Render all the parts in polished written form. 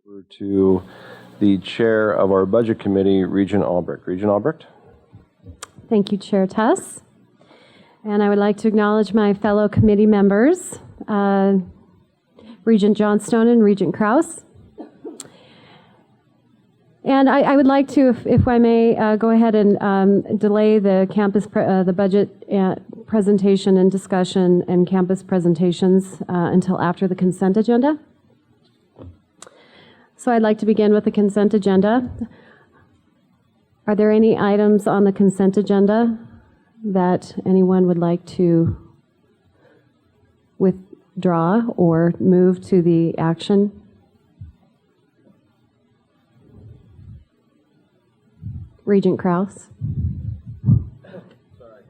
over to the chair of our budget committee, Regent Albrecht. Regent Albrecht. Thank you, Chair Tuss. And I would like to acknowledge my fellow committee members, Regent Johnstone and Regent Kraus. And I would like to, if I may, go ahead and delay the the budget presentation and discussion and campus presentations until after the consent agenda. So I'd like to begin with the consent agenda. Are there any items on the consent agenda that anyone would like to withdraw or move to the action? Regent Kraus. Sorry.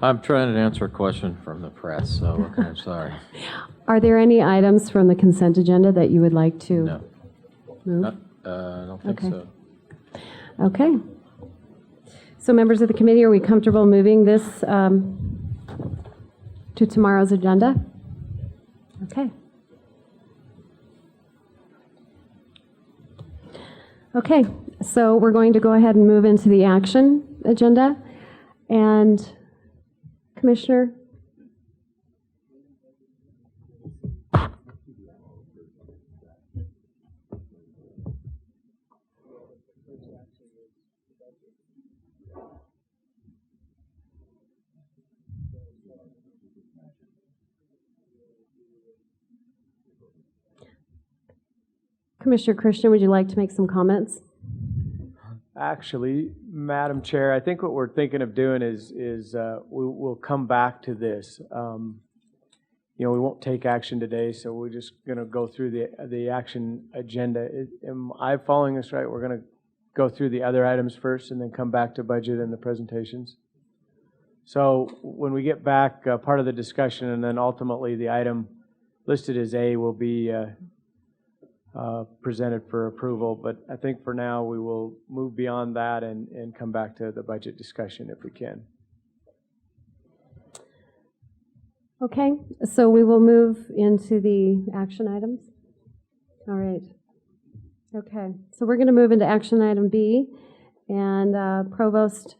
I'm trying to answer a question from the press, so I'm sorry. Are there any items from the consent agenda that you would like to move? I don't think so. Okay. So members of the committee, are we comfortable moving this to tomorrow's agenda? Okay. Okay, so we're going to go ahead and move into the action agenda. And Commissioner? Commissioner Christian, would you like to make some comments? Actually, Madam Chair, I think what we're thinking of doing is we'll come back to this. We won't take action today, so we're just going to go through the action agenda. Am I following this right? We're going to go through the other items first and then come back to budget and the presentations. So when we get back, part of the discussion and then ultimately the item listed as A will be presented for approval, but I think for now we will move beyond that and come back to the budget discussion if we can. Okay, so we will move into the action items. All right. Okay, so we're going to move into action item B, and Provost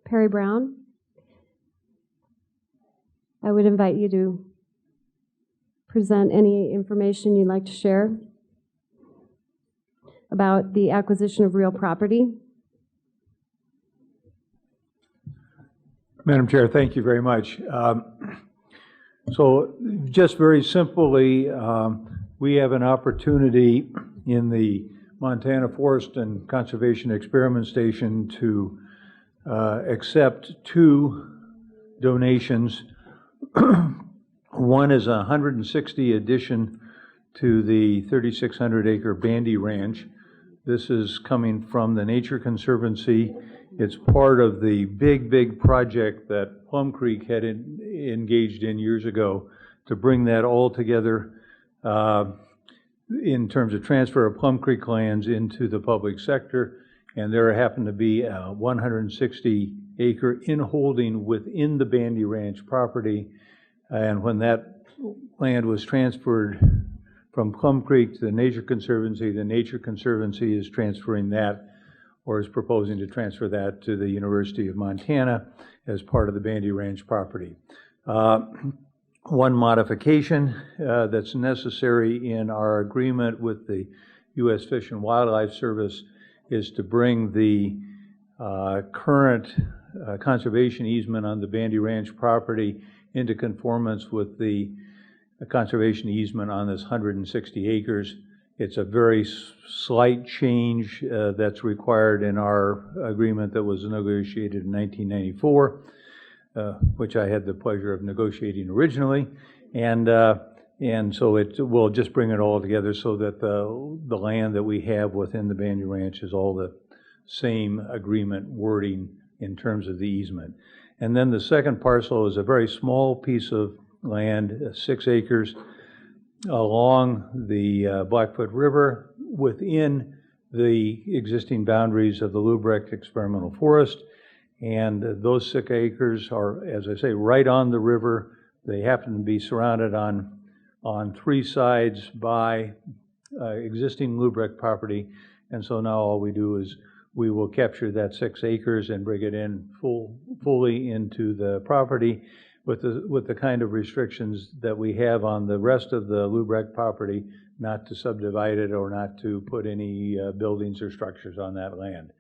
Perry Brown, I would invite you to present any information you'd like to share about the acquisition of real property. Madam Chair, thank you very much. So just very simply, we have an opportunity in the Montana Forest and Conservation Experiment Station to accept two donations. One is a 160 addition to the 3,600 acre Bandy Ranch. This is coming from the Nature Conservancy. It's part of the big project that Plum Creek had engaged in years ago to bring that all together in terms of transfer of Plum Creek lands into the public sector. And there happened to be a 160 acre in-holding within the Bandy Ranch property. And when that land was transferred from Plum Creek to the Nature Conservancy is transferring that, or is proposing to transfer that to the University of Montana as part of the Bandy Ranch property. One modification that's necessary in our agreement with the U.S. Fish and Wildlife Service is to bring the current conservation easement on the Bandy Ranch property into conformance with the conservation easement on this 160 acres. It's a very slight change that's required in our agreement that was negotiated in 1994, which I had the pleasure of negotiating originally. And so it will just bring it all together so that the land that we have within the Bandy Ranch is all the same agreement wording in terms of the easement. And then the second parcel is a very small piece of land, 6 acres, along the Blackfoot River within the existing boundaries of the Lubrecht Experimental Forest. And those 6 acres are, as I say, right on the river. They happen to be surrounded on 3 sides by existing Lubeck property. And so now all we do is we will capture that 6 acres and bring it in fully into the property with the kind of restrictions that we have on the rest of the Lubeck property, not to subdivide it or not to put any buildings or structures on that land.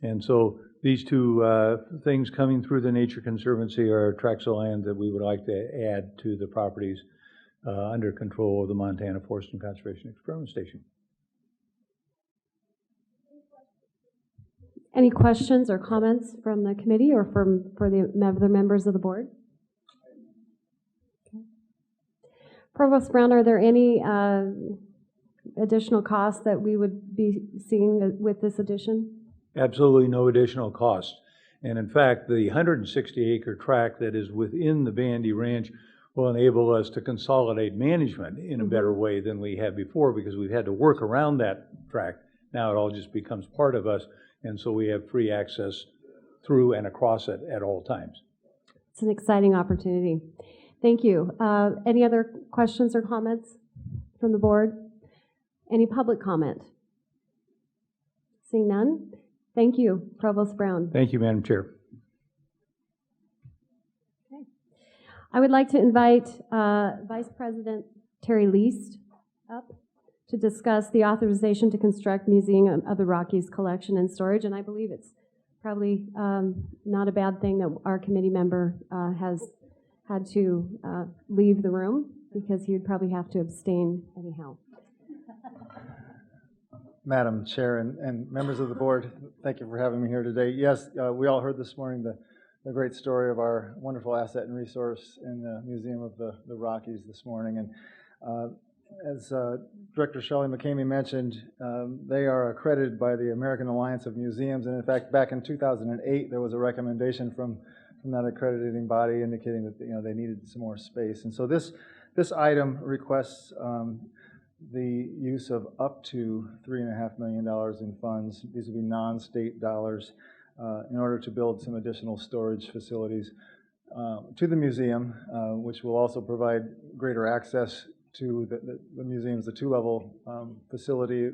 And so these two things coming through the Nature Conservancy are tracts of land that we would like to add to the properties under control of the Montana Forest and Conservation Experiment Station. Any questions or comments from the committee or for the other members of the board? Okay. Provost Brown, are there any additional costs that we would be seeing with this addition? Absolutely no additional cost. And in fact, the 160-acre tract that is within the Bandy Ranch will enable us to consolidate management in a better way than we had before, because we've had to work around that tract. Now it all just becomes part of us, and so we have free access through and across it at all times. It's an exciting opportunity. Thank you. Any other questions or comments from the board? Any public comment? Seeing none? Thank you, Provost Brown. Thank you, Madam Chair. Okay. I would like to invite Vice President Terry Least up to discuss the authorization to construct Museum of the Rockies collection and storage, and I believe it's probably not a bad thing that our committee member has had to leave the room, because he would probably have to abstain anyhow. Madam Chair and members of the board, thank you for having me here today. Yes, we all heard this morning the great story of our wonderful asset and resource in the Museum of the Rockies this morning. And as Director Shelley McCamey mentioned, they are accredited by the American Alliance of Museums. And in fact, back in 2008, there was a recommendation from that accrediting body indicating that they needed some more space. And so this item requests the use of up to $3.5 million in funds. These will be non-state dollars in order to build some additional storage facilities to the museum, which will also provide greater access to the museum's 2-level facility.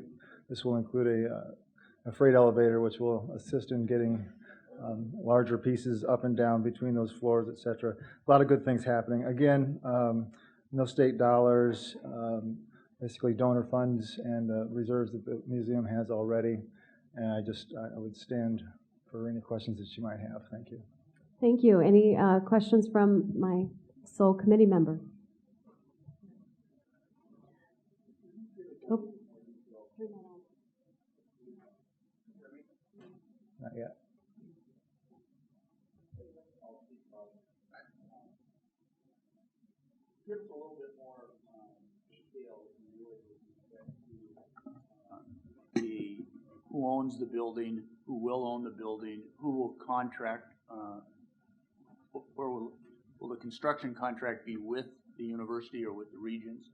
This will include a freight elevator, which will assist in getting larger pieces up and down between those floors, etc. A lot of good things happening. Again, no state dollars. Basically donor funds and reserves that the museum has already. And I would stand for any questions that you might have. Thank you. Thank you. Any questions from my sole committee member? Oh. Not yet. Give us a little bit more detail who owns the building, who will own the building, who will contract, or will the construction contract be with the university or with the Regents?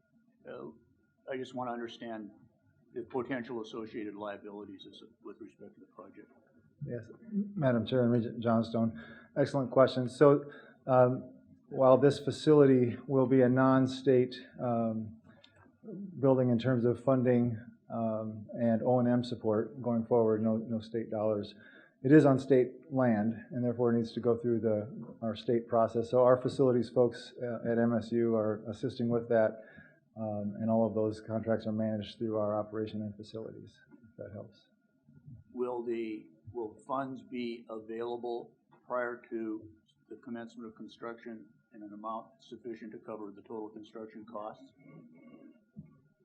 I just want to understand the potential associated liabilities with respect to the project. Yes, Madam Chair and Regent Johnstone, excellent question. So while this facility will be a non-state building in terms of funding and O&M support going forward, no state dollars. It is on state land, and therefore needs to go through our state process. So our facilities folks at MSU are assisting with that, and all of those contracts are managed through our operation and facilities, if that helps. Will funds be available prior to the commencement of construction in an amount sufficient to cover the total construction costs?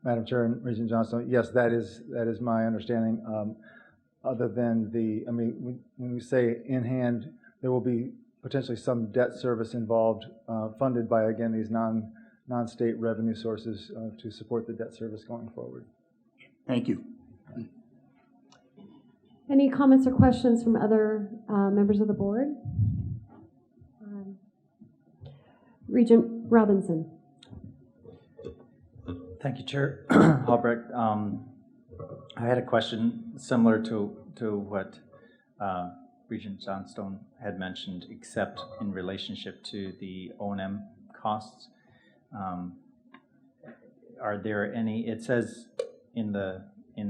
Madam Chair and Regent Johnstone, yes, that is my understanding. Other than when we say in hand, there will be potentially some debt service involved, funded by, again, these non-state revenue sources to support the debt service going forward. Thank you. Any comments or questions from other members of the board? Regent Robinson. Thank you, Chair Albrecht. I had a question similar to what Regent Johnstone had mentioned, except in relationship to the O&M costs. Are there any? It says in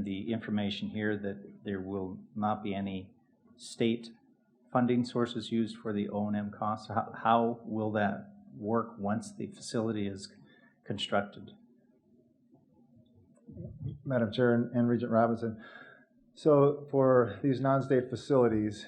the information here that there will not be any state funding sources used for the O&M costs? How will that work once the facility is constructed? Madam Chair and Regent Robinson. So for these non-state facilities,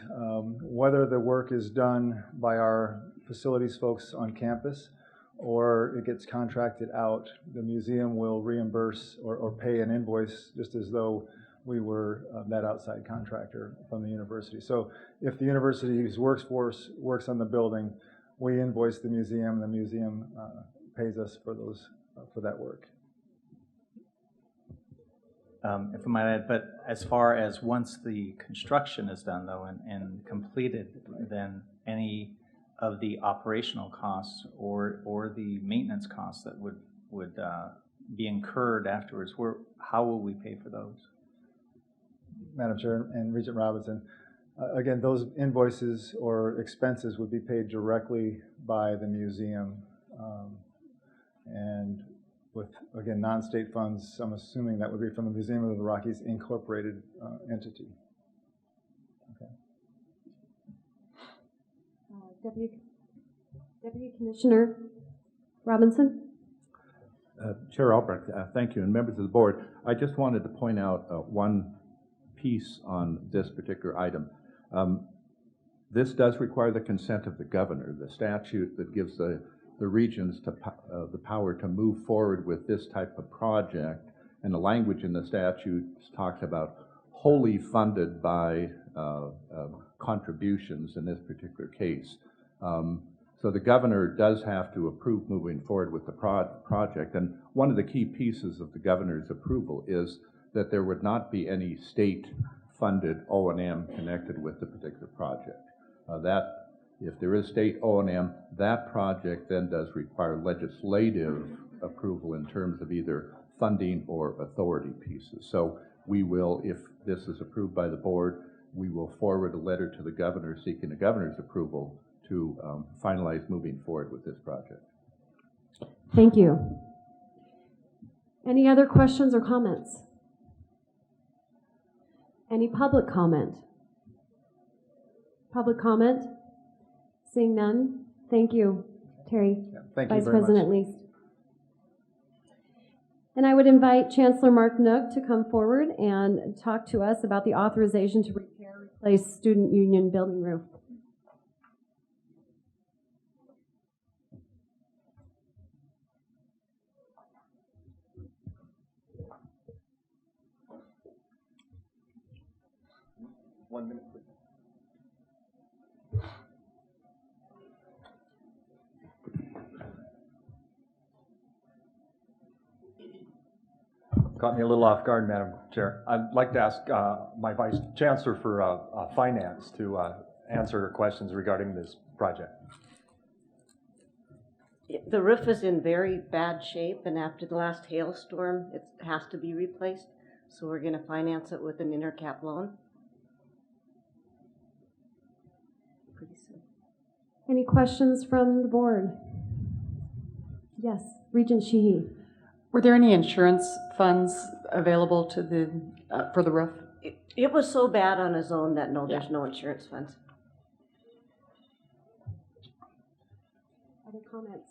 whether the work is done by our facilities folks on campus or it gets contracted out, the museum will reimburse or pay an invoice just as though we were that outside contractor from the university. So if the university's workforce works on the building, we invoice the museum pays us for that work. If I might add, but as far as once the construction is done though and completed, then any of the operational costs or the maintenance costs that would be incurred afterwards, how will we pay for those? Madam Chair and Regent Robinson, again, those invoices or expenses would be paid directly by the museum, and with, again, non-state funds, I'm assuming that would be from the Museum of the Rockies Incorporated entity. Okay. Deputy Commissioner Robinson? Chair Albrecht, thank you, and members of the board. I just wanted to point out one piece on this particular item. This does require the consent of the governor. The statute that gives the regions the power to move forward with this type of project, and the language in the statute talks about wholly funded by contributions in this particular case. So the governor does have to approve moving forward with the project, and one of the key pieces of the governor's approval is that there would not be any state-funded O&M connected with the particular project. If there is state O&M, that project then does require legislative approval in terms of either funding or authority pieces. So we will, if this is approved by the board, we will forward a letter to the governor seeking the governor's approval to finalize moving forward with this project. Thank you. Any other questions or comments? Any public comment? Public comment? Seeing none, thank you, Terry. Yeah, thank you Vice very President much. Least. And I would invite Chancellor Mark Nook to come forward and talk to us about the authorization to repair and replace Student Union building roof. One minute, please. Caught me a little off guard, Madam Chair. I'd like to ask my Vice Chancellor for Finance to answer questions regarding this project. The roof is in very bad shape, and after the last hailstorm, it has to be replaced. So we're going to finance it with an intercap loan. Pretty soon. Any questions from the board? Yes, Regent Sheehy. Were there any insurance funds available to for the roof? It was so bad on its own that no, there's no insurance funds. Other comments?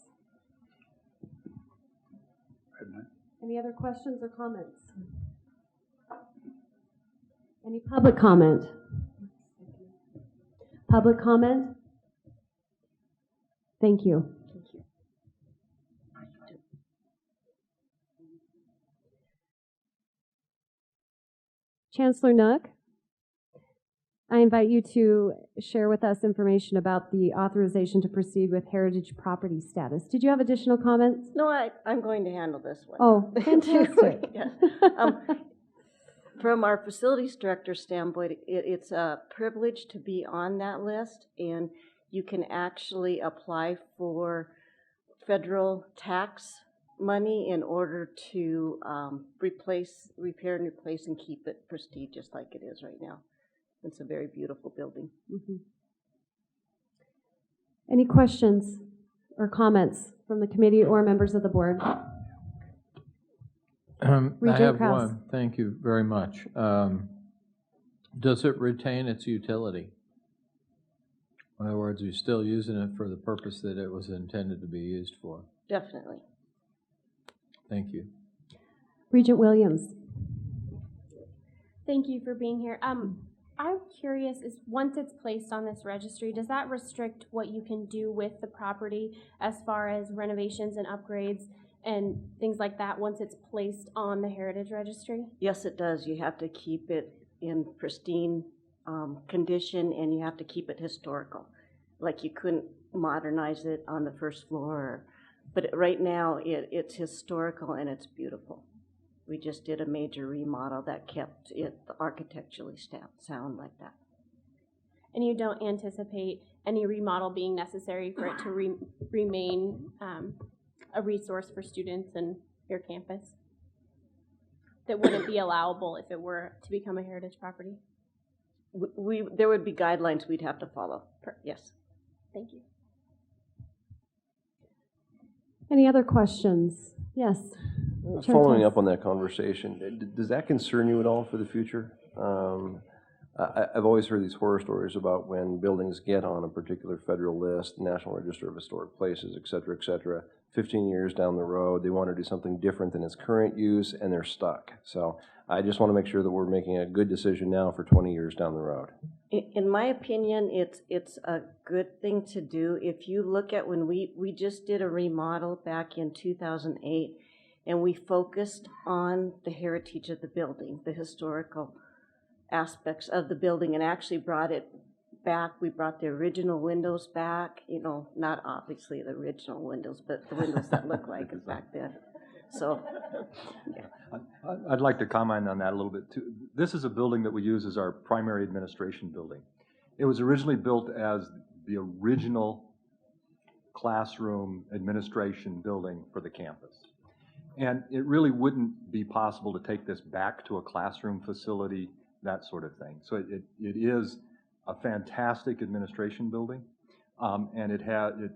Any other questions or comments? Any public comment? Public comment? Thank you. Thank you. Chancellor Nook, I invite you to share with us information about the authorization to proceed with heritage property status. Did you have additional comments? No, I'm going to handle this one. Oh, fantastic. Yes. From our facilities director standpoint, it's a privilege to be on that list, and you can actually apply for federal tax money in order to repair and replace and keep it prestigious like it is right now. It's a very beautiful building. Mm-hmm. Any questions or comments from the committee or members of the board? I Regent have Kraus. one. Thank you very much. Does it retain its utility? In other words, you're still using it for the purpose that it was intended to be used for? Definitely. Thank you. Regent Williams. Thank you for being here. I'm curious, is once it's placed on this registry, does that restrict what you can do with the property as far as renovations and upgrades and things like that once it's placed on the Heritage Registry? Yes, it does. You have to keep it in pristine condition, and you have to keep it historical. Like you couldn't modernize it on the first floor, but right now it's historical and it's beautiful. We just did a major remodel that kept it architecturally sound like that. And you don't anticipate any remodel being necessary for it to remain a resource for students in your campus that wouldn't be allowable if it were to become a heritage property? There would be guidelines we'd have to follow. Yes. Thank you. Any other questions? Yes. Chair Following Tuss. up on that conversation, does that concern you at all for the future? I've always heard these horror stories about when buildings get on a particular federal list, National Register of Historic Places, et cetera, 15 years down the road, they want to do something different than its current use, and they're stuck. So I just want to make sure that we're making a good decision now for 20 years down the road. In my opinion, it's a good thing to do. If you look at when we just did a remodel back in 2008, and we focused on the heritage of the building, the historical aspects of the building, and actually brought it back. We brought the original windows back, you know, not obviously the original windows, but the windows that look like it back then. So, yeah. I'd like to comment on that a little bit too. This is a building that we use as our primary administration building. It was originally built as the original classroom administration building for the campus. And it really wouldn't be possible to take this back to a classroom facility, that sort of thing. So it is a fantastic administration building, and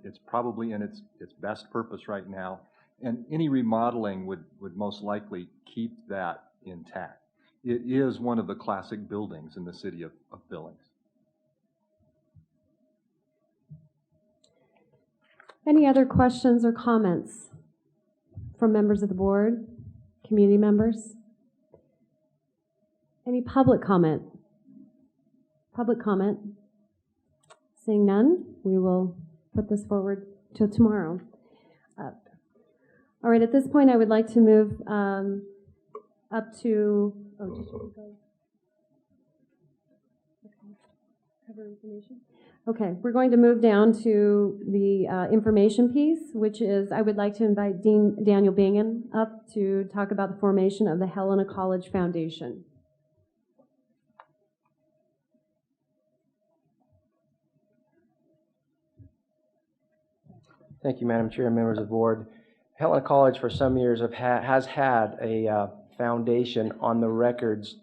it's probably in its best purpose right now. And any remodeling would most likely keep that intact. It is one of the classic buildings in the city of Billings. Any other questions or comments from members of the board, community members? Any public comment? Public comment? Seeing none, we will put this forward till tomorrow. All right, at this point, I would like to move up to, cover information. Okay, we're going to move down to the information piece, which is, I would like to invite Dean Daniel Bingham up to talk about the formation of the Helena College Foundation. Thank you, Madam Chair and members of the board. Helena College for some years has had a foundation on the records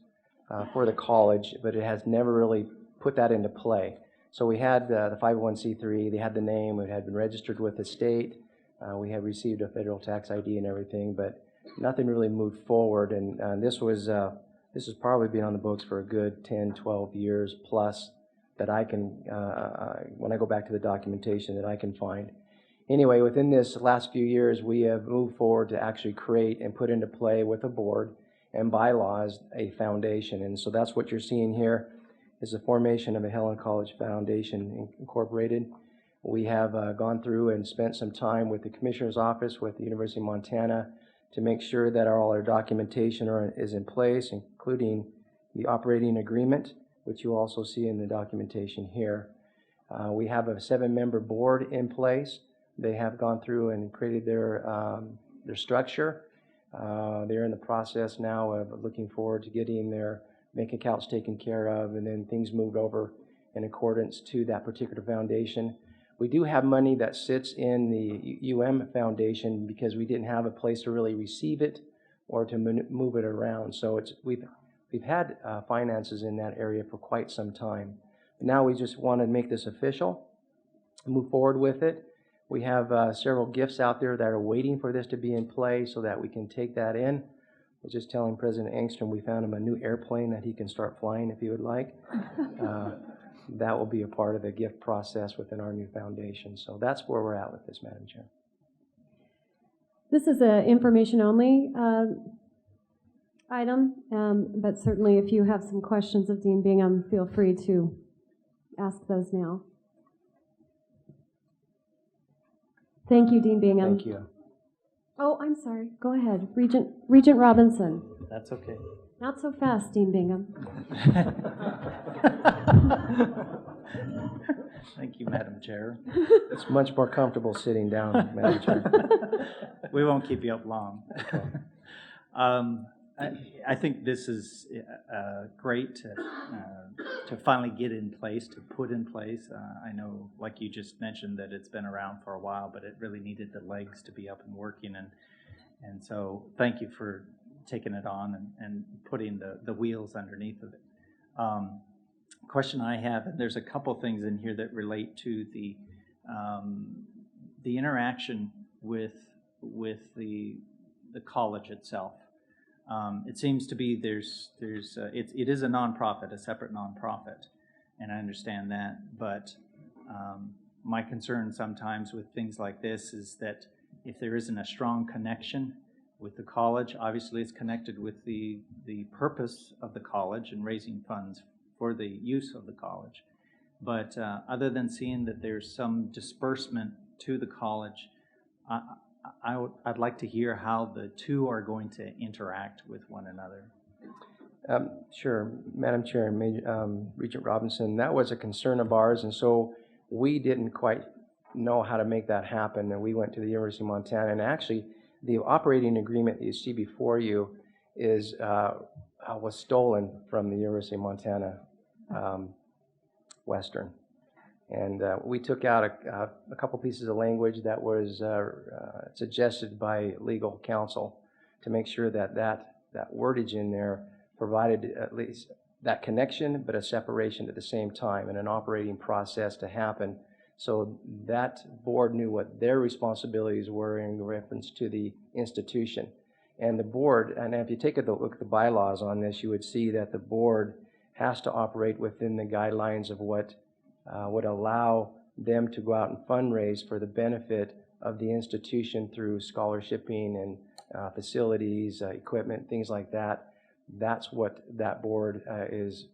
for the college, but it has never really put that into play. So we had the 501c3, they had the name, it had been registered with the state, we had received a federal tax ID and everything, but nothing really moved forward. And this has probably been on the books for a good 10, 12 years plus that I can, when I go back to the documentation that I can find. Anyway, within this last few years, we have moved forward to actually create and put into play with a board and bylaws a foundation. And so that's what you're seeing here is the formation of a Helena College Foundation Incorporated. We have gone through and spent some time with the Commissioner's Office with the University of Montana to make sure that all our documentation is in place, including the operating agreement, which you also see in the documentation here. We have a 7-member board in place. They have gone through and created their structure. They're in the process now of looking forward to getting their bank accounts taken care of, and then things moved over in accordance to that particular foundation. We do have money that sits in the UM Foundation because we didn't have a place to really receive it or to move it around. So we've had finances in that area for quite some time. Now we just want to make this official, move forward with it. We have several gifts out there that are waiting for this to be in play so that we can take that in. was just telling President Engstrom we found him a new airplane that he can start flying if he would like. That will be a part of the gift process within our new foundation. So that's where we're at with this, Madam Chair. This is an information-only item, but certainly if you have some questions of Dean Bingham, feel free to ask those now. Thank you, Dean Bingham. Thank you. Oh, I'm sorry. Go ahead. Regent Robinson. That's okay. Not so fast, Dean Bingham. Thank you, Madam Chair. It's much more comfortable sitting down, Madam Chair. We won't keep you up long. I think this is great to finally get in place, to put in place. I know, like you just mentioned, that it's been around for a while, but it really needed the legs to be up and working. And so thank you for taking it on and putting the wheels underneath of it. Question I have, and there's a couple things in here that relate to the interaction with the college itself. It seems to be it is a nonprofit, a separate nonprofit, and I understand that. But my concern sometimes with things like this is that if there isn't a strong connection with the college, obviously it's connected with the purpose of the college and raising funds for the use of the college. But other than seeing that there's some disbursement to the college, I'd like to hear how the two are going to interact with one another. Sure, Madam Chair and Regent Robinson, that was a concern of ours, and so we didn't quite know how to make that happen, and we went to the University of Montana, and actually the operating agreement that you see before you was stolen from the University of Montana Western. And we took out a couple pieces of language that was suggested by legal counsel to make sure that wordage in there provided at least that connection, but a separation at the same time and an operating process to happen. So that board knew what their responsibilities were in reference to the institution. And the board, and if you take a look at the bylaws on this, you would see that the board has to operate within the guidelines of what would allow them to go out and fundraise for the benefit of the institution through scholarshiping and facilities, equipment, things like that. That's what that board is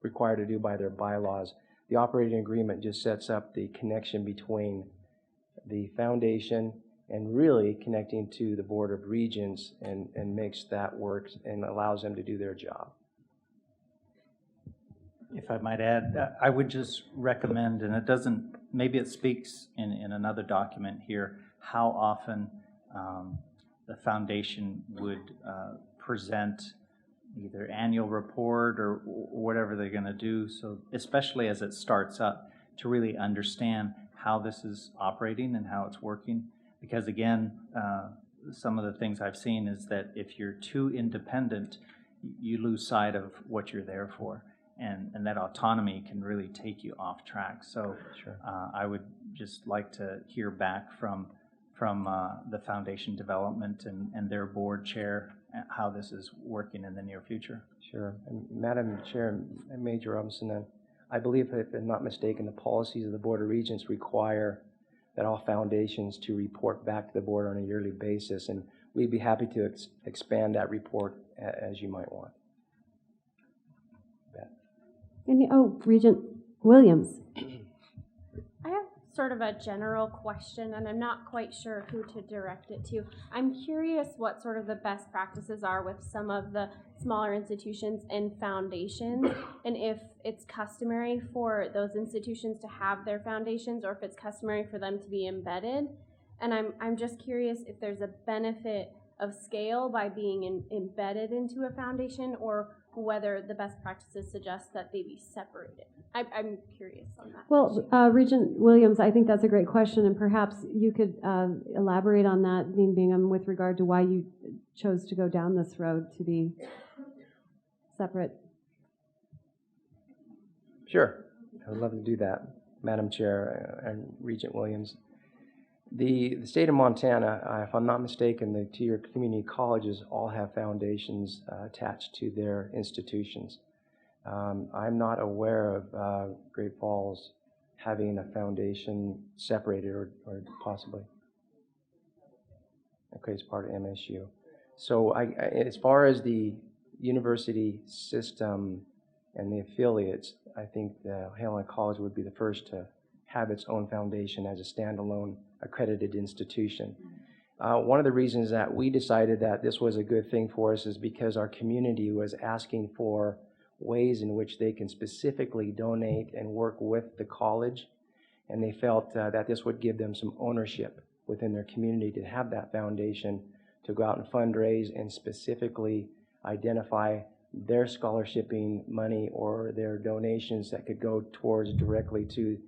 required to do by their bylaws. The operating agreement just sets up the connection between the foundation and really connecting to the Board of Regents and makes that work and allows them to do their job. If I might add, I would just recommend, and it doesn't, maybe it speaks in another document here, how often the foundation would present either annual report or whatever they're going to do. So especially as it starts up, to really understand how this is operating and how it's working. Because again, some of the things I've seen is that if you're too independent, you lose sight of what you're there for. And that autonomy can really take you off track. So sure. I would just like to hear back from the foundation development and their board chair how this is working in the near future. Sure. And Madam Chair and Major Robinson, I believe, if I'm not mistaken, the policies of the Board of Regents require that all foundations to report back to the board on a yearly basis, and we'd be happy to expand that report as you might want. Regent Williams. I have sort of a general question, and I'm not quite sure who to direct it to. I'm curious what sort of the best practices are with some of the smaller institutions and foundations, and if it's customary for those institutions to have their foundations, or if it's customary for them to be embedded. And I'm just curious if there's a benefit of scale by being embedded into a foundation, or whether the best practices suggest that they be separated. I'm curious on that. Well, Regent Williams, I think that's a great question, and perhaps you could elaborate on that, Dean Bingham, with regard to why you chose to go down this road to be separate. Sure. I would love to do that, Madam Chair and Regent Williams. The state of Montana, if I'm not mistaken, the tier community colleges all have foundations attached to their institutions. I'm not aware of Great Falls having a foundation separated or possibly. Okay, it's part of MSU. So as far as the university system and the affiliates, I think the Helena College would be the first to have its own foundation as a standalone accredited institution. One of the reasons that we decided that this was a good thing for us is because our community was asking for ways in which they can specifically donate and work with the college, and they felt that this would give them some ownership within their community to have that foundation to go out and fundraise and specifically identify their scholarshiping money or their donations that could go towards directly to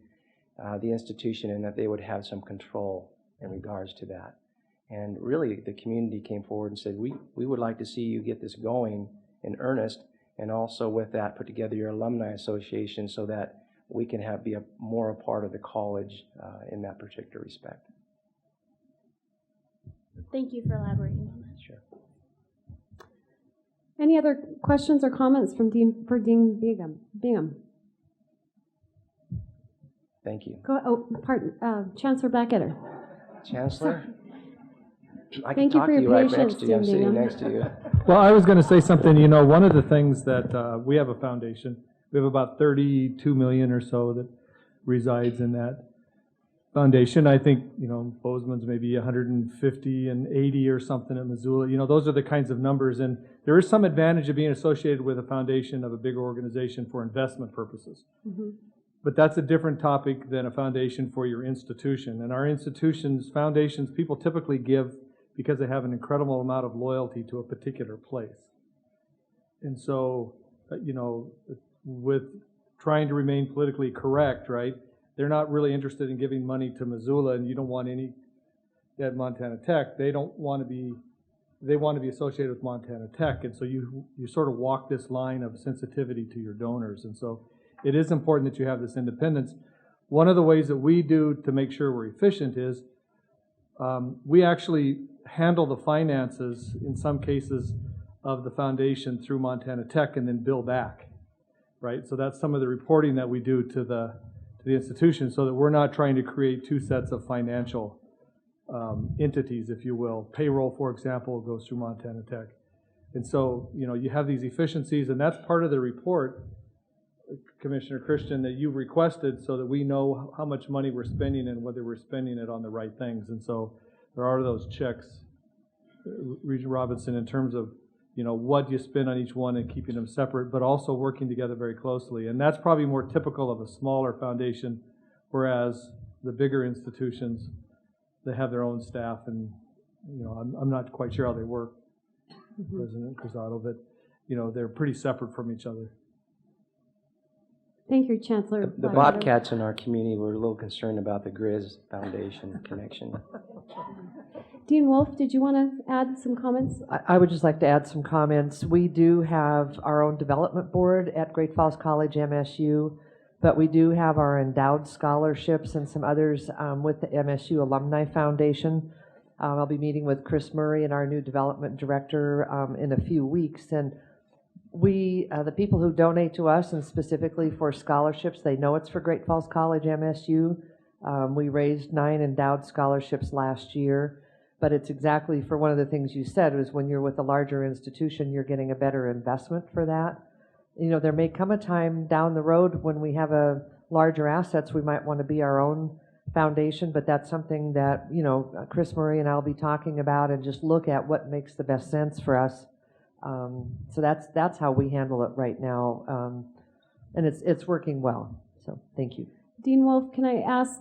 the institution, and that they would have some control in regards to that. And really, the community came forward and said, we would like to see you get this going in earnest, and also with that, put together your alumni association so that we can be more a part of the college in that particular respect. Thank you for elaborating on that. Sure. Any other questions or comments from Dean Bingham? Thank you. Chancellor Blackadder. Chancellor? I can Thank you talk for to your you right patience, next to you. I'm Dean sitting Bingham. next to you. Well, I was going to say something. You know, one of the things that we have a foundation. We have about 32 million or so that resides in that foundation. I think, you know, Bozeman's maybe 150 and 80 or something at Missoula. You know, those are the kinds of numbers. And there is some advantage of being associated with a foundation of a bigger organization for investment purposes. Mm-hmm. But that's a different topic than a foundation for your institution. And our institutions, foundations, people typically give because they have an incredible amount of loyalty to a particular place. And so, you know, with trying to remain politically correct, right, they're not really interested in giving money to Missoula, and you don't want any at Montana Tech. They want to be associated with Montana Tech. And so you sort of walk this line of sensitivity to your donors. And so it is important that you have this independence. One of the ways that we do to make sure we're efficient is we actually handle the finances, in some cases, of the foundation through Montana Tech and then bill back, right? So that's some of the reporting that we do to the institution so that we're not trying to create two sets of financial entities, if you will. Payroll, for example, goes through Montana Tech. And so, you know, you have these efficiencies, and that's part of the report, Commissioner Christian, that you requested so that we know how much money we're spending and whether we're spending it on the right things. And so there are those checks, Regent Robinson, in terms of, you know, what you spend on each one and keeping them separate, but also working together very closely. And that's probably more typical of a smaller foundation, whereas the bigger institutions, they have their own staff, and, you know, I'm not quite sure how they work, President Cruzado, but, you know, they're pretty separate from each other. Thank you, Chancellor. The Bobcats in our community were a little concerned about the Grizz Foundation connection. Dean Wolf, did you want to add some comments? I would just like to add some comments. We do have our own development board at Great Falls College MSU, but we do have our endowed scholarships and some others with the MSU Alumni Foundation. I'll be meeting with Chris Murray and our new development director in a few weeks, and we, the people who donate to us, and specifically for scholarships, they know it's for Great Falls College MSU. We raised 9 endowed scholarships last year, but it's exactly for one of the things you said, was when you're with a larger institution, you're getting a better investment for that. You know, there may come a time down the road when we have a larger assets, we might want to be our own foundation, but that's something that, you know, Chris Murray and I'll be talking about, and just look at what makes the best sense for us. So that's how we handle it right now, and it's working well. So thank you. Dean Wolf, can I ask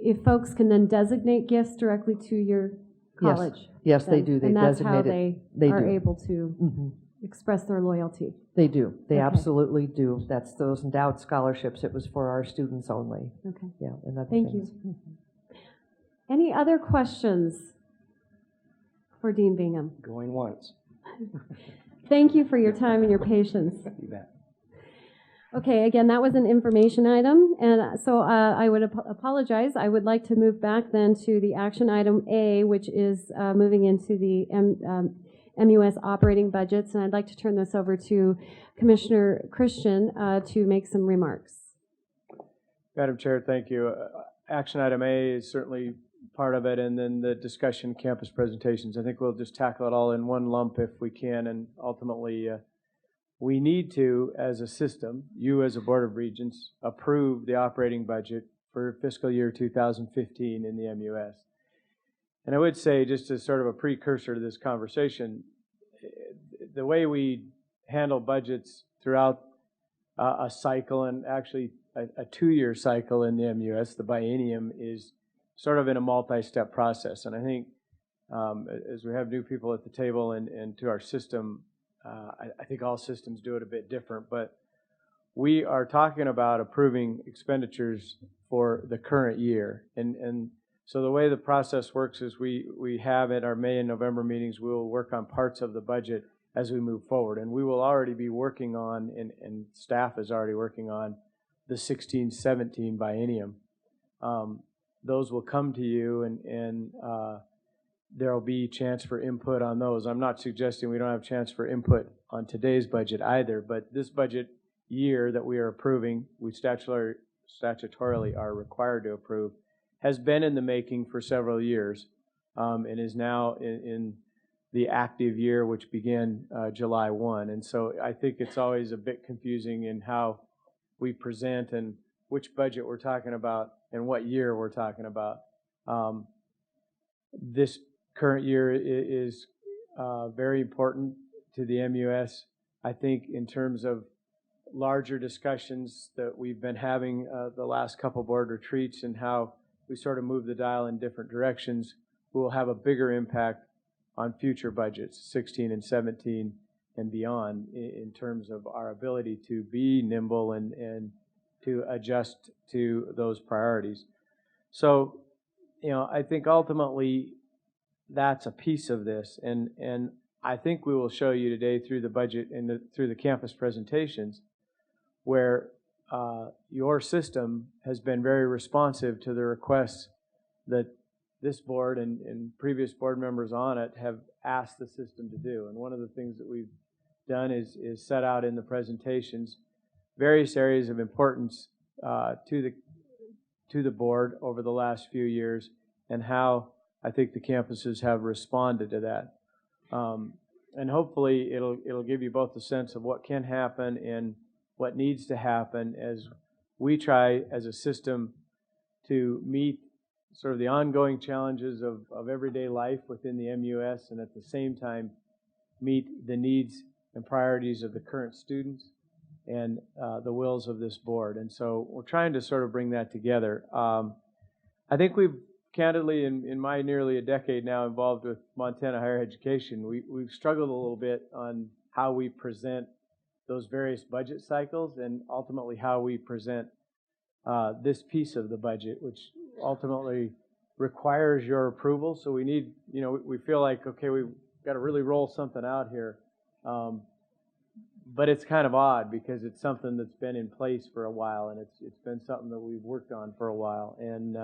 if folks can then designate gifts directly to your college? Yes, they do. They and that's how designate they are able to express their loyalty. They do. They Okay. absolutely do. That's those endowed scholarships. It was for our students only. Okay. Yeah, and other Thank things. you. Any other questions for Dean Bingham? Going once. Thank you for your time and your patience. You bet. Okay, again, that was an information item, and so I would apologize. I would like to move back then to the action item A, which is moving into the MUS operating budgets, and I'd like to turn this over to Commissioner Christian to make some remarks. Madam Chair, thank you. Action item A is certainly part of it, and then the discussion campus presentations. I think we'll just tackle it all in one lump if we can, and ultimately we need to, as a system, you as a Board of Regents, approve the operating budget for fiscal year 2015 in the MUS. And I would say, just as sort of a precursor to this conversation, the way we handle budgets throughout a cycle, and actually a 2-year cycle in the MUS, the biennium, is sort of in a multi-step process. And I think as we have new people at the table and to our system, I think all systems do it a bit different, but we are talking about approving expenditures for the current year. And so the way the process works is we have at our May and November meetings, we will work on parts of the budget as we move forward. And we will already be working on, and staff is already working on, the 16-17 biennium. Those will come to you, and there will be chance for input on those. I'm not suggesting we don't have a chance for input on today's budget either, but this budget year that we are approving, we statutorily are required to approve, has been in the making for several years, and is now in the active year, which began July 1. And so I think it's always a bit confusing in how we present and which budget we're talking about and what year we're talking about. This current year is very important to the MUS, I think, in terms of larger discussions that we've been having the last couple board retreats, and how we sort of move the dial in different directions. We will have a bigger impact on future budgets, 16 and 17 and beyond, in terms of our ability to be nimble and to adjust to those priorities. So, I think ultimately that's a piece of this, and I think we will show you today through the budget and through the campus presentations where your system has been very responsive to the requests that this board and previous board members on it have asked the system to do. And one of the things that we've done is set out in the presentations various areas of importance to the board over the last few years, and how I think the campuses have responded to that. And hopefully it'll give you both a sense of what can happen and what needs to happen as we try as a system to meet sort of the ongoing challenges of everyday life within the MUS, and at the same time meet the needs and priorities of the current students and the wills of this board. And so we're trying to sort of bring that together. I think we've candidly, in my nearly a decade now involved with Montana higher education, we've struggled a little bit on how we present those various budget cycles, and ultimately how we present this piece of the budget, which ultimately requires your approval. So we need, we feel like, okay, we've got to really roll something out here. But it's kind of odd because it's something that's been in place for a while, and it's been something that we've worked on for a while. And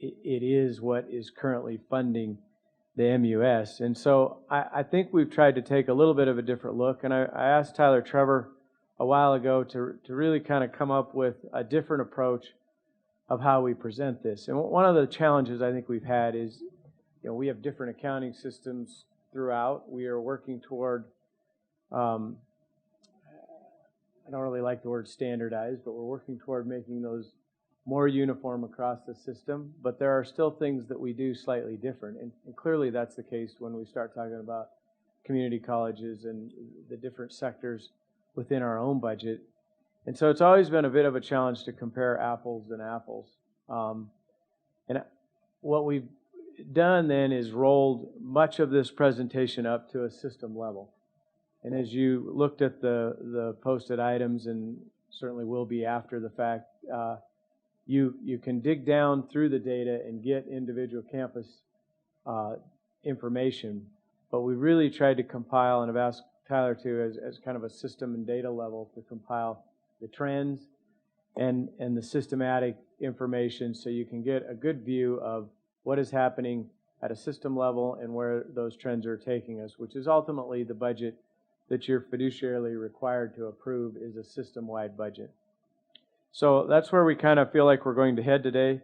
it is what is currently funding the MUS. And so I think we've tried to take a little bit of a different look. And I asked Tyler Trevor a while ago to really kind of come up with a different approach of how we present this. And one of the challenges I think we've had is, we have different accounting systems throughout. We are working toward, I don't really like the word standardized, but we're working toward making those more uniform across the system, but there are still things that we do slightly different. And clearly that's the case when we start talking about community colleges and the different sectors within our own budget. And so it's always been a bit of a challenge to compare apples and apples. And what we've done then is rolled much of this presentation up to a system level. And as you looked at the posted items, and certainly will be after the fact, you can dig down through the data and get individual campus information. But we really tried to compile, and have asked Tyler to as kind of a system and data level to compile the trends and the systematic information so you can get a good view of what is happening at a system level and where those trends are taking us, which is ultimately the budget that you're fiduciarily required to approve is a system-wide budget. So that's where we kind of feel like we're going to head today.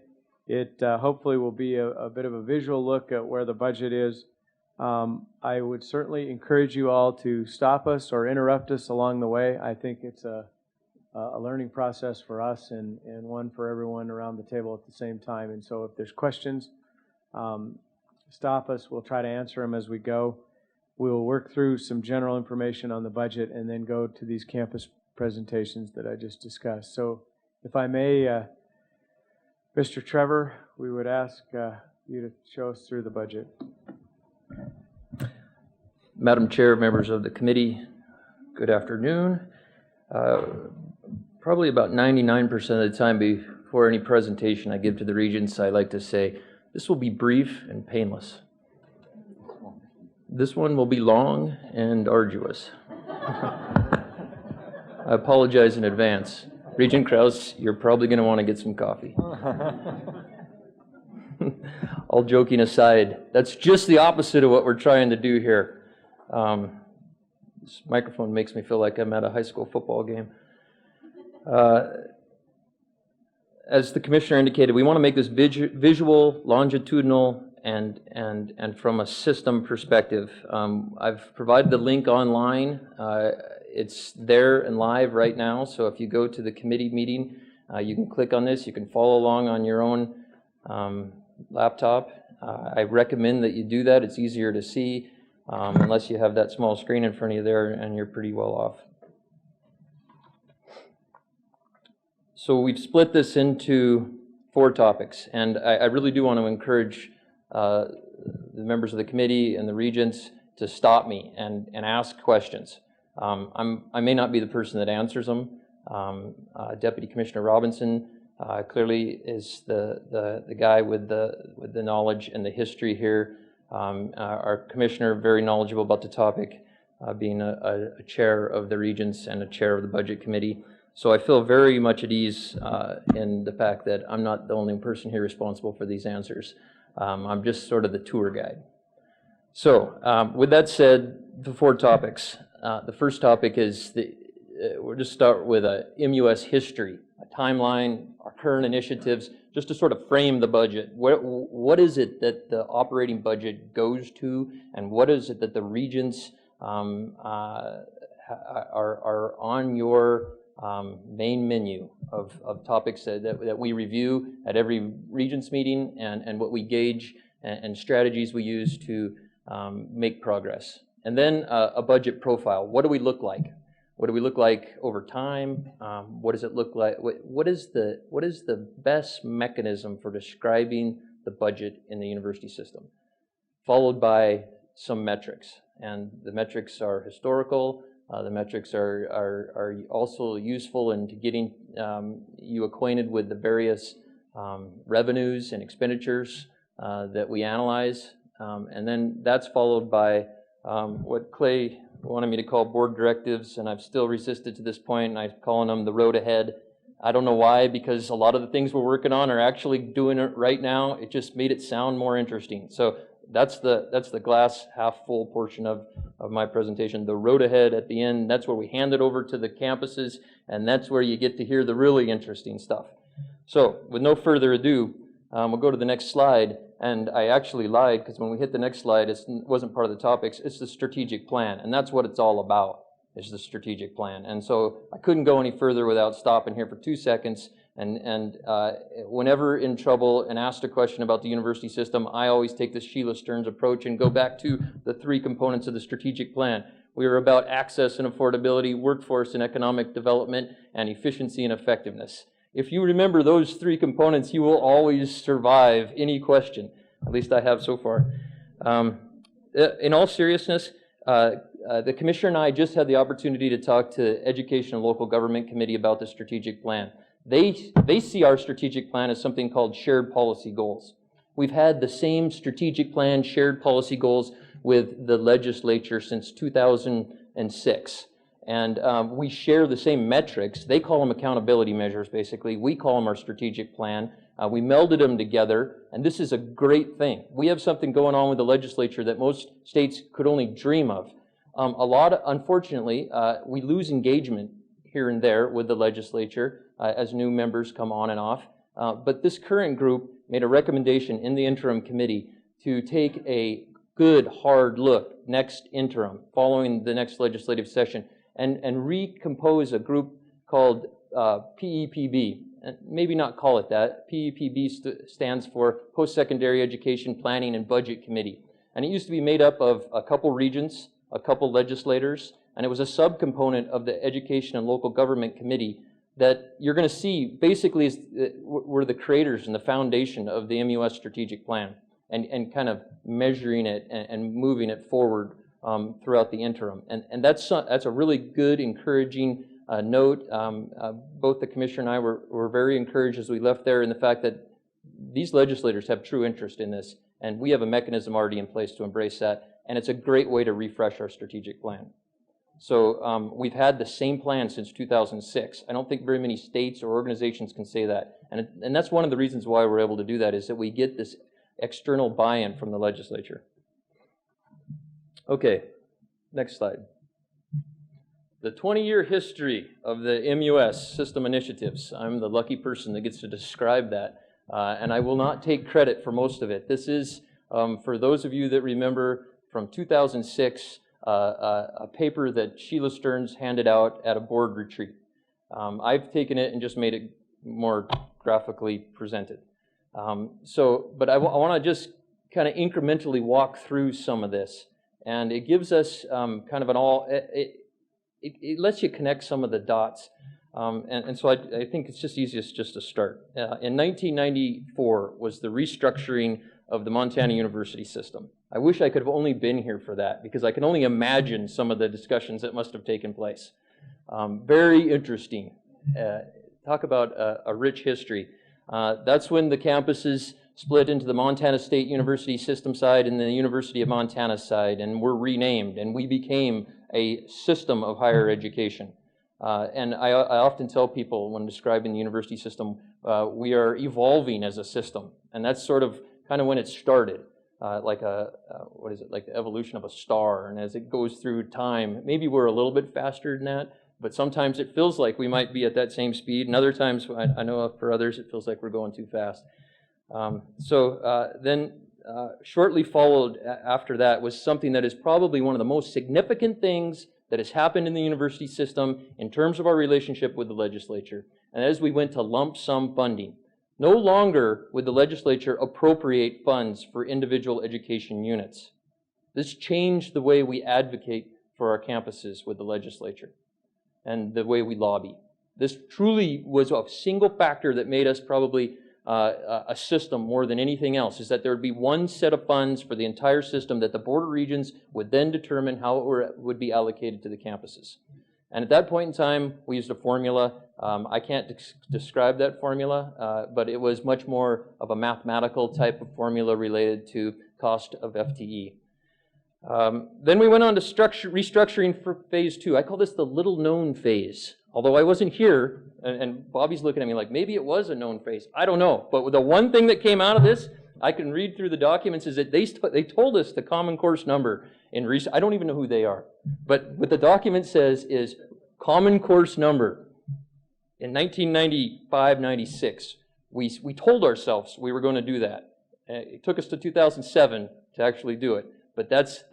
It hopefully will be a bit of a visual look at where the budget is. I would certainly encourage you all to stop us or interrupt us along the way. I think it's a learning process for us and one for everyone around the table at the same time. And so if there's questions, stop us. We'll try to answer them as we go. We'll work through some general information on the budget and then go to these campus presentations that I just discussed. So if I may, Mr. Trevor, we would ask you to show us through the budget. Madam Chair, members of the committee, good afternoon. Probably about 99% of the time before any presentation I give to the Regents, I like to say, this will be brief and painless. This one will be long and arduous. I apologize in advance. Regent Krause, you're probably going to want to get some coffee. All joking aside, that's just the opposite of what we're trying to do here. This microphone makes me feel like I'm at a high school football game. As the Commissioner indicated, we want to make this visual, longitudinal, and from a system perspective. I've provided the link online. It's there and live right now, so if you go to the committee meeting, you can click on this. You can follow along on your own laptop. I recommend that you do that. It's easier to see unless you have that small screen in front of you there, and you're pretty well off. So we've split this into 4 topics, and I really do want to encourage the members of the committee and the Regents to stop me and ask questions. I may not be the person that answers them. Deputy Commissioner Robinson clearly is the guy with the knowledge and the history here. Our Commissioner, very knowledgeable about the topic, being a chair of the Regents and a chair of the Budget Committee. So I feel very much at ease in the fact that I'm not the only person here responsible for these answers. I'm just sort of the tour guide. So with that said, the 4 topics. The first topic is, we'll just start with a MUS history, a timeline, our current initiatives, just to sort of frame the budget. What is it that the operating budget goes to, and what is it that the Regents are on your main menu of topics that we review at every Regents meeting, and what we gauge and strategies we use to make progress. And then a budget profile. What do we look like? What do we look like over time? What does it look like? What is the best mechanism for describing the budget in the university system? Followed by some metrics. And the metrics are historical. The metrics are also useful in getting you acquainted with the various revenues and expenditures that we analyze. And then that's followed by what Clay wanted me to call board directives, and I've still resisted to this point, and I'm calling them the road ahead. I don't know why, because a lot of the things we're working on are actually doing it right now. It just made it sound more interesting. So that's the glass half full portion of my presentation. The road ahead at the end, that's where we hand it over to the campuses, and that's where you get to hear the really interesting stuff. So with no further ado, we'll go to the next slide. And I actually lied, because when we hit the next slide, it wasn't part of the topics. It's the strategic plan, and that's what it's all about, is the strategic plan. And so I couldn't go any further without stopping here for 2 seconds. And whenever in trouble and asked a question about the university system, I always take this Sheila Stearns approach and go back to the 3 components of the strategic plan. We are about access and affordability, workforce and economic development, and efficiency and effectiveness. If you remember those 3 components, you will always survive any question. At least I have so far. In all seriousness, the Commissioner and I just had the opportunity to talk to Education and Local Government Committee about the strategic plan. They see our strategic plan as something called shared policy goals. We've had the same strategic plan, shared policy goals with the legislature since 2000, 2006. And we share the same metrics. They call them accountability measures, basically. We call them our strategic plan. We melded them together, and this is a great thing. We have something going on with the legislature that most states could only dream of. Unfortunately, we lose engagement here and there with the legislature as new members come on and off. But this current group made a recommendation in the interim committee to take a good, hard look next interim, following the next legislative session, and recompose a group called PEPB. And maybe not call it that. PEPB stands for Post-Secondary Education Planning and Budget Committee. And it used to be made up of a couple regents, a couple legislators, and it was a subcomponent of the Education and Local Government Committee that you're going to see basically were the creators and the foundation of the MUS strategic plan, and kind of measuring it and moving it forward throughout the interim. And that's a really good, encouraging note. Both the commissioner and I were very encouraged as we left there in the fact that these legislators have true interest in this, and we have a mechanism already in place to embrace that, and it's a great way to refresh our strategic plan. So we've had the same plan since 2006. I don't think very many states or organizations can say that, and that's one of the reasons why we're able to do that, is that we get this external buy-in from the legislature. Okay, next slide. The 20-year history of the MUS system initiatives. I'm the lucky person that gets to describe that, and I will not take credit for most of it. This is, for those of you that remember, from 2006, a paper that Sheila Stearns handed out at a board retreat. I've taken it and just made it more graphically presented. But I want to just kind of incrementally walk through some of this, and it gives us kind of an all. It lets you connect some of the dots, and so I think it's just easiest just to start. In 1994 was the restructuring of the Montana University system. I wish I could have only been here for that, because I can only imagine some of the discussions that must have taken place. Very interesting. Talk about a rich history. That's when the campuses split into the Montana State University system side and the University of Montana side, and were renamed, and we became a system of higher education. And I often tell people when describing the university system, we are evolving as a system, and that's sort of kind of when it started, like what is it, like the evolution of a star, and as it goes through time, maybe we're a little bit faster than that, but sometimes it feels like we might be at that same speed, and other times, I know for others, it feels like we're going too fast. Then shortly followed after that was something that is probably one of the most significant things that has happened in the university system in terms of our relationship with the legislature. And as we went to lump sum funding, no longer would the legislature appropriate funds for individual education units. This changed the way we advocate for our campuses with the legislature and the way we lobby. This truly was a single factor that made us probably a system more than anything else, is that there would be one set of funds for the entire system that the Board of Regents would then determine how it would be allocated to the campuses. And at that point in time, we used a formula. I can't describe that formula, but it was much more of a mathematical type of formula related to cost of FTE. Then we went on to restructuring for phase 2. I call this the little known phase. Although I wasn't here, and Bobby's looking at me like, maybe it was a known phase. I don't know. But the one thing that came out of this, I can read through the documents, is that they told us the common course number in research. I don't even know who they are. But what the document says is common course number. In 1995-96, we told ourselves we were going to do that. It took us to 2007 to actually do it. But that's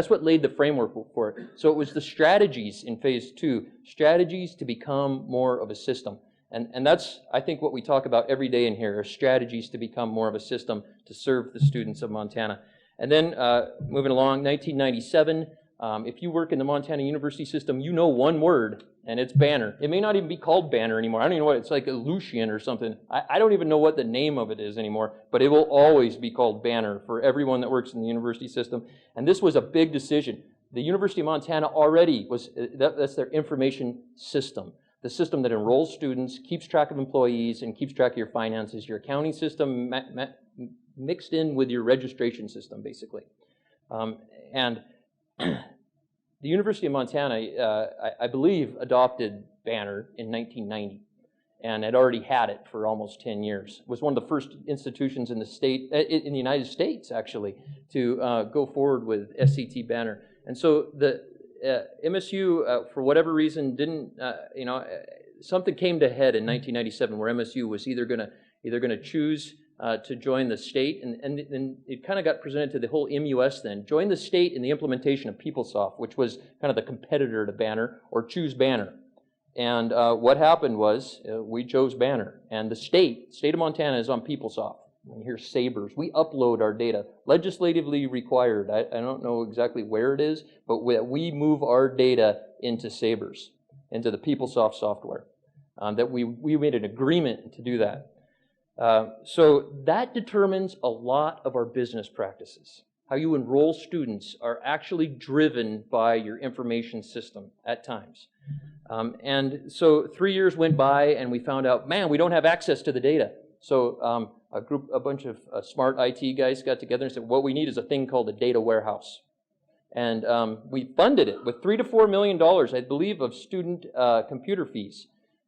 what laid the framework for it. So it was the strategies in phase 2, strategies to become more of a system. And that's, I think, what we talk about every day in here, are strategies to become more of a system to serve the students of Montana. And then moving along, 1997, if you work in the Montana University system, you know one word, and it's banner. It may not even be called banner anymore. I don't even know what it's like, Lucian or something. I don't even know what the name of it is anymore, but it will always be called banner for everyone that works in the university system. And this was a big decision. The University of Montana already was, that's their information system. The system that enrolls students, keeps track of employees, and keeps track of your finances, your accounting system mixed in with your registration system, basically. And the University of Montana, I believe, adopted Banner in 1990. And had already had it for almost 10 years. It was one of the first institutions in the state, in the United States, actually, to go forward with SCT Banner. And so the MSU, for whatever reason, didn't, something came to head in 1997 where MSU was either going to choose to join the state, and it kind of got presented to the whole MUS then, join the state in the implementation of PeopleSoft, which was kind of the competitor to Banner, or choose Banner. And what happened was we chose Banner, and the state of Montana is on PeopleSoft. And here's Sabres. We upload our data, legislatively required. I don't know exactly where it is, but we move our data into Sabres, into the PeopleSoft software. That we made an agreement to do that. So that determines a lot of our business practices. How you enroll students are actually driven by your information system at times. And so 3 years went by and we found out, man, we don't have access to the data. So a bunch of smart IT guys got together and said, what we need is a thing called a data warehouse. And we funded it with $3 to $4 million, I believe, of student computer fees.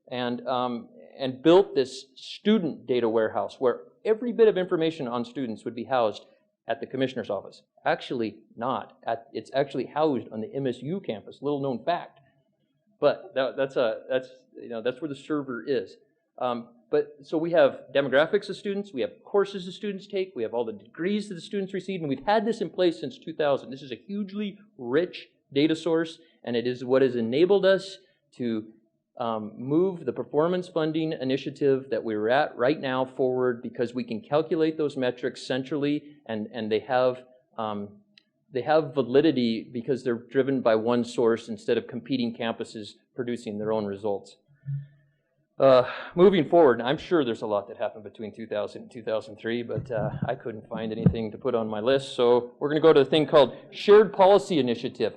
And built this student data warehouse where every bit of information on students would be housed at the commissioner's office. Actually not. It's actually housed on the MSU campus, little known fact. But that's where the server is. But so we have demographics of students, we have courses the students take, we have all the degrees that the students receive, and we've had this in place since 2000. This is a hugely rich data source, and it is what has enabled us to move the performance funding initiative that we're at right now forward, because we can calculate those metrics centrally, and they have validity because they're driven by one source instead of competing campuses producing their own results. Moving forward, I'm sure there's a lot that happened between 2000 and 2003, but I couldn't find anything to put on my list, so we're going to go to a thing called Shared Policy Initiative.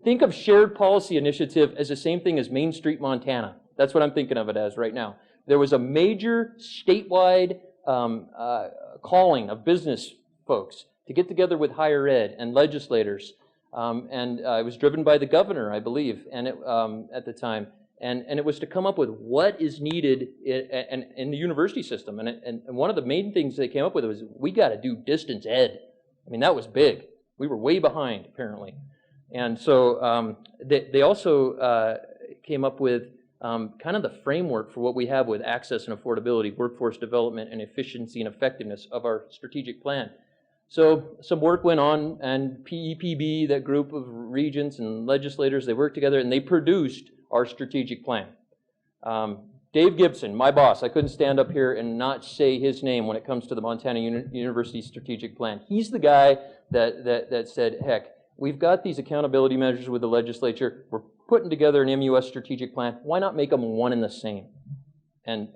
Think of Shared Policy Initiative as the same thing as Main Street, Montana. That's what I'm thinking of it as right now. There was a major statewide calling of business folks to get together with higher ed and legislators, and it was driven by the governor, I believe, and at the time. And it was to come up with what is needed in the university system. And one of the main things they came up with was, we got to do distance ed. I mean, that was big. We were way behind, apparently. And so they also came up with kind of the framework for what we have with access and affordability, workforce development, and efficiency and effectiveness of our strategic plan. So some work went on, and PEPB, that group of regents and legislators, they worked together and they produced our strategic plan. Dave Gibson, my boss, I couldn't stand up here and not say his name when it comes to the Montana University strategic plan. He's the guy that said, heck, we've got these accountability measures with the legislature. We're putting together an MUS strategic plan. Why not make them one and the same? And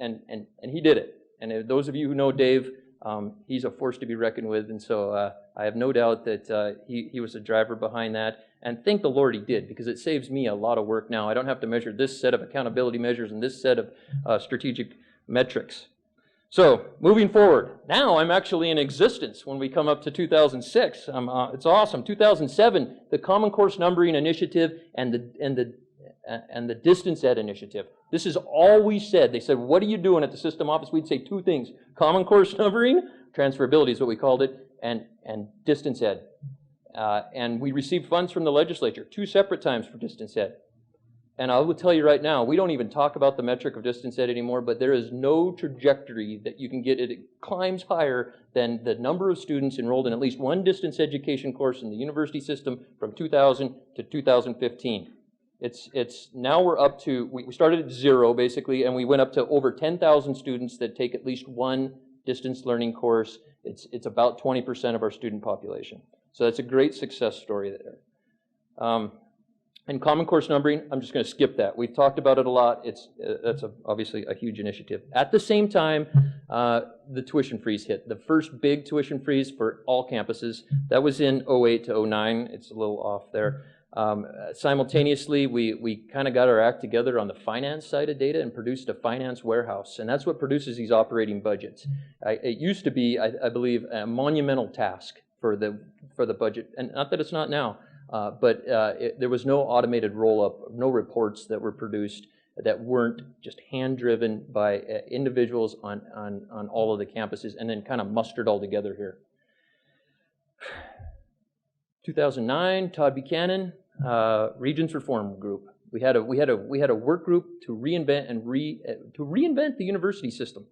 he did it. And those of you who know Dave, he's a force to be reckoned with. And so I have no doubt that he was a driver behind that. And thank the Lord he did, because it saves me a lot of work now. I don't have to measure this set of accountability measures and this set of strategic metrics. So, moving forward, now I'm actually in existence when we come up to 2006. It's awesome. 2007, the Common Course Numbering Initiative and the Distance Ed Initiative. This is all we said. They said, what are you doing at the system office? We'd say two things: Common Course Numbering, transferability is what we called it, and Distance Ed. And we received funds from the legislature 2 separate times for Distance Ed. And I will tell you right now, we don't even talk about the metric of Distance Ed anymore, but there is no trajectory that you can get. It climbs higher than the number of students enrolled in at least one distance education course in the university system from 2000 to 2015. It's now we're up to, we started at 0 basically, and we went up to over 10,000 students that take at least one distance learning course. It's about 20% of our student population. So that's a great success story there. And Common Course Numbering, I'm just going to skip that. We've talked about it a lot. That's obviously a huge initiative. At the same time, the tuition freeze hit. The first big tuition freeze for all campuses. That was in 08 to 09. It's a little off there. Simultaneously, we kind of got our act together on the finance side of data and produced a finance warehouse. And that's what produces these operating budgets. It used to be, I believe, a monumental task for the budget. And not that it's not now. There was no automated roll-up, no reports that were produced that weren't just hand-driven by individuals on all of the campuses and then kind of mustered all together here. 2009, Todd Buchanan, Regents Reform Group. We had a work group to reinvent the university system.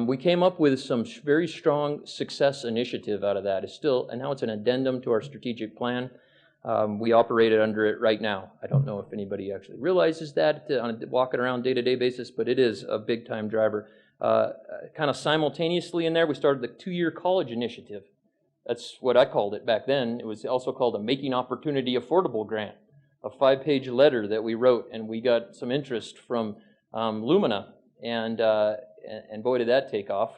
We came up with some very strong success initiative out of that. And now it's an addendum to our strategic plan. We operated under it right now. I don't know if anybody actually realizes that on a walking around day-to-day basis, but it is a big-time driver. Kind of simultaneously in there, we started the 2-year college initiative. That's what I called it back then. It was also called a Making Opportunity Affordable Grant, a 5-page letter that we wrote, and we got some interest from Lumina, and boy, did that take off.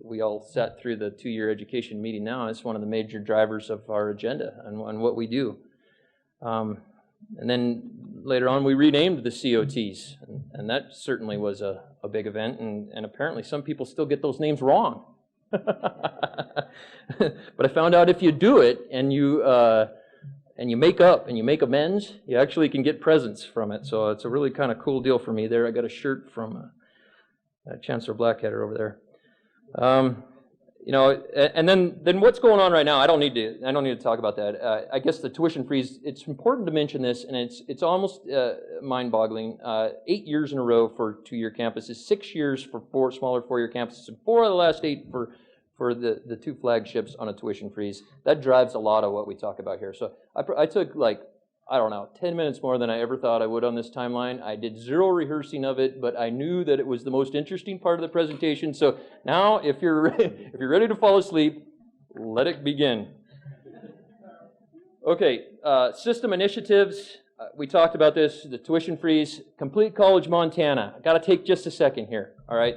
We all sat through the 2-year education meeting now. It's one of the major drivers of our agenda and what we do. And then later on, we renamed the COTs, and that certainly was a big event, and apparently some people still get those names wrong. But I found out if you do it and you make up and you make amends, you actually can get presents from it. So it's a really kind of cool deal for me there. I got a shirt from Chancellor Blackadder over there. And then what's going on right now? I don't need to talk about that. I guess the tuition freeze. It's important to mention this, and it's almost mind-boggling. 8 years in a row for 2-year campuses, 6 years for 4 smaller 4-year campuses, and 4 of the last 8 for the 2 flagships on a tuition freeze. That drives a lot of what we talk about here. So I took 10 minutes more than I ever thought I would on this timeline. I did 0 rehearsing of it, but I knew that it was the most interesting part of the presentation. So now, if you're ready to fall asleep, let it begin. Okay, system initiatives. We talked about this, the tuition freeze. Complete College Montana. I got to take just a second here, all right?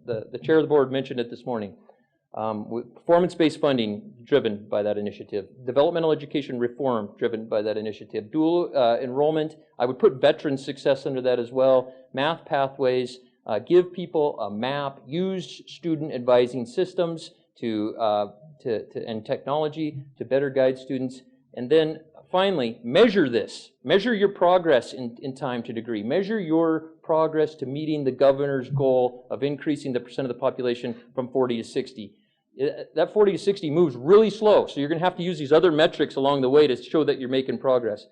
The chair of the board mentioned it this morning. Performance-based funding driven by that initiative. Developmental education reform driven by that initiative. Dual enrollment. I would put veteran success under that as well. Math pathways. Give people a map. Use student advising systems and technology to better guide students. And then finally, measure this. Measure your progress in time to degree. Measure your progress to meeting the governor's goal of increasing the percent of the population from 40 to 60. That 40 to 60 moves really slow, so you're going to have to use these other metrics along the way to show that you're making progress.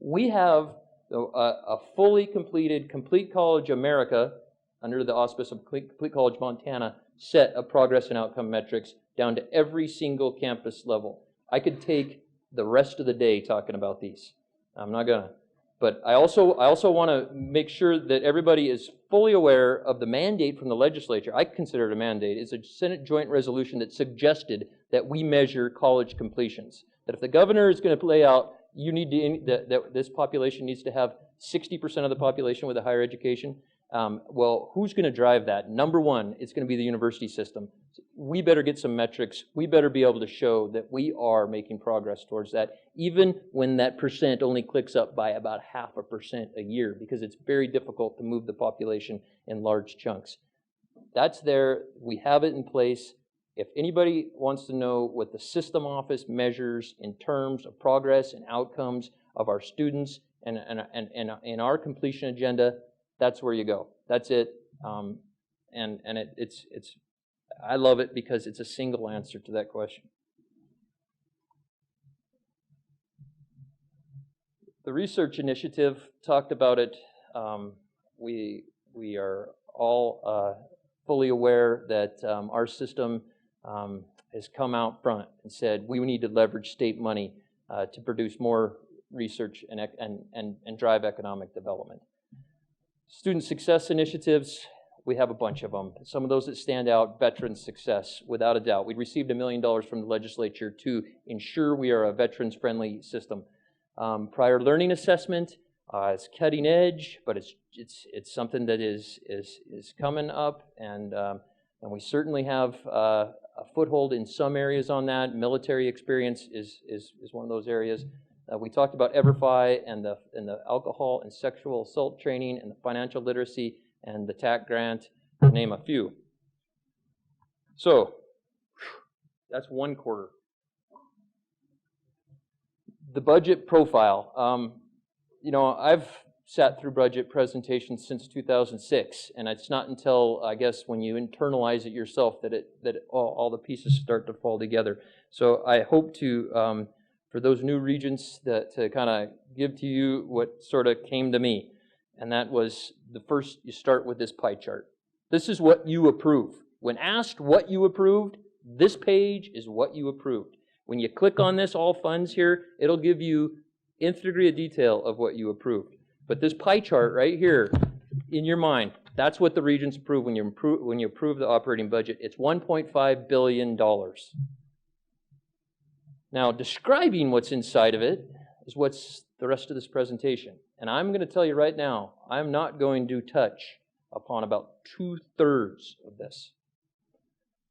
We have a fully completed Complete College America, under the auspice of Complete College Montana, set of progress and outcome metrics down to every single campus level. I could take the rest of the day talking about these. I'm not gonna. But I also want to make sure that everybody is fully aware of the mandate from the legislature. I consider it a mandate. It's a Senate joint resolution that suggested that we measure college completions. That if the governor is going to lay out, that this population needs to have 60% of the population with a higher education. Well, who's going to drive that? Number one, it's going to be the university system. We better get some metrics. We better be able to show that we are making progress towards that, even when that percent only clicks up by about 0.5% a year, because it's very difficult to move the population in large chunks. That's there. We have it in place. If anybody wants to know what the system office measures in terms of progress and outcomes of our students and our completion agenda, that's where you go. That's it. I love it because it's a single answer to that question. The research initiative talked about it. We are all fully aware that our system has come out front and said we need to leverage state money to produce more research and drive economic development. Student success initiatives, we have a bunch of them. Some of those that stand out, veteran success, without a doubt. We received $1 million from the legislature to ensure we are a veterans-friendly system. Prior learning assessment, it's cutting edge, but it's something that is coming up, and we certainly have a foothold in some areas on that. Military experience is one of those areas. We talked about EverFi and the alcohol and sexual assault training and the financial literacy and the TAC grant, to name a few. So, that's one quarter. the budget profile. You know, I've sat through budget presentations since 2006, and it's not until, I guess, when you internalize it yourself that all the pieces start to fall together. So I hope to, for those new regents, to kind of give to you what sort of came to me, and that was the first. You start with this pie chart. This is what you approve. When asked what you approved, this page is what you approved. When you click on this all funds here, it'll give you nth degree of detail of what you approved. But this pie chart right here, in your mind, that's what the Regents approve when you approve the operating budget. It's $1.5 billion. Now, describing what's inside of it is what's the rest of this presentation. And I'm going to tell you right now, I'm not going to touch upon about 2/3 of this.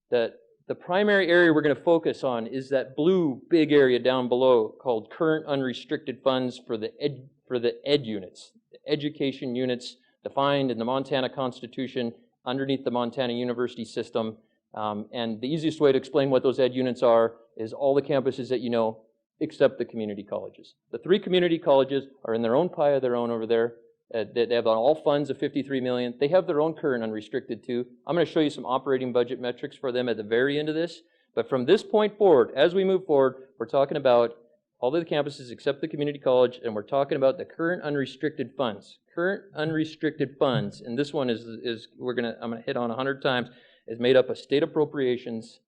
That the primary area we're going to focus on is that blue big area down below called current unrestricted funds for the ed units, the education units defined in the Montana Constitution underneath the Montana University system. And the easiest way to explain what those ed units are is all the campuses that you know except the community colleges. The 3 community colleges are in their own pie of their own over there. They have all funds of $53 million. They have their own current unrestricted too. I'm going to show you some operating budget metrics for them at the very end of this. But from this point forward, as we move forward, we're talking about all of the campuses except the community college, and we're talking about the current unrestricted funds. Current unrestricted funds, and this one is I'm going to hit on 100 times, is made up of state appropriations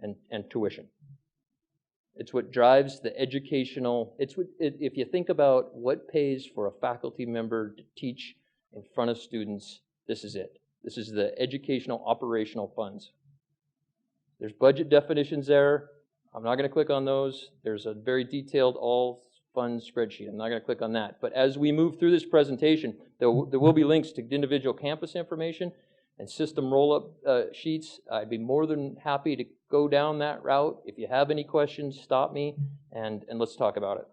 and tuition. It's what drives the educational, if you think about what pays for a faculty member to teach in front of students, this is it. This is the educational operational funds. There's budget definitions there. I'm not going to click on those. There's a very detailed all funds spreadsheet. I'm not going to click on that. But as we move through this presentation, there will be links to individual campus information and system roll-up sheets. I'd be more than happy to go down that route. If you have any questions, stop me and let's talk about it.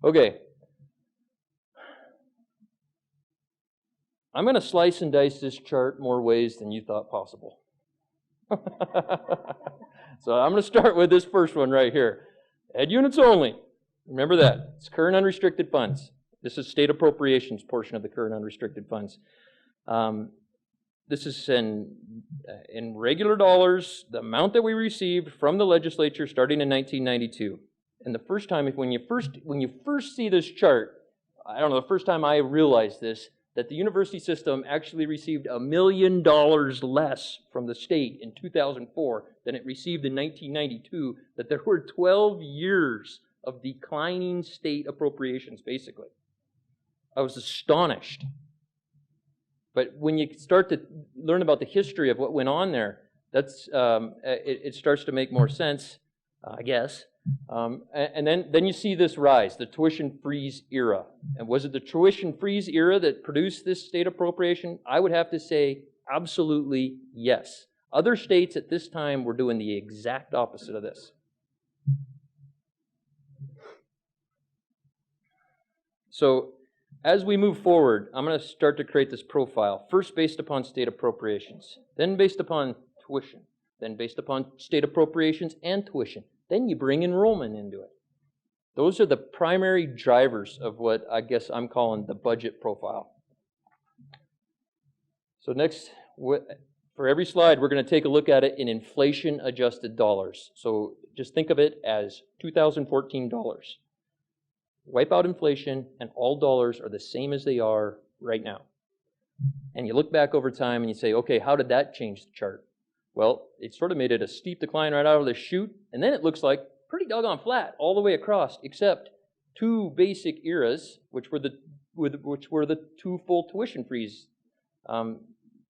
Okay. I'm going to slice and dice this chart more ways than you thought possible. So I'm going to start with this first one right here. Ed units only. Remember that. It's current unrestricted funds. This is state appropriations portion of the current unrestricted funds. This is in regular dollars, the amount that we received from the legislature starting in 1992. And the first time, when you first see this chart, I don't know, the first time I realized this, that the university system actually received $1 million less from the state in 2004 than it received in 1992, that there were 12 years of declining state appropriations, basically. I was astonished. But when you start to learn about the history of what went on there, it starts to make more sense, I guess. And then you see this rise, the tuition freeze era. And was it the tuition freeze era that produced this state appropriation? I would have to say absolutely yes. Other states at this time were doing the exact opposite of this. So as we move forward, I'm going to start to create this profile, first based upon state appropriations, then based upon tuition, then based upon state appropriations and tuition. Then you bring enrollment into it. Those are the primary drivers of what I guess I'm calling the budget profile. So next, for every slide, we're going to take a look at it in inflation-adjusted dollars. So just think of it as 2014 dollars. Wipe out inflation, and all dollars are the same as they are right now. And you look back over time and you say, okay, how did that change the chart? Well, it sort of made it a steep decline right out of the chute, and then it looks like pretty doggone flat all the way across, except 2 basic eras, which were the 2 full tuition freeze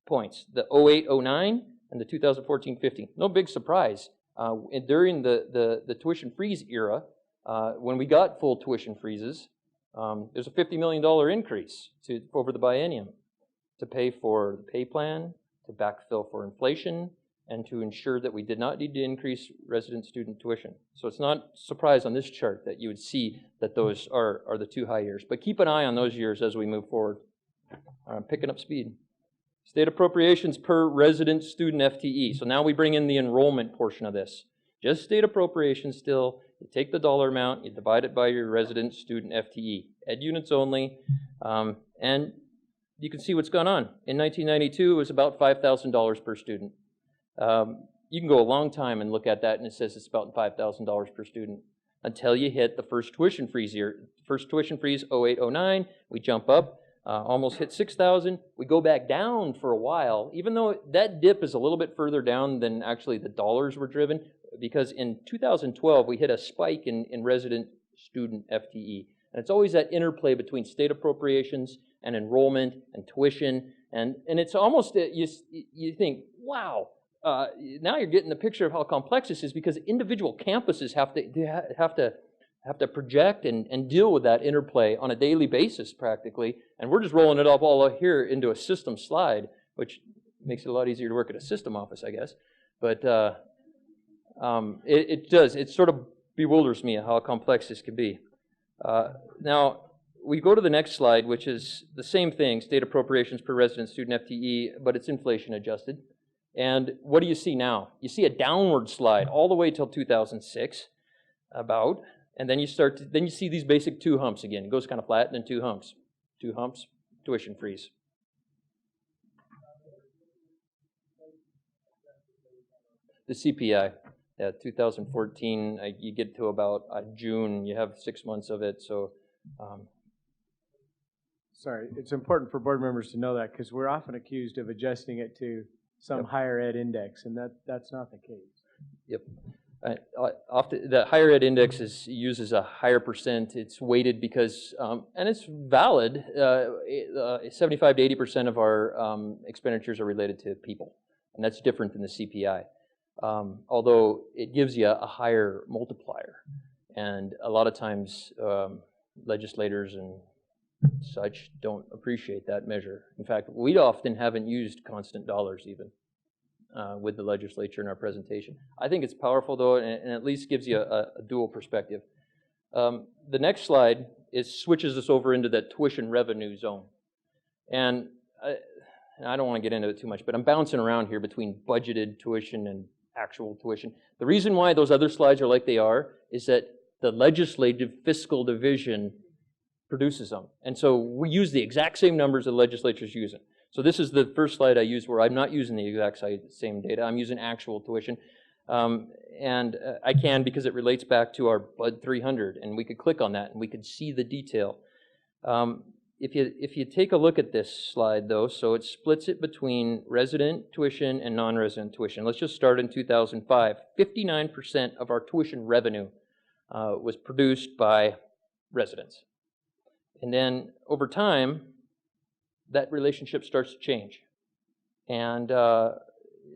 points, the 08-09 and the 2014-15. No big surprise. During the tuition freeze era, when we got full tuition freezes, there's a $50 million increase over the biennium to pay for the pay plan, to backfill for inflation, and to ensure that we did not need to increase resident student tuition. So it's not a surprise on this chart that you would see that those are the 2 high years. But keep an eye on those years as we move forward. I'm picking up speed. State appropriations per resident student FTE. So now we bring in the enrollment portion of this. just state appropriations still. You take the dollar amount, you divide it by your resident student FTE. Ed units only, and you can see what's gone on. In 1992, it was about $5,000 per student. You can go a long time and look at that, and it says it's about $5,000 per student until you hit the first tuition freeze year. First tuition freeze, 08, 09, we jump up, almost hit 6,000. We go back down for a while, even though that dip is a little bit further down than actually the dollars were driven, because in 2012, we hit a spike in resident student FTE. And it's always that interplay between state appropriations and enrollment and tuition, and it's almost, you think, wow, now you're getting the picture of how complex this is, because individual campuses have to project and deal with that interplay on a daily basis practically, and we're just rolling it up all here into a system slide, which makes it a lot easier to work at a system office, I guess. But it sort of bewilders me how complex this could be. Now, we go to the next slide, which is the same thing, state appropriations per resident student FTE, but it's inflation adjusted. And what do you see now? You see a downward slide all the way till 2006, about, and then you see these basic two humps again. It goes kind of flat and then two humps, tuition freeze. The CPI. Yeah, 2014, you get to about June, you have 6 months of it, so. Sorry, it's important for board members to know that, because we're often accused of adjusting it to some higher ed index, and that's not the case. Yep. Often the higher ed index uses a higher percent. It's weighted because, and it's valid, 75 to 80% of our expenditures are related to people, and that's different than the CPI. Although it gives you a higher multiplier, and a lot of times legislators and such don't appreciate that measure. In fact, we often haven't used constant dollars even with the legislature in our presentation. I think it's powerful though, and at least gives you a dual perspective. The next slide switches us over into that tuition revenue zone, and I don't want to get into it too much, but I'm bouncing around here between budgeted tuition and actual tuition. The reason why those other slides are like they are is that the legislative fiscal division produces them. And so we use the exact same numbers the legislature's using. So this is the first slide I used where I'm not using the exact same data. I'm using actual tuition. And I can because it relates back to our BUD 300, and we could click on that and we could see the detail. If you take a look at this slide though, so it splits it between resident tuition and non-resident tuition. Let's just start in 2005. 59% of our tuition revenue was produced by residents. And then over time, that relationship starts to change. And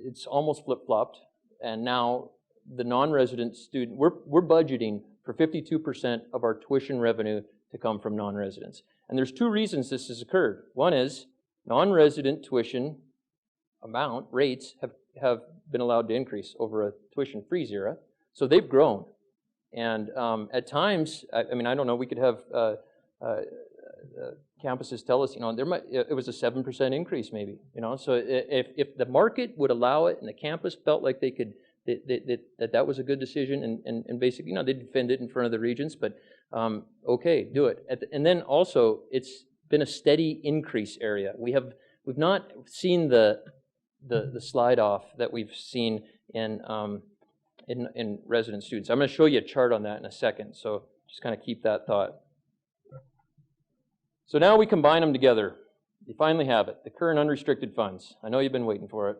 it's almost flip-flopped. And now the non-resident student, we're budgeting for 52% of our tuition revenue to come from non-residents. And there's two reasons this has occurred. One is non-resident tuition amount, rates, have been allowed to increase over a tuition freeze era. So they've grown. And at times, I mean, I don't know, we could have campuses tell us, it was a 7% increase maybe, So if the market would allow it and the campus felt like they could, that was a good decision, and basically, they defend it in front of the regents, but okay, do it. And then also, it's been a steady increase area. We've not seen the slide off that we've seen in resident students. I'm going to show you a chart on that in a second, so just kind of keep that thought. So now we combine them together. You finally have it, the current unrestricted funds. I know you've been waiting for it.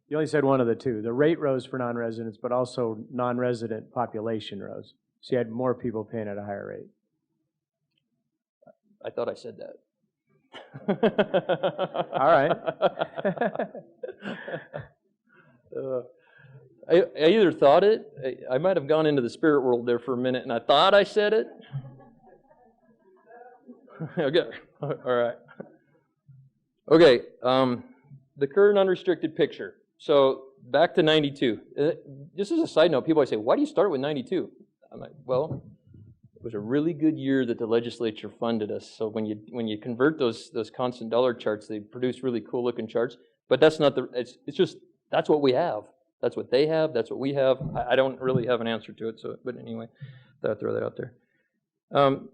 You only said one of the two. The rate rose for non-residents, but also non-resident population rose. So you had more people paying at a higher rate. I thought I said that. All right. I either thought it, I might have gone into the spirit world there for a minute, and I thought I said it. Okay, all right. Okay, the current unrestricted picture. So back to 92. Just as a side note, people always say, why do you start with 92? I'm like, well, was a really good year that the legislature funded us. So when you convert those constant dollar charts, they produce really cool looking charts. But that's not it's just, that's what we have. That's what they have. That's what we have. I don't really have an answer to it. So, but anyway, thought I'd throw that out there.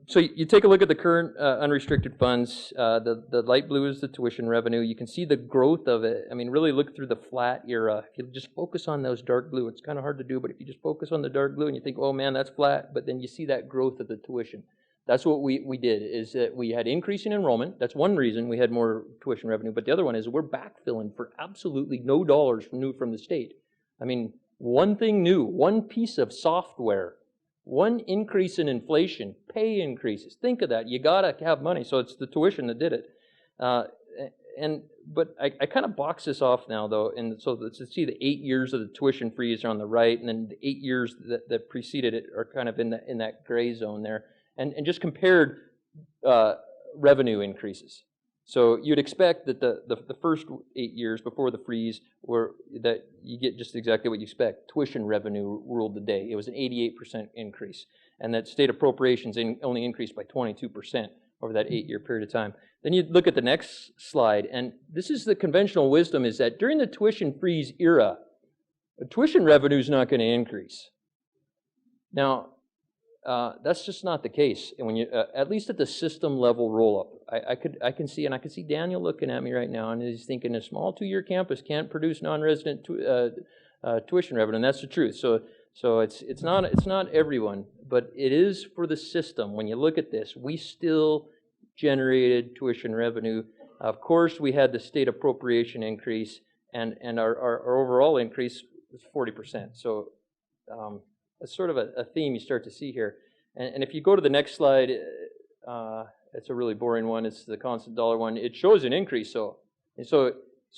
So you take a look at the current unrestricted funds. The light blue is the tuition revenue. You can see the growth of it. I mean, really look through the flat era. If you just focus on those dark blue, it's kind of hard to do, but if you just focus on the dark blue and you think, oh man, that's flat, but then you see that growth of the tuition. That's what we did, is that we had increasing enrollment. That's one reason we had more tuition revenue, but the other one is we're backfilling for absolutely no dollars new from the state. I mean, one thing new, one piece of software, one increase in inflation, pay increases. Think of that. You gotta have money. So it's the tuition that did it. But I kind of box this off now, though. And so let's see the 8 years of the tuition freeze are on the right, and then the 8 years that preceded it are kind of in that gray zone there. And just compared revenue increases. So you'd expect that the first 8 years before the freeze were that you get just exactly what you expect. Tuition revenue ruled the day. It was an 88% increase, and that state appropriations only increased by 22% over that 8 year period of time. Then you look at the next slide, and this is the conventional wisdom: is that during the tuition freeze era, the tuition revenue is not going to increase. Now, that's just not the case. And when you, at least at the system level roll up, I can see Daniel looking at me right now, and he's thinking a small 2-year campus can't produce non-resident tuition revenue, and that's the truth. So it's not everyone, but it is for the system. When you look at this, we still generated tuition revenue. Of course, we had the state appropriation increase, and our overall increase was 40%. So that's sort of a theme you start to see here. And if you go to the next slide, it's a really boring one. It's the constant dollar one. It shows an increase. So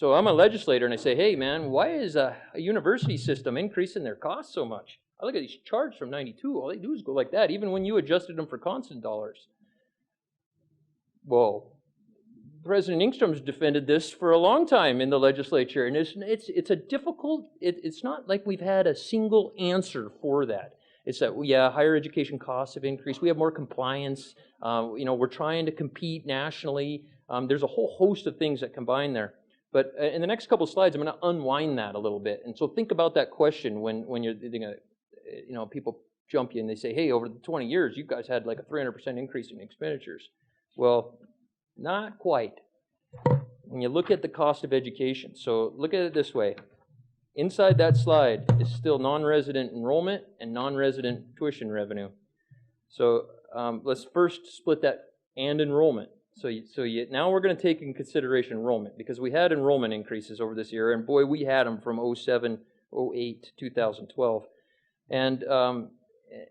I'm a legislator, and I say, hey, man, why is a university system increasing their costs so much? I look at these charts from 92. All they do is go like that, even when you adjusted them for constant dollars. Well, President Ingstrom's defended this for a long time in the legislature, and it's a difficult. It's not like we've had a single answer for that. It's that, yeah, higher education costs have increased. We have more compliance. We're trying to compete nationally. There's a whole host of things that combine there. But in the next couple of slides, I'm going to unwind that a little bit. And so think about that question when you're thinking, people jump you and they say, hey, over the 20 years, you guys had like a 300% increase in expenditures. Well, not quite. When you look at the cost of education, so look at it this way. Inside that slide is still non-resident enrollment and non-resident tuition revenue. So let's first split that and enrollment. So now we're going to take in consideration enrollment, because we had enrollment increases over this year, and boy, we had them from 07, 08 to 2012. And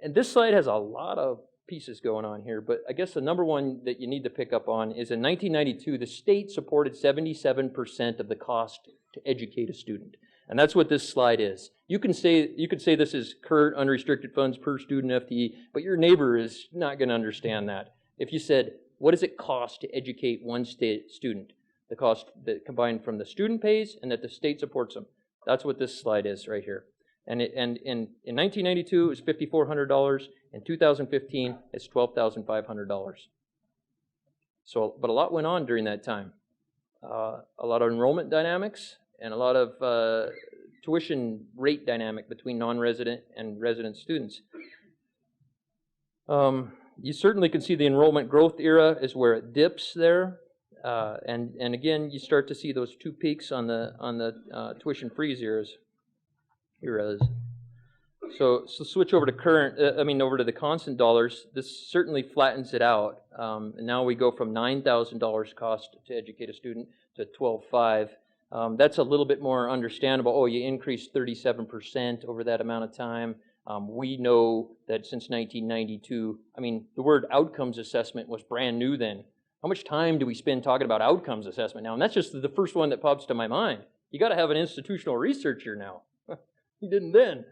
this slide has a lot of pieces going on here, but I guess the number one that you need to pick up on is in 1992, the state supported 77% of the cost to educate a student. And that's what this slide is. You could say this is current unrestricted funds per student FTE, but your neighbor is not going to understand that. If you said, what does it cost to educate one student? The cost that combined from the student pays and that the state supports them. That's what this slide is right here. And in 1992, it was $5,400. In 2015, it's $12,500. So, but a lot went on during that time. A lot of enrollment dynamics and a lot of tuition rate dynamic between non-resident and resident students. You certainly can see the enrollment growth era is where it dips there. And again, you start to see those two peaks on the tuition freeze eras. So switch over to over to the constant dollars. This certainly flattens it out. And now we go from $9,000 cost to educate a student to $12,500. That's a little bit more understandable. Oh, you increased 37% over that amount of time. We know that since 1992, the word outcomes assessment was brand new then. How much time do we spend talking about outcomes assessment now? And that's just the first one that pops to my mind. You got to have an institutional researcher now. You didn't then.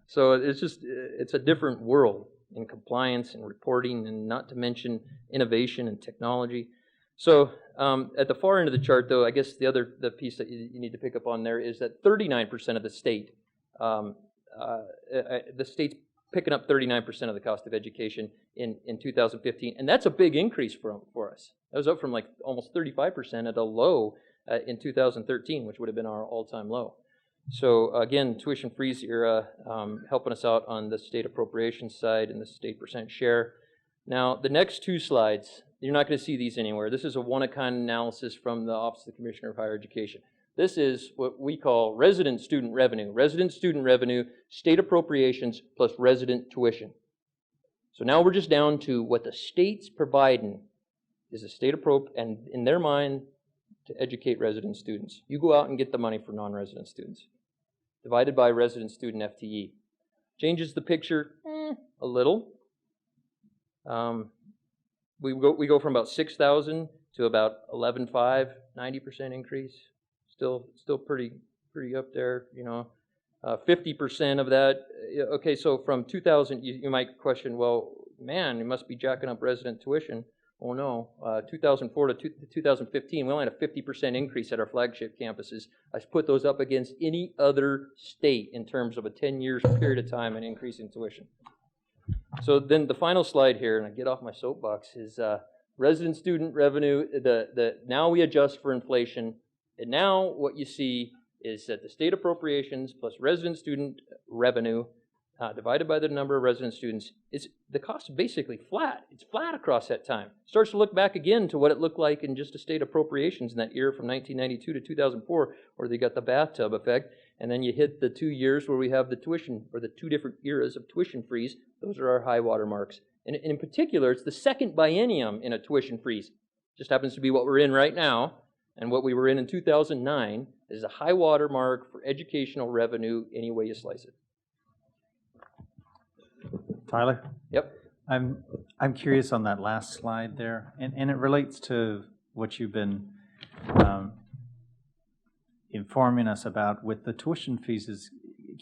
So it's a different world in compliance and reporting, and not to mention innovation and technology. So at the far end of the chart, though, I guess the piece that you need to pick up on there is that 39% of the state, the state's picking up 39% of the cost of education in 2015. And that's a big increase for us. That was up from like almost 35% at a low in 2013, which would have been our all-time low. So again, tuition freeze era helping us out on the state appropriations side and the state percent share. Now, the next two slides, you're not going to see these anywhere. This is a one-of-kind analysis from the Office of the Commissioner of Higher Education. This is what we call resident student revenue. Resident student revenue, state appropriations plus resident tuition. So now we're just down to what the state's providing is a state and in their mind, to educate resident students. You go out and get the money for non-resident students, divided by resident student FTE. Changes the picture a little. We go from about 6,000 to about 11,500, 90% increase. Still pretty up there, you know. 50% of that. Okay, so from 2000, you might question, well, man, you must be jacking up resident tuition. Oh no, 2004 to 2015, we only had a 50% increase at our flagship campuses. I put those up against any other state in terms of a 10 years period of time and increase in tuition. So then the final slide here, and I get off my soapbox, is resident student revenue. Now we adjust for inflation, and now what you see is that the state appropriations plus resident student revenue divided by the number of resident students, the cost is basically flat. It's flat across that time. Starts to look back again to what it looked like in just the state appropriations in that year from 1992 to 2004, where they got the bathtub effect, and then you hit the 2 years where we have the tuition, or the 2 different eras of tuition freeze. Those are our high water marks. And in particular, it's the second biennium in a tuition freeze. Just happens to be what we're in right now, and what we were in 2009 is a high water mark for educational revenue any way you slice it. Tyler? Yep. I'm curious on that last slide there, and it relates to what you've been informing us about with the tuition fees.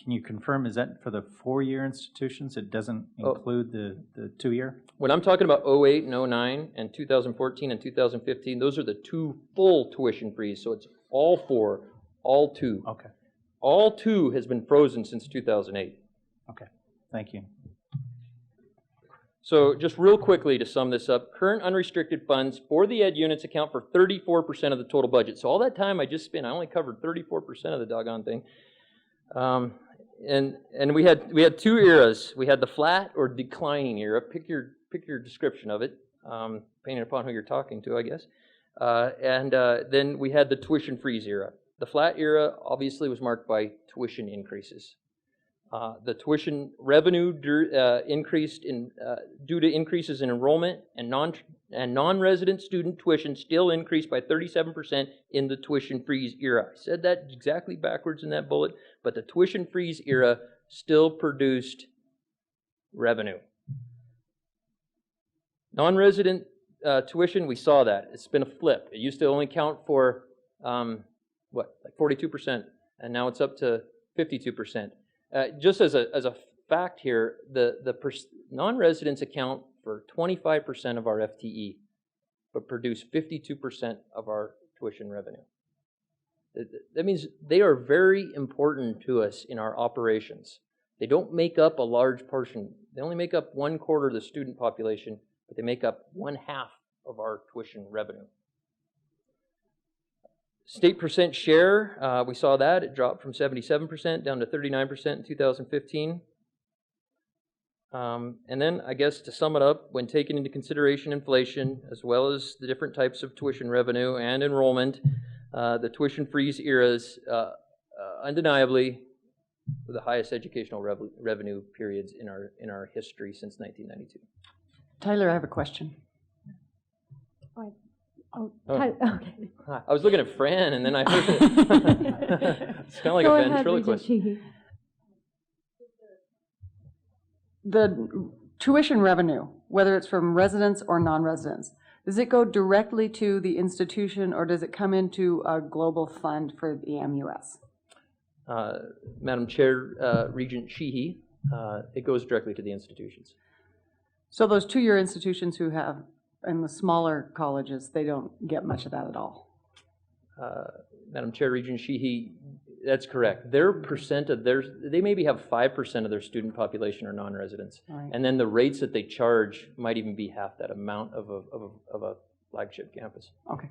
Can you confirm, is that for the 4-year institutions? It doesn't include the 2-year? When I'm talking about 08 and 09 and 2014 and 2015, those are the 2 full tuition frees. So it's all 4, all 2. Okay. All 2 has been frozen since 2008. Okay, thank you. So just real quickly to sum this up, current unrestricted funds for the ed units account for 34% of the total budget. So all that time I just spent, I only covered 34% of the doggone thing. And we had 2 eras. We had the flat or declining era. Pick your description of it, depending upon who you're talking to, I guess. Then we had the tuition freeze era. The flat era obviously was marked by tuition increases. The tuition revenue increased due to increases in enrollment, and non-resident student tuition still increased by 37% in the tuition freeze era. I said that exactly backwards in that bullet, but the tuition freeze era still produced revenue. Non-resident tuition, we saw that. It's been a flip. It used to only count for, like 42%, and now it's up to 52%. Just as a fact here, the non-residents account for 25% of our FTE, but produce 52% of our tuition revenue. That means they are very important to us in our operations. They don't make up a large portion. They only make up 1/4 of the student population, but they make up 1/2 of our tuition revenue. State percent share, we saw that. It dropped from 77% down to 39% in 2015. And then, I guess, to sum it up, when taking into consideration inflation, as well as the different types of tuition revenue and enrollment, the tuition freeze eras, undeniably, were the highest educational revenue periods in our history since 1992. Tyler, I have a question. Okay. I was looking at Fran, and then I heard it. It's kind of like Go a ahead, ventriloquist. Regent. The tuition revenue, whether it's from residents or non-residents, does it go directly to the institution, or does it come into a global fund for the MUS? Madam Chair, Regent Sheehy, it goes directly to the institutions. So those 2-year institutions who have, and the smaller colleges, they don't get much of that at all? Madam Chair, Regent Sheehy, That's correct. Their percent of they maybe have 5% of their student population are non-residents. Right. And then the rates that they charge might even be half that amount of a flagship campus. Okay.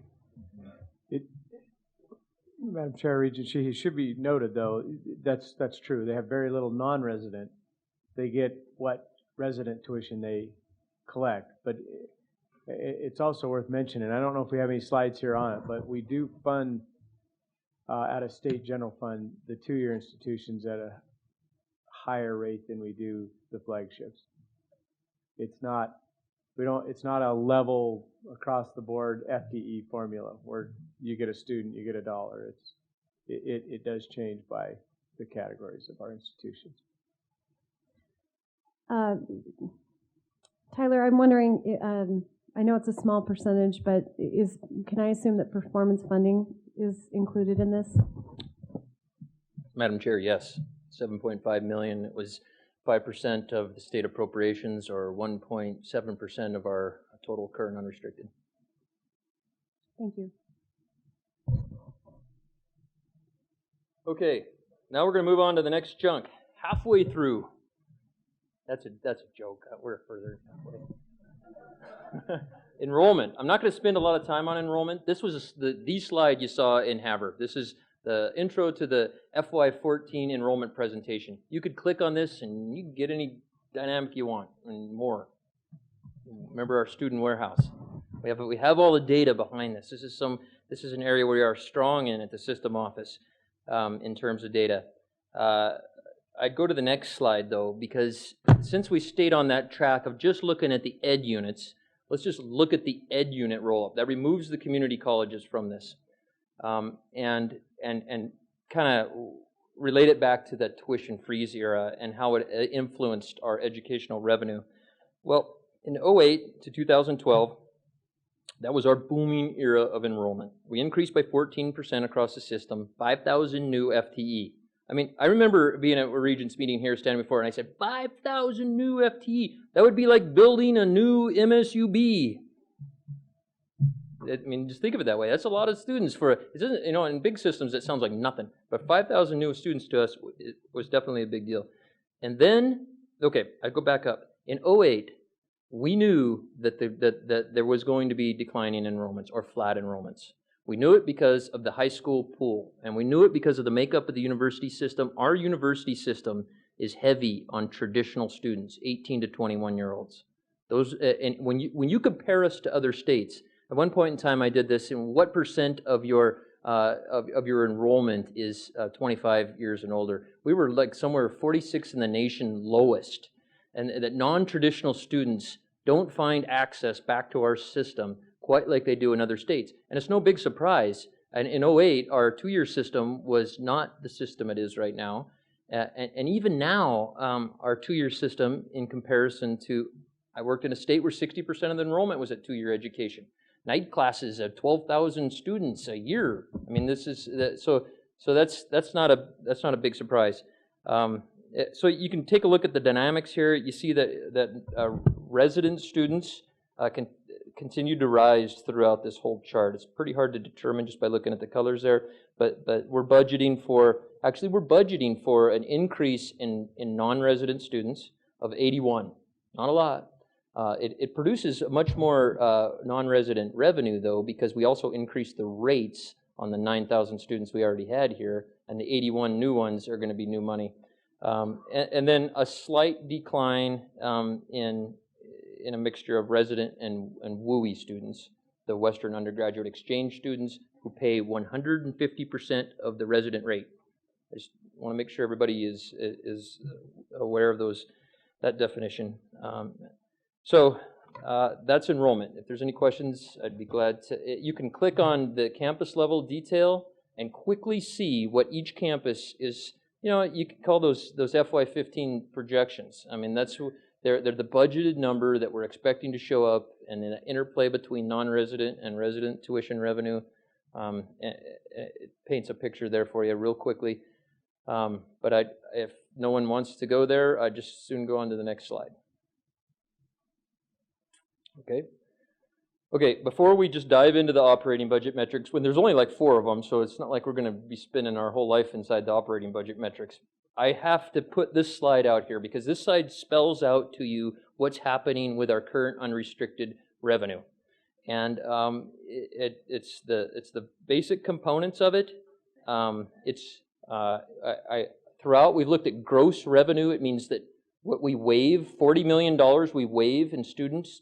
Madam Chair, Regent Sheehy, it should be noted, though, that's true. They have very little non-resident. They get what resident tuition they collect. But it's also worth mentioning, I don't know if we have any slides here on it, but we do fund out of state general fund the two-year institutions at a higher rate than we do the flagships. It's not a level across the board FTE formula where you get a student, you get $1. It does change by the categories of our institutions. Tyler, I'm wondering, I know it's a small percentage, but can I assume that performance funding is included in this? Madam Chair, yes. 7.5 million. It was 5% of the state appropriations, or 1.7% of our total current unrestricted. Thank you. Okay, now we're going to move on to the next chunk. Halfway through. That's a joke. We're further halfway. Enrollment. I'm not going to spend a lot of time on enrollment. This was the slide you saw in Haver. This is the intro to the FY14 enrollment presentation. You could click on this and you can get any dynamic you want and more. Remember our student warehouse. We have all the data behind this. This is an area where we are strong in at the system office in terms of data. I'd go to the next slide though, because since we stayed on that track of just looking at the ed units, let's just look at the ed unit roll-up. That removes the community colleges from this. And kind of relate it back to that tuition freeze era and how it influenced our educational revenue. Well, in 2008 to 2012, that was our booming era of enrollment. We increased by 14% across the system, 5,000 new FTE. I mean, I remember being at a Regents meeting here, standing before, and I said, 5,000 new FTE. That would be like building a new MSUB. I mean, just think of it that way. That's a lot of students for it doesn't, in big systems, it sounds like nothing. But 5,000 new students to us was definitely a big deal. And then, okay, I go back up. In 2008, we knew that there was going to be declining enrollments or flat enrollments. We knew it because of the high school pool, and we knew it because of the makeup of the university system. Our university system is heavy on traditional students, 18 to 21-year-olds. Those, and when you compare us to other states, at one point in time I did this, and what percent of your enrollment is 25 years and older? We were like somewhere 46 in the nation lowest, and that non-traditional students don't find access back to our system quite like they do in other states. And it's no big surprise. And in 2008, our two-year system was not the system it is right now. And even now, our two-year system in comparison to, I worked in a state where 60% of the enrollment was at two-year education. Night classes of 12,000 students a year. I mean, this is, so that's not a big surprise. So you can take a look at the dynamics here. You see that resident students can continue to rise throughout this whole chart. It's pretty hard to determine just by looking at the colors there, but we're budgeting for an increase in non-resident students of 81. Not a lot. It produces much more non-resident revenue though, because we also increased the rates on the 9,000 students we already had here, and the 81 new ones are going to be new money. And then a slight decline in a mixture of resident and WUI students, the Western Undergraduate Exchange students who pay 150% of the resident rate. I just want to make sure everybody is aware of that definition. So that's enrollment. If there's any questions, I'd be glad to. You can click on the campus level detail and quickly see what each campus is. You can call those FY15 projections. I mean, they're the budgeted number that we're expecting to show up, and then the interplay between non-resident and resident tuition revenue. It paints a picture there for you real quickly. But if no one wants to go there, I'd just soon go on to the next slide. Okay. Okay, before we just dive into the operating budget metrics, when there's only like 4 of them, so it's not like we're going to be spending our whole life inside the operating budget metrics. I have to put this slide out here because this slide spells out to you what's happening with our current unrestricted revenue. And it's the basic components of it. Throughout, we've looked at gross revenue. It means that what we waive, $40 million we waive in students'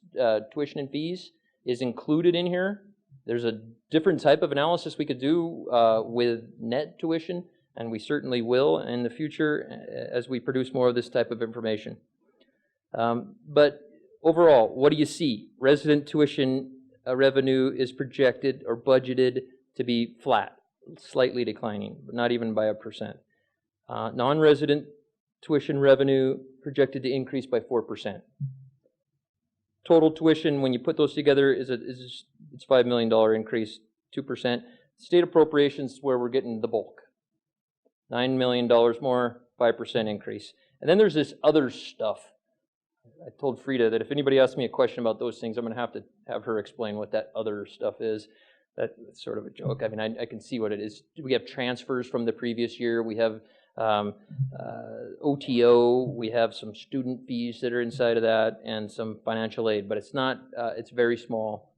tuition and fees is included in here. There's a different type of analysis we could do with net tuition, and we certainly will in the future as we produce more of this type of information. But overall, what do you see? Resident tuition revenue is projected or budgeted to be flat, slightly declining, but not even by 1%. Non-resident tuition revenue projected to increase by 4%. Total tuition, when you put those together, it's $5 million increase, 2%. State appropriations is where we're getting the bulk. $9 million more, 5% increase. And then there's this other stuff. I told Frida that if anybody asks me a question about those things, I'm going to have her explain what that other stuff is. That's sort of a joke. I mean, I can see what it is. We have transfers from the previous year. We have OTO, we have some student fees that are inside of that, and some financial aid, but it's not, it's very small.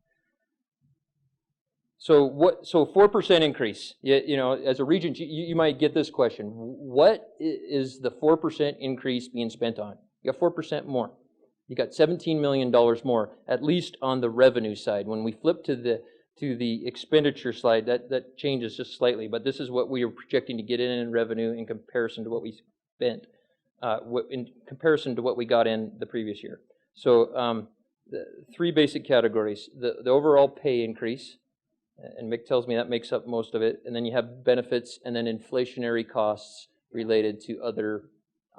So 4% increase, you know, as a regent, you might get this question. What is the 4% increase being spent on? You got 4% more. You got $17 million more, at least on the revenue side. When we flip to the expenditure slide, that changes just slightly, but this is what we are projecting to get in revenue in comparison to what we spent, in comparison to what we got in the previous year. So the 3 basic categories: the overall pay increase, and Mick tells me that makes up most of it, and then you have benefits, and then inflationary costs related to other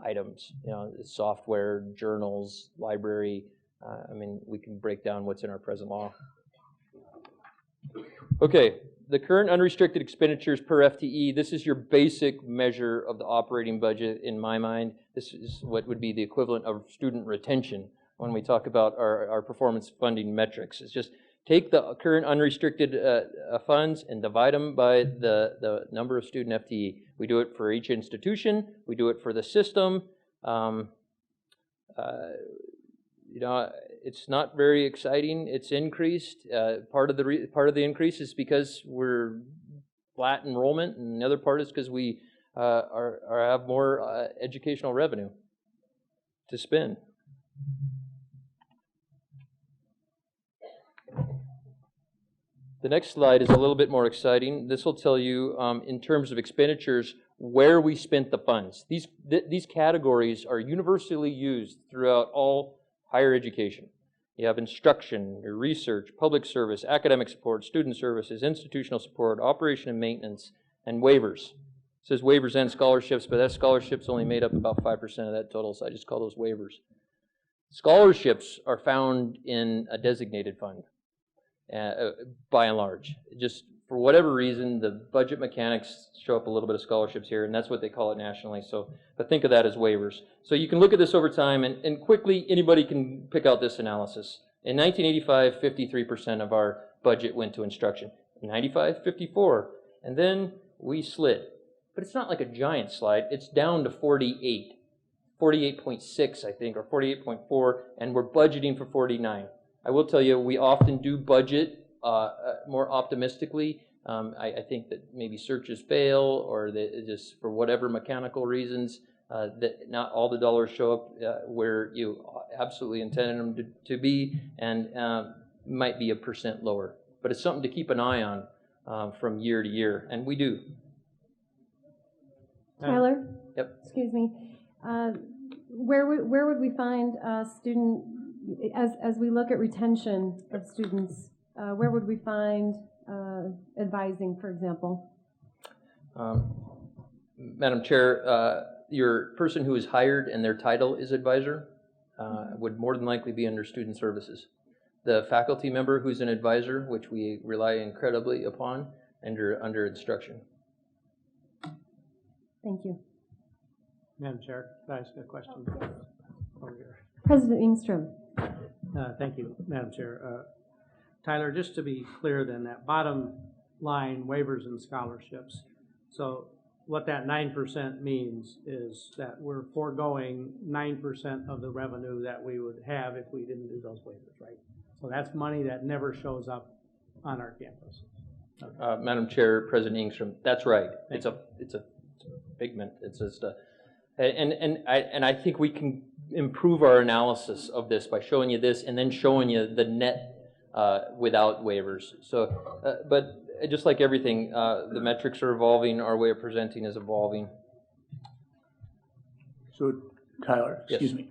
items, you know, software, journals, library. I mean, we can break down what's in our present law. Okay, the current unrestricted expenditures per FTE, this is your basic measure of the operating budget in my mind. This is what would be the equivalent of student retention when we talk about our performance funding metrics. It's just take the current unrestricted funds and divide them by the number of student FTE. We do it for each institution. We do it for the system. You know, it's not very exciting. It's increased. Part of the increase is because we're flat enrollment, and the other part is because we have more educational revenue to spend. The next slide is a little bit more exciting. This will tell you, in terms of expenditures, where we spent the funds. These categories are universally used throughout all higher education. You have instruction, your research, public service, academic support, student services, institutional support, operation and maintenance, and waivers. It says waivers and scholarships, but that scholarships only made up about 5% of that total, so I just call those waivers. Scholarships are found in a designated fund, by and large. Just for whatever reason, the budget mechanics show up a little bit of scholarships here, and that's what they call it nationally. So, but think of that as waivers. So you can look at this over time, and quickly, anybody can pick out this analysis. In 1985, 53% of our budget went to instruction. In 95, 54. And then we slid. But it's not like a giant slide. It's down to 48. 48.6, I think, or 48.4, and we're budgeting for 49. I will tell you, we often do budget more optimistically. I think that maybe searches fail, or that just for whatever mechanical reasons, that not all the dollars show up where you absolutely intended them to be, and might be 1% lower. But it's something to keep an eye on from year to year, and we do. Tyler? Yep. Excuse me. Where would we find student, as we look at retention of students, where would we find advising, for example? Madam Chair, your person who is hired and their title is advisor would more than likely be under student services. The faculty member who's an advisor, which we rely incredibly upon, under instruction. Thank you. Madam Chair, can I ask a question? Over here. President Engstrom. Thank you, Madam Chair. Tyler, just to be clear then, that bottom line, waivers and scholarships. So what that 9% means is that we're foregoing 9% of the revenue that we would have if we didn't do those waivers, right? So that's money that never shows up on our campus. Okay. Madam Chair, President Ingstrom, that's right. It's a figment. It's just a, and I think we can improve our analysis of this by showing you this and then showing you the net without waivers. So, but just like everything, the metrics are evolving. Our way of presenting is evolving. So, Tyler, Yes. excuse me.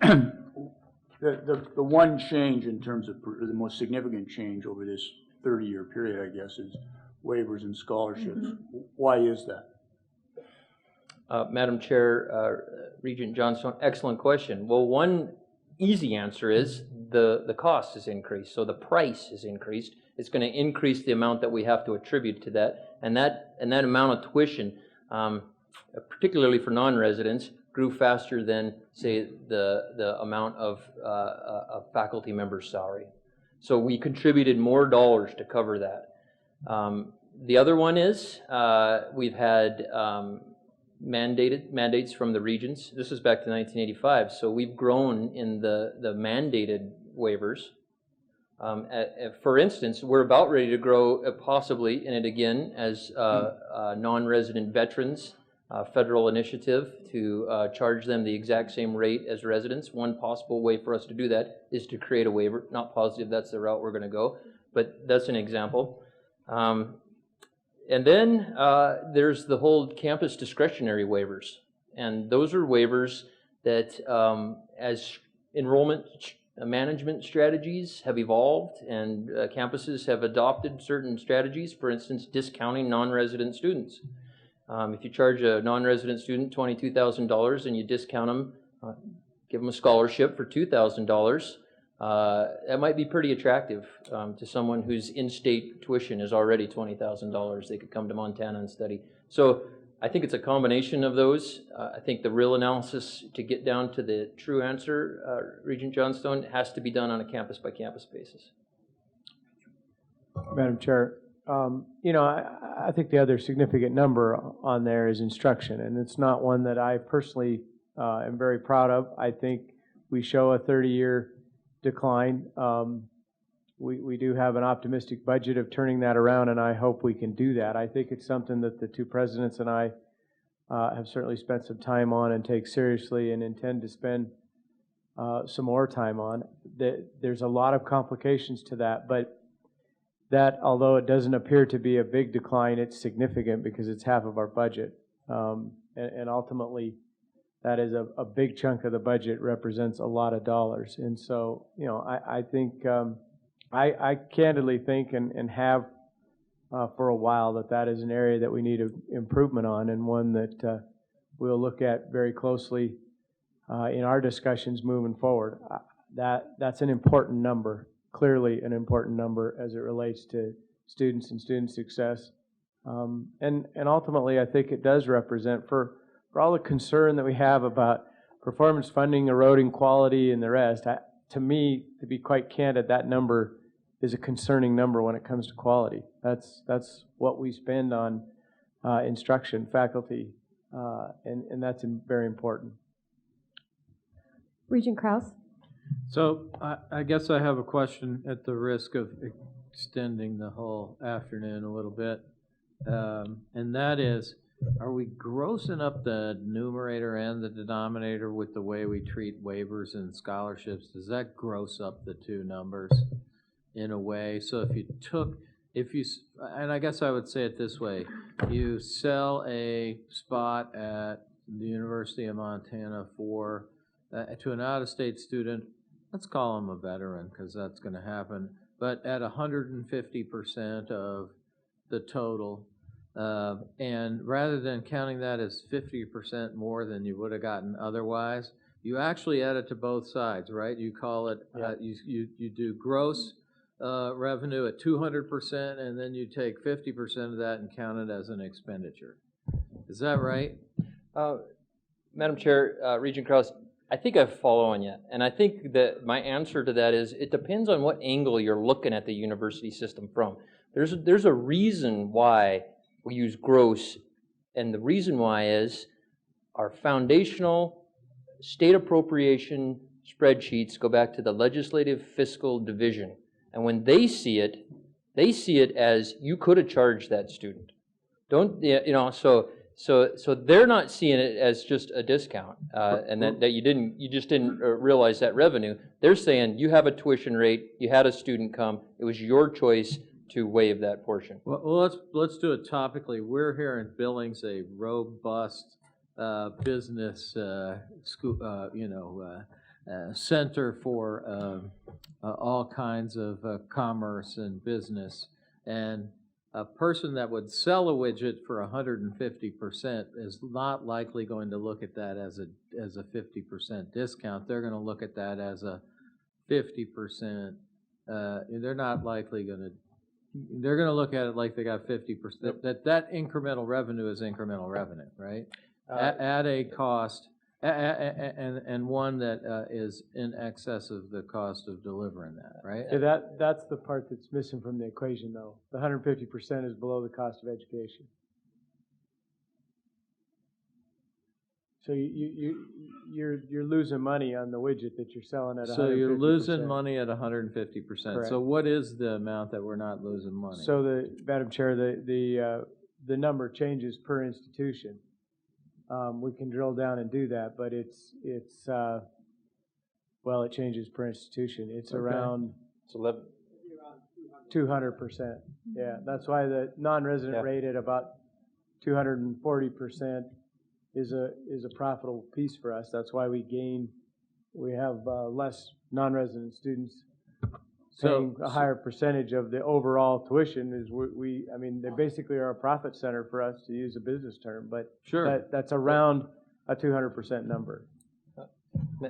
The one change in terms of, or the most significant change over this 30-year period, I guess, is waivers and scholarships. Why is that? Madam Chair, Regent Johnstone, excellent question. Well, one easy answer is the cost is increased, so the price is increased. It's going to increase the amount that we have to attribute to that, and that amount of tuition, particularly for non-residents, grew faster than, say, the amount of faculty members' salary. So we contributed more dollars to cover that. The other one is we've had mandates from the Regents. This is back to 1985, so we've grown in the mandated waivers. For instance, we're about ready to grow possibly in it again as non-resident veterans, federal initiative to charge them the exact same rate as residents. One possible way for us to do that is to create a waiver. Not positive that's the route we're going to go, but that's an example. And then there's the whole campus discretionary waivers. And those are waivers that as enrollment management strategies have evolved and campuses have adopted certain strategies, for instance, discounting non-resident students. If you charge a non-resident student $22,000 and you discount them, give them a scholarship for $2,000, that might be pretty attractive to someone whose in-state tuition is already $20,000. They could come to Montana and study. So I think it's a combination of those. I think the real analysis to get down to the true answer, Regent Johnstone, has to be done on a campus-by-campus basis. Madam Chair, I think the other significant number on there is instruction, and it's not one that I personally am very proud of. I think we show a 30-year decline. We do have an optimistic budget of turning that around, and I hope we can do that. I think it's something that the two presidents and I have certainly spent some time on and take seriously and intend to spend some more time on. There's a lot of complications to that, but that, although it doesn't appear to be a big decline, it's significant because it's half of our budget. And ultimately, that is a big chunk of the budget, represents a lot of dollars. And so, I think, I candidly think and have for a while that is an area that we need improvement on, and one that we'll look at very closely in our discussions moving forward. That's an important number, clearly an important number as it relates to students and student success. And ultimately, I think it does represent, for all the concern that we have about performance funding eroding quality and the rest, to me, to be quite candid, that number is a concerning number when it comes to quality. That's what we spend on instruction, faculty, and that's very important. Regent Krause? So I guess I have a question at the risk of extending the whole afternoon a little bit, and that is, are we grossing up the numerator and the denominator with the way we treat waivers and scholarships? Does that gross up the two numbers in a way? So and I guess I would say it this way, you sell a spot at the University of Montana for to an out-of-state student, let's call him a veteran because that's going to happen, but at 150% of the total, and rather than counting that as 50% more than you would have gotten otherwise, you actually add it to both sides, right? You call it, you do gross revenue at 200%, and then you take 50% of that and count it as an expenditure. Is that right? Madam Chair, Regent Krause, I think I'm following you, and I think that my answer to that is it depends on what angle you're looking at the university system from. There's a reason why we use gross, and the reason why is our foundational state appropriation spreadsheets go back to the legislative fiscal division, and when they see it as you could have charged that student. So they're not seeing it as just a discount, and that you just didn't realize that revenue. They're saying you have a tuition rate, you had a student come, it was your choice to waive that portion. Well, let's do it topically. We're here in Billings, a robust business school, center for all kinds of commerce and business, and a person that would sell a widget for 150% is not likely going to look at that as a 50% discount. They're going to look at that as a 50%. They're not likely going to. They're going to look at it like they got 50%. That incremental revenue is incremental revenue, right? At a cost, and one that is in excess of the cost of delivering that, right? Yeah, that's the part that's missing from the equation, though. The 150% is below the cost of education. So you're losing money on the widget that you're selling at 150%. So you're losing money at 150%. Correct. So what is the amount that we're not losing money? So Madam Chair, the number changes per institution. We can drill down and do that, but it changes per institution. It's around. It's 11. 200%. Yeah, that's why the non-resident rate at about 240% is a profitable piece for us. That's why we have less non-resident students paying a higher percentage of the overall tuition. They basically are a profit center for us, to use a business term, but that's around a 200% number.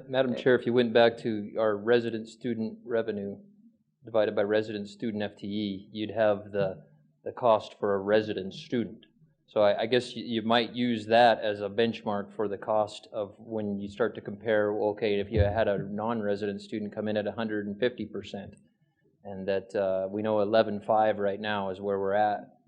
Madam Chair, if you went back to our resident student revenue divided by resident student FTE, you'd have the cost for a resident student. So I guess you might use that as a benchmark for the cost of when you start to compare, okay, if you had a non-resident student come in at 150%, and that we know 11.5 right now is where we're at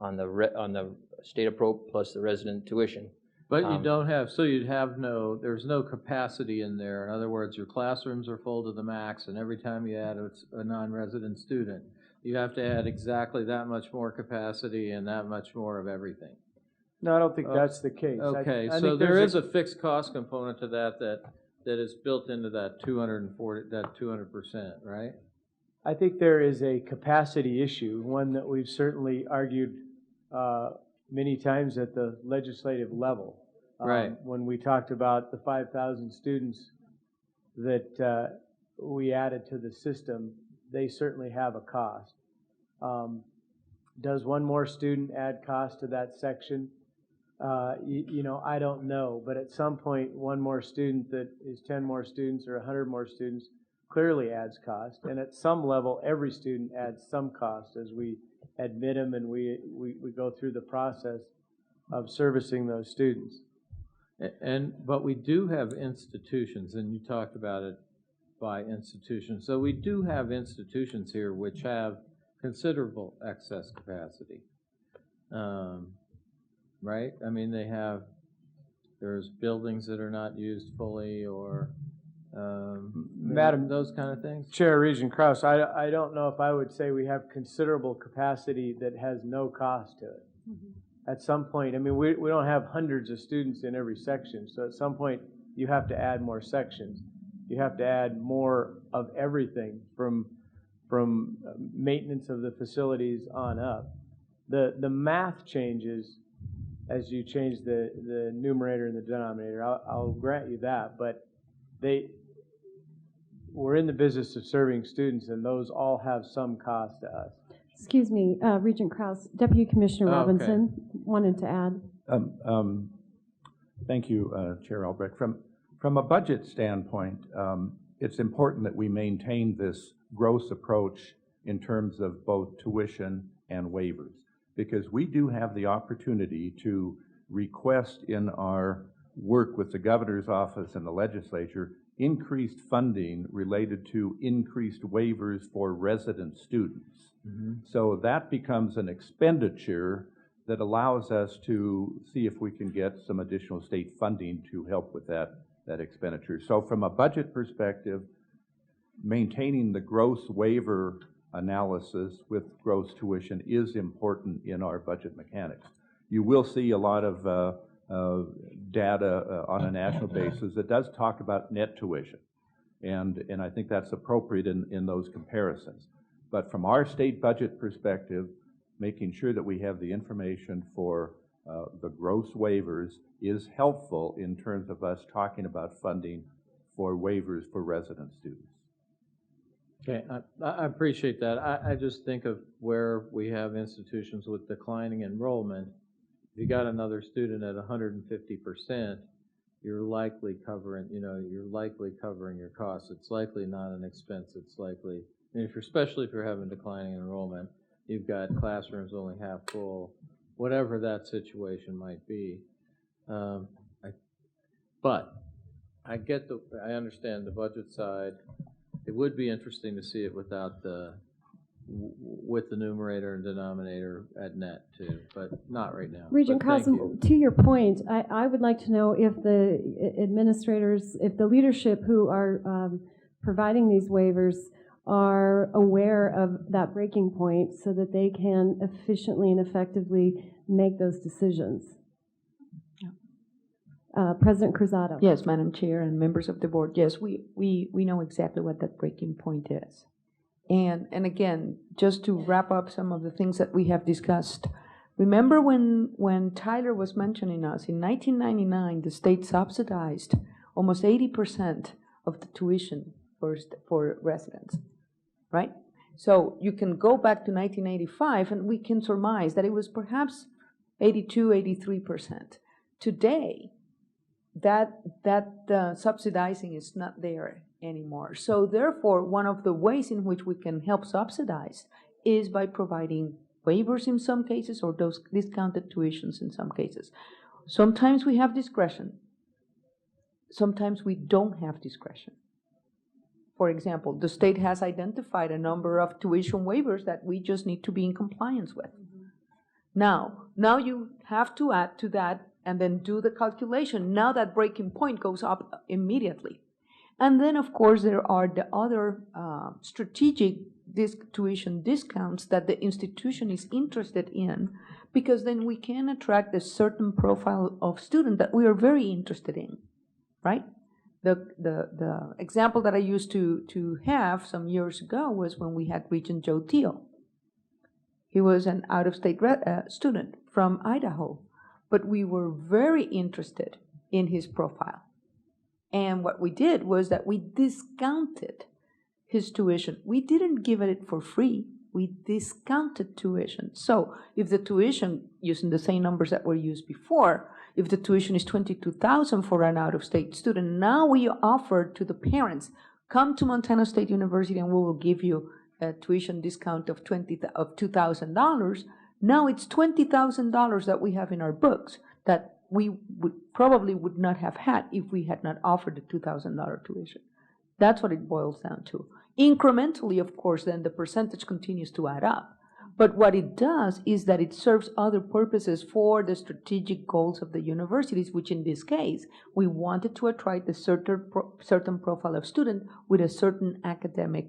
on the state appro plus the resident tuition. But you don't have, so there's no capacity in there. In other words, your classrooms are full to the max, and every time you add a non-resident student, you have to add exactly that much more capacity and that much more of everything. No, I don't think that's the case. Okay, so there is a fixed cost component to that is built into that 200%, right? I think there is a capacity issue, one that we've certainly argued many times at the legislative level. Right. When we talked about the 5,000 students that we added to the system, they certainly have a cost. Does one more student add cost to that section? I don't know, but at some point, one more student that is 10 more students or 100 more students clearly adds cost, and at some level, every student adds some cost as we admit them and we go through the process of servicing those students. But we do have institutions, and you talked about it by institutions. So we do have institutions here which have considerable excess capacity, right? I mean, there's buildings that are not used fully, or Madam, those kind of things. Chair Regent Krause, I don't know if I would say we have considerable capacity that has no cost to it. Mm-hmm. At some point, we don't have hundreds of students in every section, so at some point you have to add more sections. You have to add more of everything from maintenance of the facilities on up. The math changes as you change the numerator and the denominator. I'll grant you that, but we're in the business of serving students, and those all have some cost to us. Excuse me, Regent Krause, Deputy Commissioner Robinson wanted to add. Thank you, Chair Albrecht. From a budget standpoint, it's important that we maintain this gross approach in terms of both tuition and waivers, because we do have the opportunity to request in our work with the governor's office and the legislature, increased funding related to increased waivers for resident students. So that becomes an expenditure that allows us to see if we can get some additional state funding to help with that expenditure. So from a budget perspective, maintaining the gross waiver analysis with gross tuition is important in our budget mechanics. You will see a lot of data on a national basis that does talk about net tuition, and I think that's appropriate in those comparisons. But from our state budget perspective, making sure that we have the information for the gross waivers is helpful in terms of us talking about funding for waivers for resident students. Okay, I appreciate that. I just think of where we have institutions with declining enrollment. If you got another student at 150%, you're likely covering, you're likely covering your costs. It's likely not an expense. It's likely, and especially if you're having declining enrollment, you've got classrooms only half full, whatever that situation might be. But I understand the budget side. It would be interesting to see it without with the numerator and denominator at net too, but not right now. Regent But thank Carlson, you. to your point, I would like to know if the administrators, if the leadership who are providing these waivers are aware of that breaking point so that they can efficiently and effectively make those decisions. President Cruzado. Yes, Madam Chair and members of the board. Yes, we know exactly what that breaking point is. And again, just to wrap up some of the things that we have discussed, remember when Tyler was mentioning us, in 1999, the state subsidized almost 80% of the tuition for residents, right? So you can go back to 1985 and we can surmise that it was perhaps 82, 83%. Today, that subsidizing is not there anymore. So therefore, one of the ways in which we can help subsidize is by providing waivers in some cases or those discounted tuitions in some cases. Sometimes we have discretion. Sometimes we don't have discretion. For example, the state has identified a number of tuition waivers that we just need to be in compliance with. Now you have to add to that and then do the calculation. Now that breaking point goes up immediately. And then, of course, there are the other strategic tuition discounts that the institution is interested in, because then we can attract a certain profile of student that we are very interested in, right? The example that I used to have some years ago was when we had Regent Joe Teal. He was an out-of-state student from Idaho, but we were very interested in his profile. And what we did was that we discounted his tuition. We didn't give it for free. We discounted tuition. So if the tuition, using the same numbers that were used before, if the tuition is $22,000 for an out-of-state student, now we offer to the parents, come to Montana State University and we will give you a tuition discount of $2,000. Now it's $20,000 that we have in our books that we probably would not have had if we had not offered the $2,000 tuition. That's what it boils down to. Incrementally, of course, then the percentage continues to add up. But what it does is that it serves other purposes for the strategic goals of the universities, which in this case, we wanted to attract a certain profile of student with a certain academic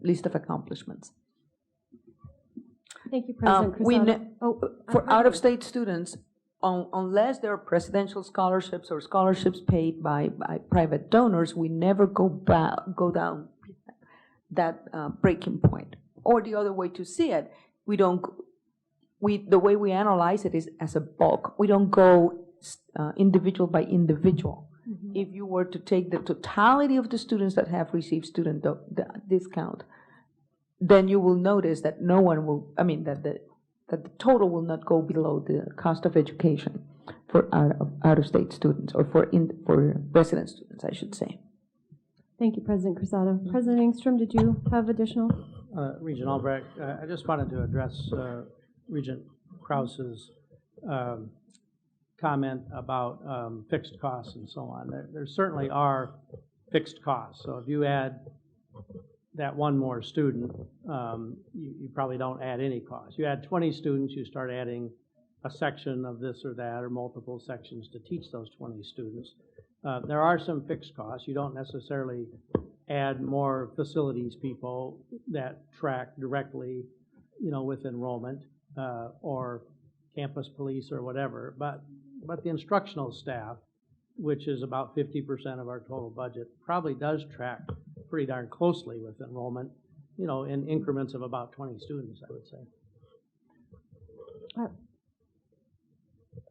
list of accomplishments. Thank you, President Cruzado. For out-of-state students, unless there are presidential scholarships or scholarships paid by private donors, we never go down that breaking point. Or the other way to see it, the way we analyze it is as a bulk. We don't go individual by individual. Mm-hmm. If you were to take the totality of the students that have received student discount, then you will notice that that the total will not go below the cost of education for out-of-state students, or for resident students, I should say. Thank you, President Cruzado. Mm-hmm. President Engstrom, did you have additional? Regent Albrecht, I just wanted to address Regent Krause's comment about fixed costs and so on. There certainly are fixed costs. So if you add that one more student, you probably don't add any cost. You add 20 students, you start adding a section of this or that or multiple sections to teach those 20 students. There are some fixed costs. You don't necessarily add more facilities people that track directly, with enrollment or campus police or whatever. But the instructional staff, which is about 50% of our total budget, probably does track pretty darn closely with enrollment, in increments of about 20 students, I would say.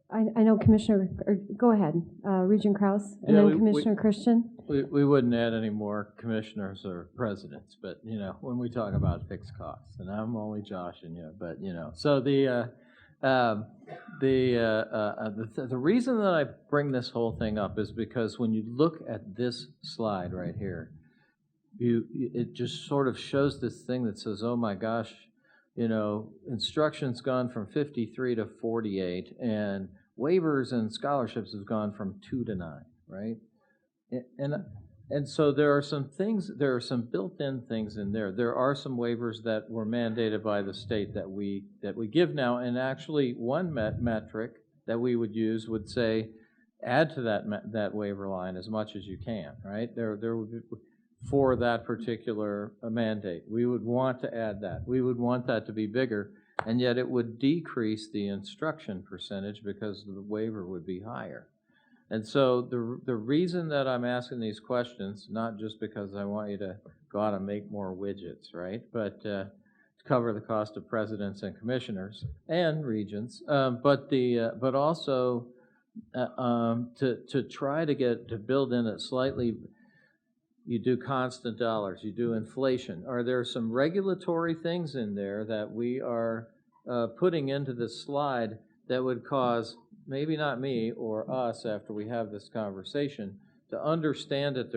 I know Commissioner, go ahead, Regent Kraus, and then Commissioner Christian. We wouldn't add any more commissioners or presidents, but, when we talk about fixed costs, and I'm only joshing you, but, so the reason that I bring this whole thing up is because when you look at this slide right here, it just sort of shows this thing that says, oh my gosh, instruction's gone from 53 to 48, and waivers and scholarships have gone from 2 to 9, right? And so there are some built-in things in there. There are some waivers that were mandated by the state that we give now, and actually one metric that we would use would say, add to that waiver line as much as you can, right? There would be, for that particular mandate. We would want to add that. We would want that to be bigger, and yet it would decrease the instruction percentage because the waiver would be higher. And so the reason that I'm asking these questions, not just because I want you to go out and make more widgets, right, but to cover the cost of presidents and commissioners and regents, but also to try to build in a slightly. You do constant dollars, you do inflation. Are there some regulatory things in there that we are putting into this slide that would cause, maybe not me or us after we have this conversation, to understand that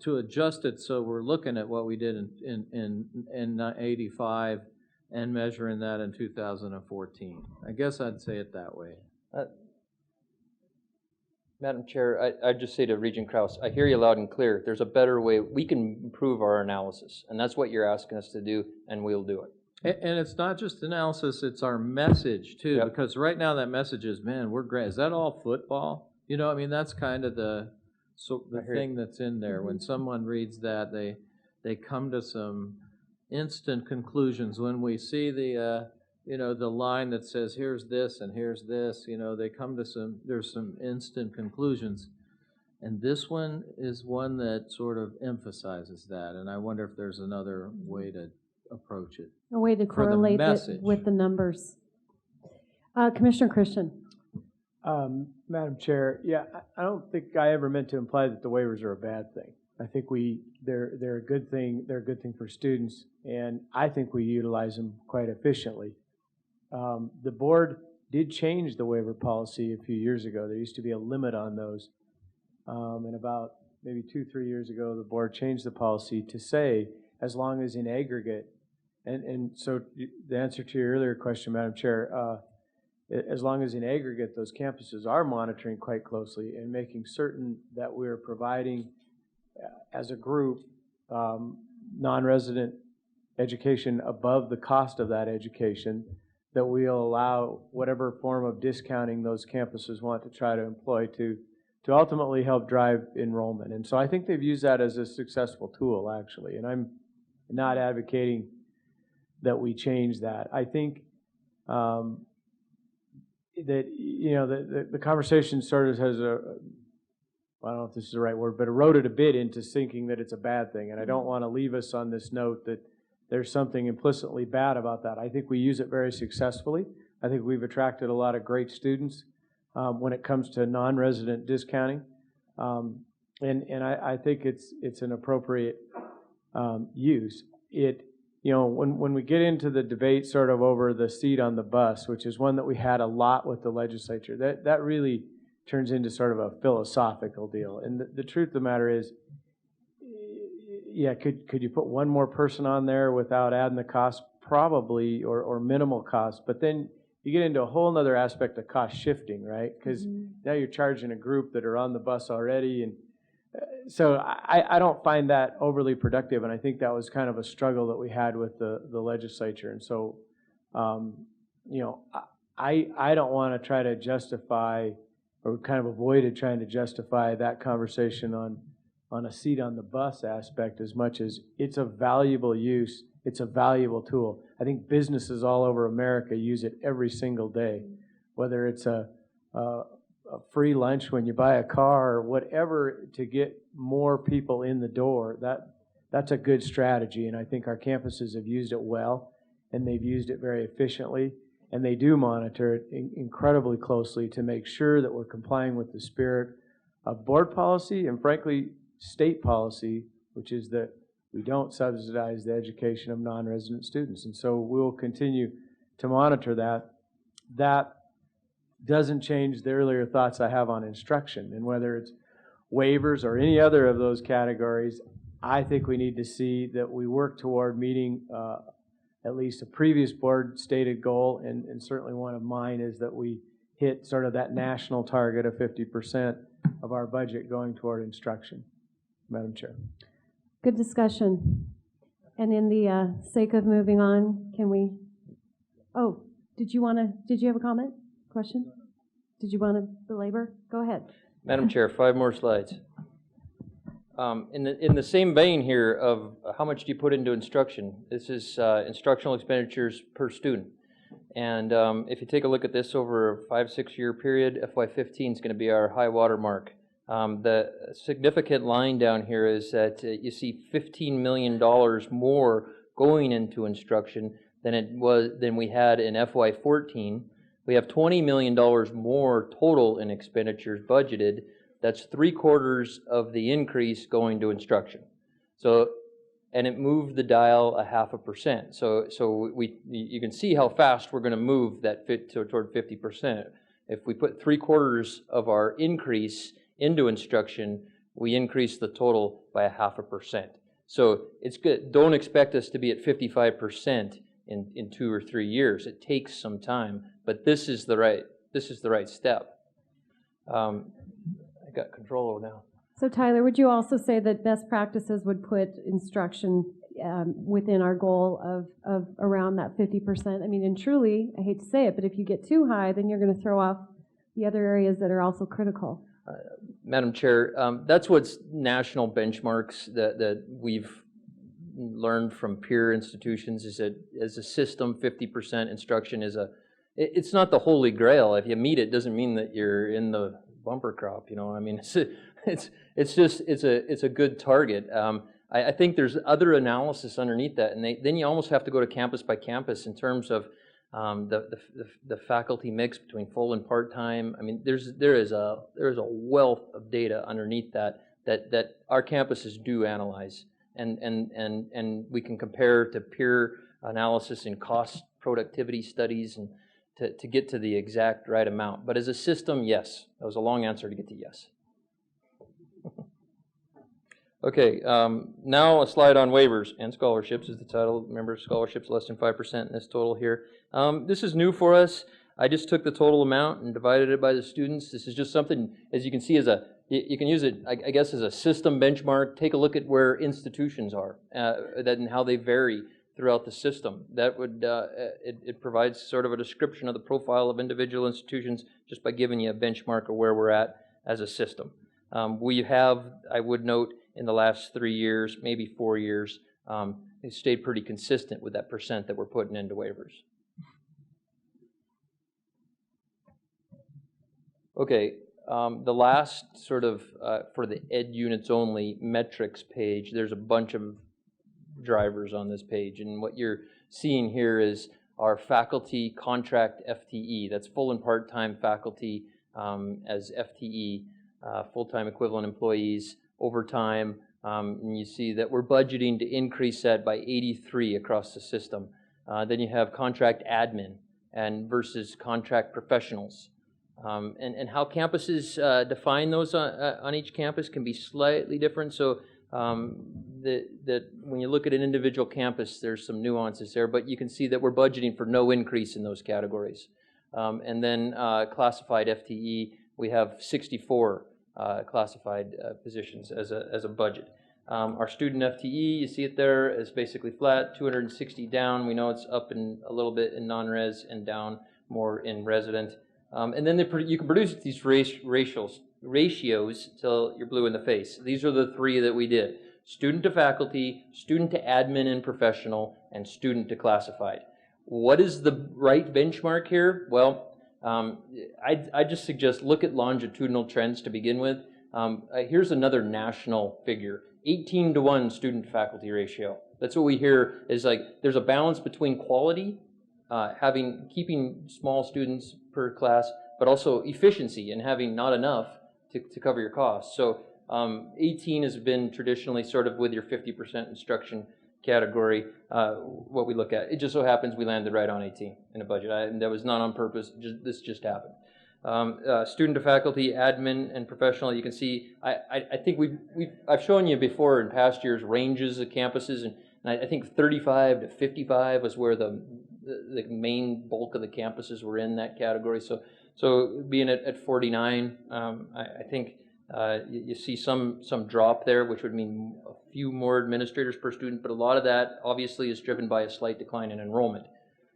to adjust it so we're looking at what we did in 85 and measuring that in 2014? I guess I'd say it that way. Madam Chair, I'd just say to Regent Kraus, I hear you loud and clear. There's a better way. We can improve our analysis, and that's what you're asking us to do, and we'll do it. And it's not just analysis, it's our message, too, Yep. Because right now that message is, man, we're great. Is that all football? That's kind of the thing that's in there. When someone reads that, they come to some instant conclusions. When we see the line that says, here's this and here's this, they come to there's some instant conclusions. And this one is one that sort of emphasizes that. And I wonder if there's another way to approach it. A way to correlate it with the numbers. Commissioner Christian. Madam Chair, I don't think I ever meant to imply that the waivers are a bad thing. I think they're a good thing. They're a good thing for students, and I think we utilize them quite efficiently. The board did change the waiver policy a few years ago. There used to be a limit on those. And about maybe 2-3 years ago, the board changed the policy to say, as long as in aggregate, and so the answer to your earlier question, Madam Chair, as long as in aggregate those campuses are monitoring quite closely and making certain that we're providing, as a group, non-resident education above the cost of that education, that we'll allow whatever form of discounting those campuses want to try to employ to ultimately help drive enrollment. And so I think they've used that as a successful tool, actually, and I'm not advocating that we change that. I think that, the conversation sort of has I don't know if this is the right word, but eroded a bit into thinking that it's a bad thing, and I don't want to leave us on this note that there's something implicitly bad about that. I think we use it very successfully. I think we've attracted a lot of great students when it comes to non-resident discounting, and I think it's an appropriate use. When we get into the debate sort of over the seat on the bus, which is one that we had a lot with the legislature, that really turns into sort of a philosophical deal. And the truth of the matter is, could you put one more person on there without adding the cost? Probably, or minimal cost. But then you get into a whole nother aspect of cost shifting, right? Because now you're charging a group that are on the bus already, and so I don't find that overly productive, and I think that was kind of a struggle that we had with the legislature. And so, you know, I don't want to try to justify, or kind of avoided trying to justify that conversation on a seat on the bus aspect as much as it's a valuable use, it's a valuable tool. I think businesses all over America use it every single day, whether it's a free lunch when you buy a car or whatever to get more people in the door. That's a good strategy, and I think our campuses have used it well, and they've used it very efficiently, and they do monitor it incredibly closely to make sure that we're complying with the spirit of board policy and, frankly, state policy, which is that we don't subsidize the education of non-resident students. And so we'll continue to monitor that. That doesn't change the earlier thoughts I have on instruction, and whether it's waivers or any other of those categories, I think we need to see that we work toward meeting at least a previous board stated goal, and certainly one of mine is that we hit sort of that national target of 50% of our budget going toward instruction. Madam Chair. Good discussion. And in the sake of moving on, can we, oh, did you have a comment, question? Did you want to belabor? Go ahead. Madam Chair, 5 more slides. In the same vein here of how much do you put into instruction, this is instructional expenditures per student. And if you take a look at this over a 5-6 year period, FY15 is going to be our high water mark. The significant line down here is that you see $15 million more going into instruction than we had in FY14. We have $20 million more total in expenditures budgeted. That's 3/4 of the increase going to instruction. So, and it moved the dial 0.5%. So you can see how fast we're going to move that toward 50%. If we put 3/4 of our increase into instruction, we increase the total by 0.5%. So it's good. Don't expect us to be at 55% in 2 or 3 years. It takes some time, but this is the right step. I got control over now. So Tyler, would you also say that best practices would put instruction within our goal of around that 50%? I mean, and truly, I hate to say it, but if you get too high, then you're going to throw off the other areas that are also critical. Madam Chair, that's what's national benchmarks that we've learned from peer institutions is that as a system, 50% instruction is it's not the holy grail. If you meet it, doesn't mean that you're in the bumper crop. You know, I mean, it's a good target. I think there's other analysis underneath that, and then you almost have to go to campus by campus in terms of the faculty mix between full and part-time. I mean, there is a wealth of data underneath that our campuses do analyze, and we can compare to peer analysis and cost productivity studies and to get to the exact right amount. But as a system, yes. That was a long answer to get to yes. Okay, now a slide on waivers and scholarships is the title. Remember, scholarships less than 5% in this total here. This is new for us. I just took the total amount and divided it by the students. This is just something, as you can see, you can use it, I guess, as a system benchmark. Take a look at where institutions are and how they vary throughout the system. That would it provides sort of a description of the profile of individual institutions just by giving you a benchmark of where we're at as a system. We have, I would note, in the last 3 years, maybe 4 years, it stayed pretty consistent with that percent that we're putting into waivers. Okay, the last sort of, for the ed units only metrics page, there's a bunch of drivers on this page, and what you're seeing here is our faculty contract FTE. That's full and part-time faculty as FTE, full-time equivalent employees over time, and you see that we're budgeting to increase that by 83 across the system. Then you have contract admin and versus contract professionals. And how campuses define those on each campus can be slightly different. So that when you look at an individual campus, there's some nuances there, but you can see that we're budgeting for no increase in those categories. And then classified FTE, we have 64 classified positions as a budget. Our student FTE, you see it there, is basically flat, 260 down. We know it's up in a little bit in non-res and down more in resident. And then you can produce these ratios till you're blue in the face. These are the three that we did: student to faculty, student to admin and professional, and student to classified. What is the right benchmark here? Well, I just suggest look at longitudinal trends to begin with. Here's another national figure: 18-to-1 student-to-faculty ratio. That's what we hear is like there's a balance between quality, keeping small students per class, but also efficiency and having not enough to cover your costs. So 18 has been traditionally sort of with your 50% instruction category, what we look at. It just so happens we landed right on 18 in a budget. That was not on purpose. This just happened. Student to faculty, admin, and professional. You can see. I think I've shown you before in past years ranges of campuses, and I think 35 to 55 was where the main bulk of the campuses were in that category. So being at 49, I think you see some drop there, which would mean a few more administrators per student, but a lot of that obviously is driven by a slight decline in enrollment,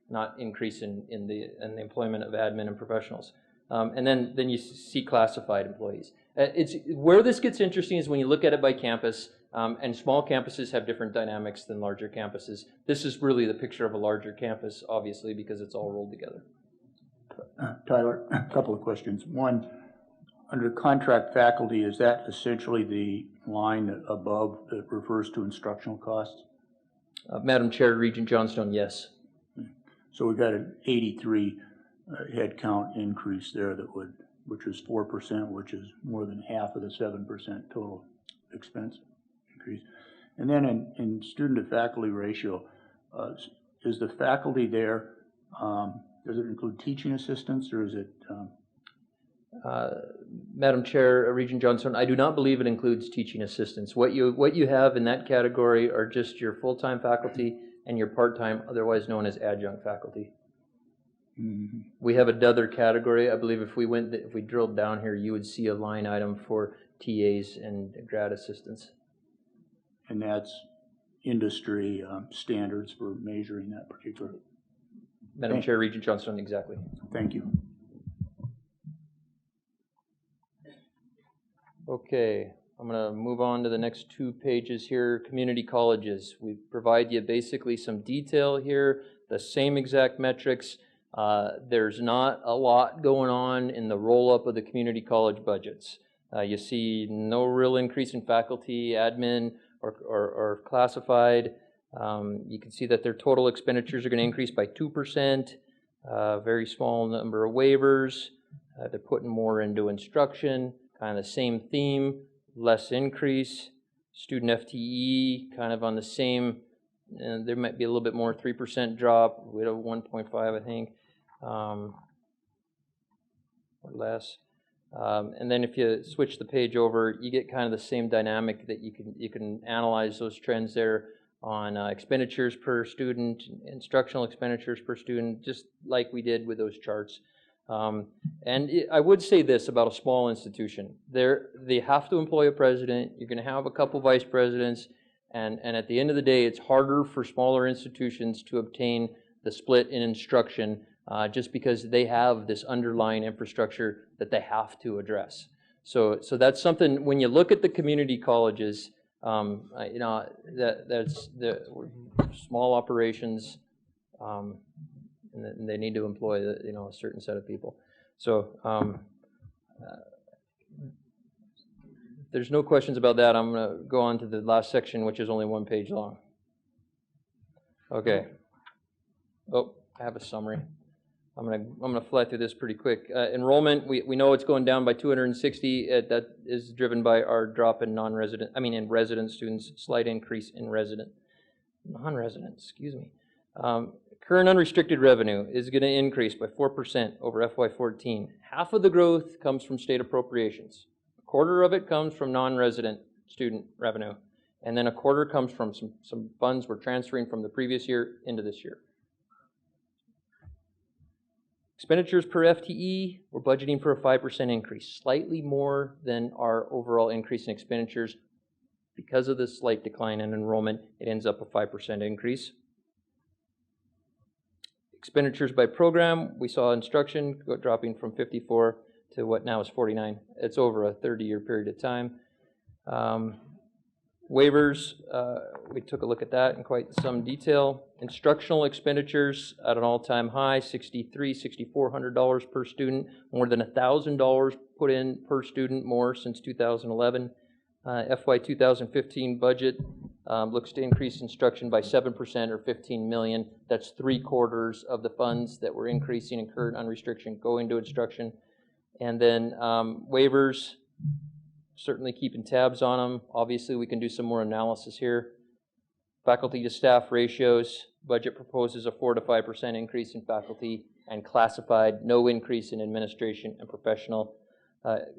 not increase in the employment of admin and professionals. And then you see classified employees. It's where this gets interesting is when you look at it by campus, and small campuses have different dynamics than larger campuses. This is really the picture of a larger campus, obviously, because it's all rolled together. Tyler, a couple of questions. One, under contract faculty, is that essentially the line above that refers to instructional costs? Madam Chair, Regent Johnstone, yes. So we've got an 83 head count increase there which is 4%, which is more than half of the 7% total expense increase. And then in student to faculty ratio, is the faculty there, does it include teaching assistants, or is it? Madam Chair, Regent Johnstone, I do not believe it includes teaching assistants. What you have in that category are just your full-time faculty and your part-time, otherwise known as adjunct faculty. Mm-hmm. We have another category. I believe if we drilled down here, you would see a line item for TAs and grad assistants. And that's industry standards for measuring that particular. Madam Chair, Regent Johnstone, exactly. Thank you. Okay, I'm going to move on to the next 2 pages here. Community colleges. We provide you basically some detail here, the same exact metrics. There's not a lot going on in the roll-up of the community college budgets. You see no real increase in faculty, admin, or classified. You can see that their total expenditures are going to increase by 2%. Very small number of waivers. They're putting more into instruction. Kind of the same theme, less increase. Student FTE, kind of on the same, and there might be a little bit more, 3% drop. We had a 1.5, I think, or less. And then if you switch the page over, you get kind of the same dynamic that you can analyze those trends there on expenditures per student, instructional expenditures per student, just like we did with those charts. I would say this about a small institution. They have to employ a president. You're going to have a couple vice presidents. And at the end of the day, it's harder for smaller institutions to obtain the split in instruction just because they have this underlying infrastructure that they have to address. So that's something, when you look at the community colleges, that's the small operations, and they need to employ a certain set of people. So there's no questions about that. I'm going to go on to the last section, which is only 1 page long. Okay. Oh, I have a summary. I'm going to fly through this pretty quick. Enrollment, we know it's going down by 260. That is driven by our drop in in resident students, slight increase in non-resident, excuse me. Current unrestricted revenue is going to increase by 4% over FY14. Half of the growth comes from state appropriations. A quarter of it comes from non-resident student revenue. And then a quarter comes from some funds we're transferring from the previous year into this year. Expenditures per FTE, we're budgeting for a 5% increase, slightly more than our overall increase in expenditures. Because of this slight decline in enrollment, it ends up a 5% increase. Expenditures by program, we saw instruction dropping from 54 to what now is 49. It's over a 30-year period of time. Waivers, we took a look at that in quite some detail. Instructional expenditures at an all-time high, $6,400 per student, more than $1,000 put in per student more since 2011. FY 2015 budget looks to increase instruction by 7% or $15 million. That's 3/4 of the funds that were increasing in current unrestriction going to instruction. And then waivers, certainly keeping tabs on them. Obviously, we can do some more analysis here. Faculty to staff ratios, budget proposes a 4 to 5% increase in faculty and classified, no increase in administration and professional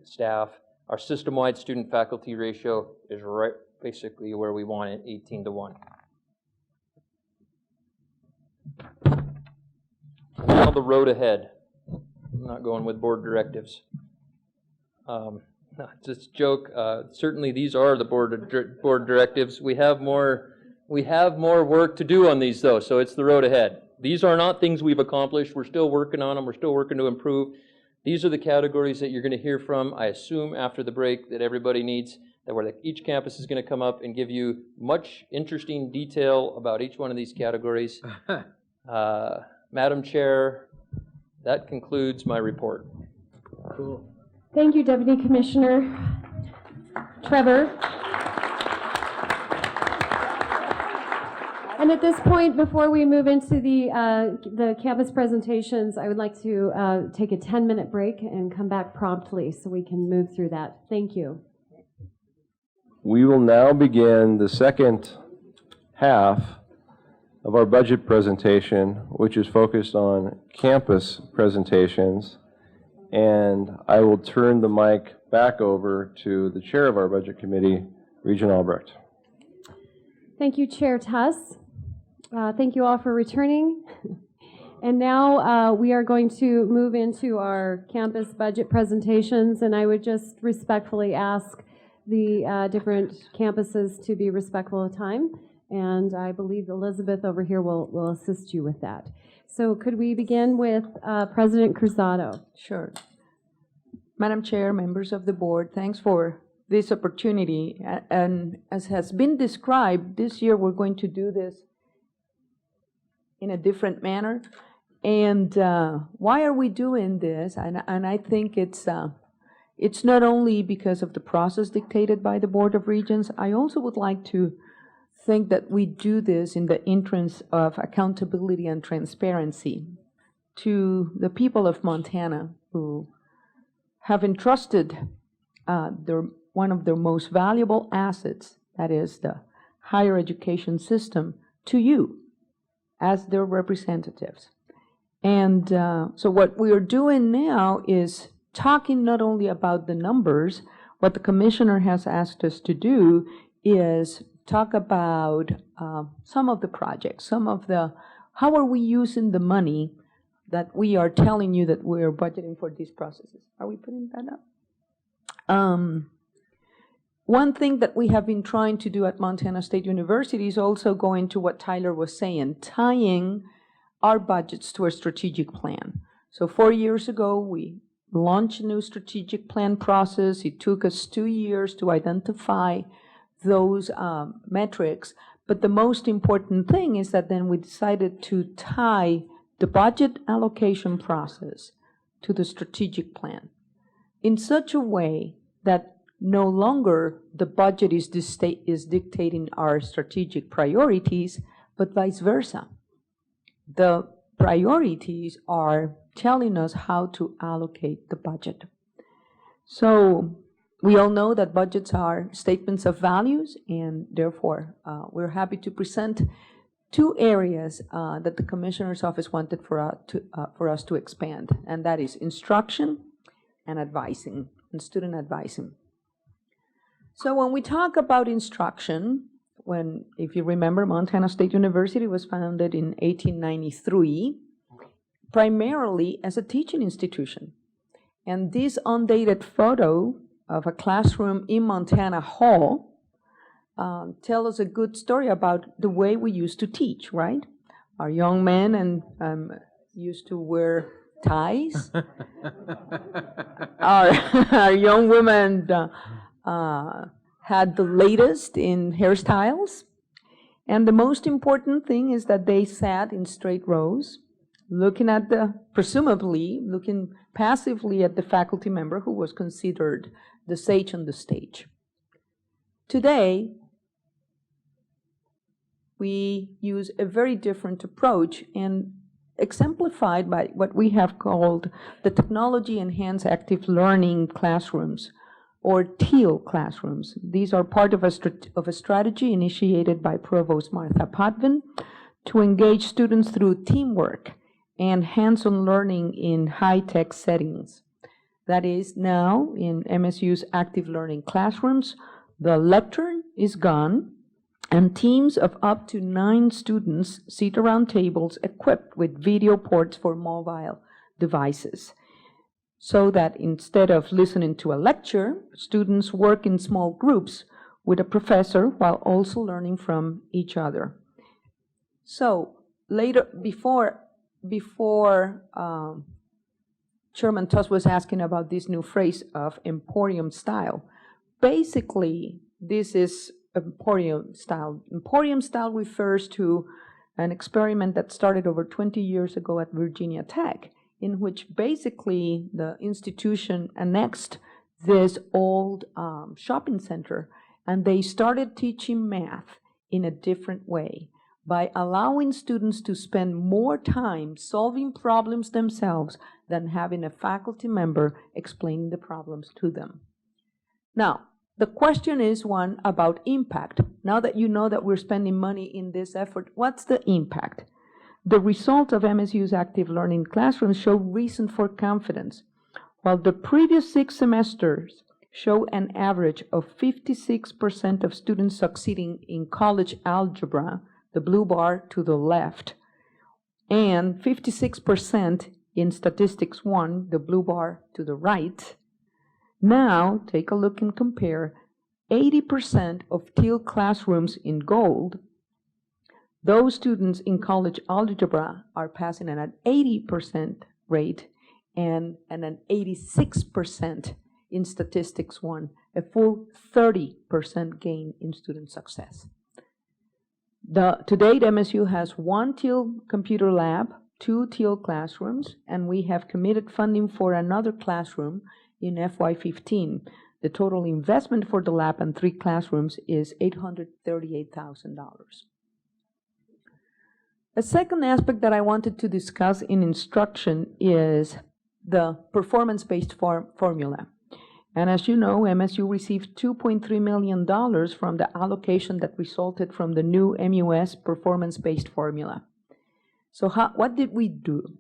staff. Our system-wide student-faculty ratio is right basically where we want it, 18-1. Now the road ahead. I'm not going with board directives. Just a joke. Certainly these are the board directives. We have more work to do on these though, so it's the road ahead. These are not things we've accomplished. We're still working on them. We're still working to improve. These are the categories that you're going to hear from, I assume, after the break that everybody needs, that where each campus is going to come up and give you much interesting detail about each one of these categories. Madam Chair, that concludes my report. Cool. Thank you, Deputy Commissioner Trevor. And at this point, before we move into the campus presentations, I would like to take a 10-minute break and come back promptly so we can move through that. Thank you. We will now begin the second half of our budget presentation, which is focused on campus presentations. And I will turn the mic back over to the chair of our budget committee, Regent Albrecht. Thank you, Chair Tuss. Thank you all for returning. And now we are going to move into our campus budget presentations, and I would just respectfully ask the different campuses to be respectful of time, and I believe Elizabeth over here will assist you with that. So could we begin with President Cruzado? Sure. Madam Chair, members of the board, thanks for this opportunity. And as has been described, this year we're going to do this in a different manner. And why are we doing this? And I think it's not only because of the process dictated by the Board of Regents. I also would like to think that we do this in the interest of accountability and transparency to the people of Montana who have entrusted one of their most valuable assets, that is the higher education system, to you as their representatives. And so what we are doing now is talking not only about the numbers. What the commissioner has asked us to do is talk about some of the projects, how are we using the money that we are telling you that we're budgeting for these processes. Are we putting that up? One thing that we have been trying to do at Montana State University is also going to what Tyler was saying, tying our budgets to a strategic plan. So 4 years ago, we launched a new strategic plan process. It took us 2 years to identify those metrics. But the most important thing is that then we decided to tie the budget allocation process to the strategic plan in such a way that no longer the budget is dictating our strategic priorities, but vice versa. The priorities are telling us how to allocate the budget. So we all know that budgets are statements of values, and therefore we're happy to present 2 areas that the Commissioner's Office wanted for us to expand, and that is instruction and advising, and student advising. So when we talk about instruction, if you remember, Montana State University was founded in 1893. primarily as a teaching institution. And this undated photo of a classroom in Montana Hall tell us a good story about the way we used to teach, right? Our young men and used to wear ties. Our young women had the latest in hairstyles. And the most important thing is that they sat in straight rows, presumably looking passively at the faculty member who was considered the sage on the stage. Today, we use a very different approach, and exemplified by what we have called the Technology-Enhanced Active Learning Classrooms, or TEAL classrooms. These are part of a strategy initiated by Provost Martha Potvin to engage students through teamwork and hands-on learning in high-tech settings. That is, now in MSU's active learning classrooms, the lectern is gone, and teams of up to 9 students sit around tables equipped with video ports for mobile devices, so that instead of listening to a lecture, students work in small groups with a professor while also learning from each other. So later, before Chairman Tuss was asking about this new phrase of emporium style, basically this is emporium style. Emporium style refers to an experiment that started over 20 years ago at Virginia Tech, in which basically the institution annexed this old shopping center, and they started teaching math in a different way by allowing students to spend more time solving problems themselves than having a faculty member explaining the problems to them. Now, the question is one about impact. Now that you know that we're spending money in this effort, what's the impact? The results of MSU's active learning classrooms show reason for confidence. While the previous 6 semesters show an average of 56% of students succeeding in college algebra, the blue bar to the left, and 56% in statistics 1, the blue bar to the right. Now, take a look and compare 80% of TEAL classrooms in gold. Those students in college algebra are passing at an 80% rate and an 86% in statistics 1, a full 30% gain in student success. To date, MSU has 1 TEAL computer lab, 2 TEAL classrooms, and we have committed funding for another classroom in FY15. The total investment for the lab and 3 classrooms is $838,000. A second aspect that I wanted to discuss in instruction is the performance-based formula. And as you know, MSU received $2.3 million from the allocation that resulted from the new MUS performance-based formula. So what did we do?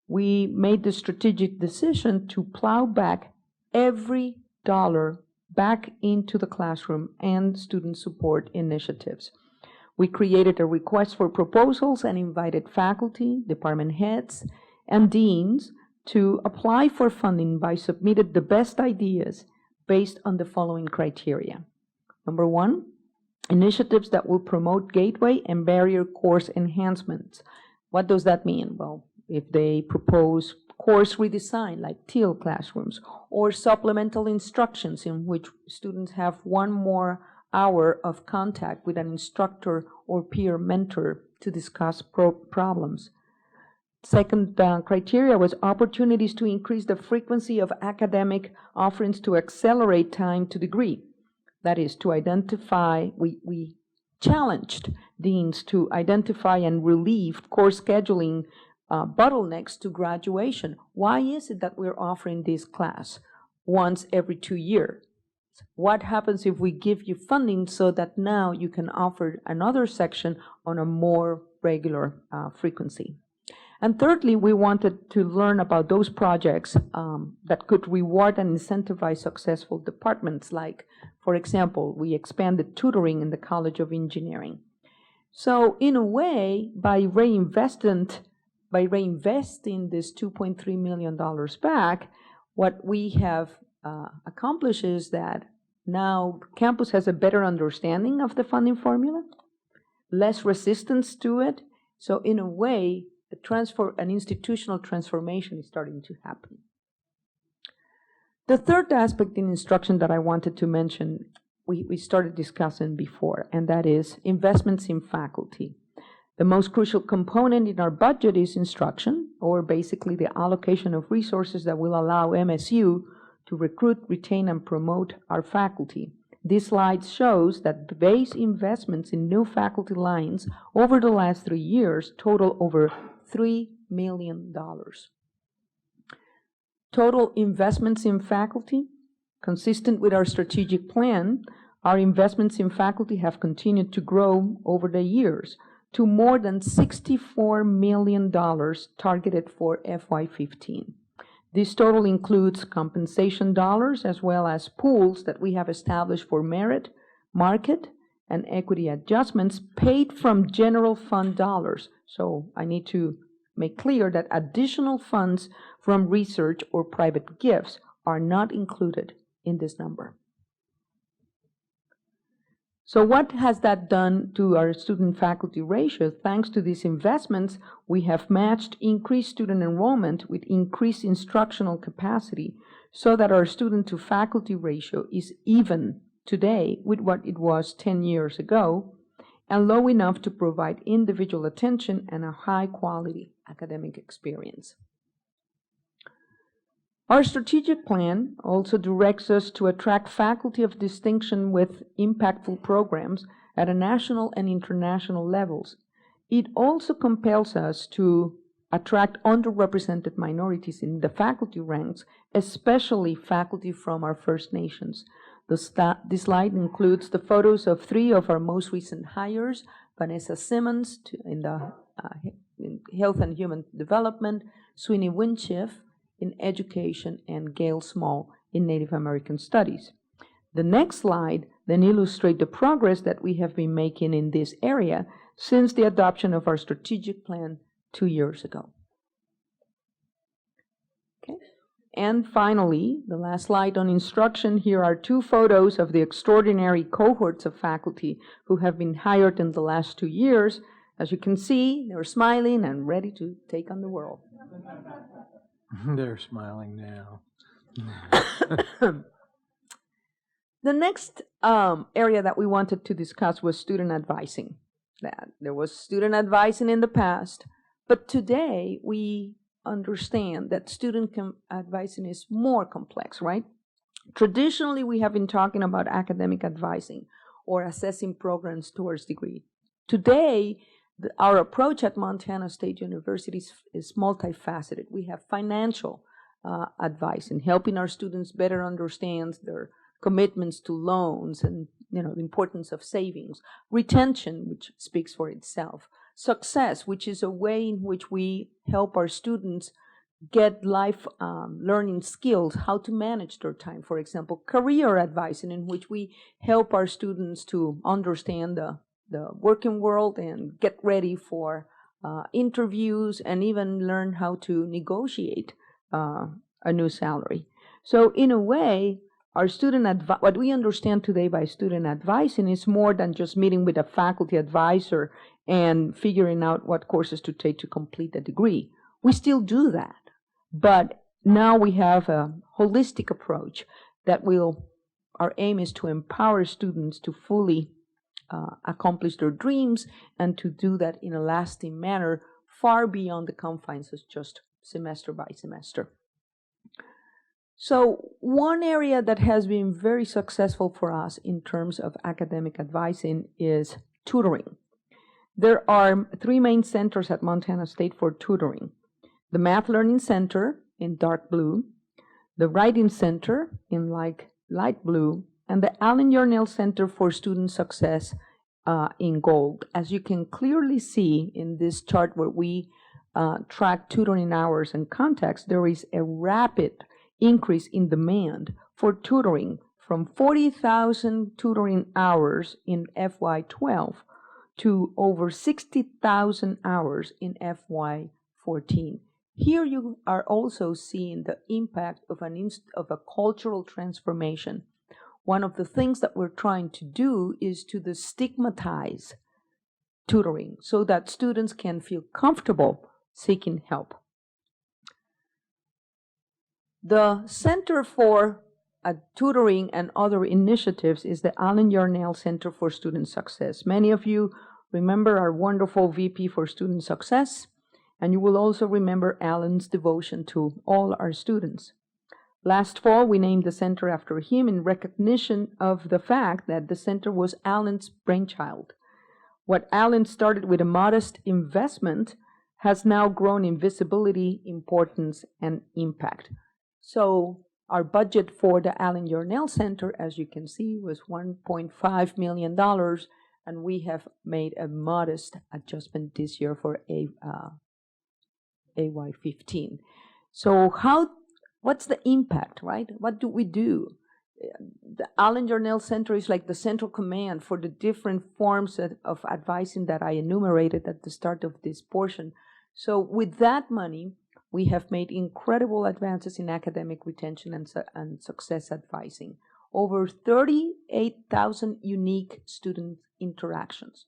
We made the strategic decision to plow back every dollar back into the classroom and student support initiatives. We created a request for proposals and invited faculty, department heads, and deans to apply for funding by submitting the best ideas based on the following criteria. Number 1, initiatives that will promote gateway and barrier course enhancements. What does that mean? Well, if they propose course redesign like TEAL classrooms, or supplemental instructions in which students have 1 more hour of contact with an instructor or peer mentor to discuss problems. Second criteria was opportunities to increase the frequency of academic offerings to accelerate time to degree. That is, to identify, we challenged deans to identify and relieve course scheduling bottlenecks to graduation. Why is it that we're offering this class once every 2 years? What happens if we give you funding so that now you can offer another section on a more regular frequency? And thirdly, we wanted to learn about those projects that could reward and incentivize successful departments, like, for example, we expanded tutoring in the College of Engineering. So in a way, by by reinvesting this $2.3 million back, what we have accomplished is that now campus has a better understanding of the funding formula, less resistance to it. So in a way, an institutional transformation is starting to happen. The third aspect in instruction that I wanted to mention, we started discussing before, and that is investments in faculty. The most crucial component in our budget is instruction, or basically the allocation of resources that will allow MSU to recruit, retain, and promote our faculty. This slide shows that the base investments in new faculty lines over the last 3 years total over $3 million. Total investments in faculty, consistent with our strategic plan, our investments in faculty have continued to grow over the years to more than $64 million targeted for FY15. This total includes compensation dollars as well as pools that we have established for merit, market, and equity adjustments paid from general fund dollars. So I need to make clear that additional funds from research or private gifts are not included in this number. So what has that done to our student-faculty ratio? Thanks to these investments, we have matched increased student enrollment with increased instructional capacity so that our student-to-faculty ratio is even today with what it was 10 years ago and low enough to provide individual attention and a high-quality academic experience. Our strategic plan also directs us to attract faculty of distinction with impactful programs at a national and international levels. It also compels us to attract underrepresented minorities in the faculty ranks, especially faculty from our First Nations. This slide includes the photos of 3 of our most recent hires: Vanessa Simmons in Health and Human Development, Sweeney Winchef in Education, and Gail Small in Native American Studies. The next slide then illustrates the progress that we have been making in this area since the adoption of our strategic plan 2 years ago. Okay. And finally, the last slide on instruction, here are 2 photos of the extraordinary cohorts of faculty who have been hired in the last 2 years. As you can see, they're smiling and ready to take on the world. They're smiling now. The next area that we wanted to discuss was student advising. There was student advising in the past, but today we understand that student advising is more complex, right? Traditionally, we have been talking about academic advising or assessing programs towards degree. Today, our approach at Montana State University is multifaceted. We have financial advice in helping our students better understand their commitments to loans and the importance of savings, retention, which speaks for itself, success, which is a way in which we help our students get life learning skills, how to manage their time, for example, career advising, in which we help our students to understand the working world and get ready for interviews and even learn how to negotiate a new salary. So in a way, our what we understand today by student advising is more than just meeting with a faculty advisor and figuring out what courses to take to complete a degree. We still do that, but now we have a holistic approach that our aim is to empower students to fully accomplish their dreams and to do that in a lasting manner far beyond the confines of just semester by semester. So one area that has been very successful for us in terms of academic advising is tutoring. There are 3 main centers at Montana State for tutoring: the Math Learning Center in dark blue, the Writing Center in light blue, and the Allen Yarnell Center for Student Success in gold. As you can clearly see in this chart where we track tutoring hours and context, there is a rapid increase in demand for tutoring from 40,000 tutoring hours in FY12 to over 60,000 hours in FY14. 14. Here you are also seeing the impact of a cultural transformation. One of the things that we're trying to do is to destigmatize tutoring so that students can feel comfortable seeking help. The Center for Tutoring and Other Initiatives is the Allen Yarnell Center for Student Success. Many of you remember our wonderful VP for Student Success, and you will also remember Allen's devotion to all our students. Last fall, we named the center after him in recognition of the fact that the center was Allen's brainchild. What Allen started with a modest investment has now grown in visibility, importance, and impact. So our budget for the Allen Yarnell Center, as you can see, was $1.5 million, and we have made a modest adjustment this year for AY15. So what's the impact, right? What do we do? The Allen Yarnell Center is like the central command for the different forms of advising that I enumerated at the start of this portion. So with that money, we have made incredible advances in academic retention and success advising. Over 38,000 unique student interactions,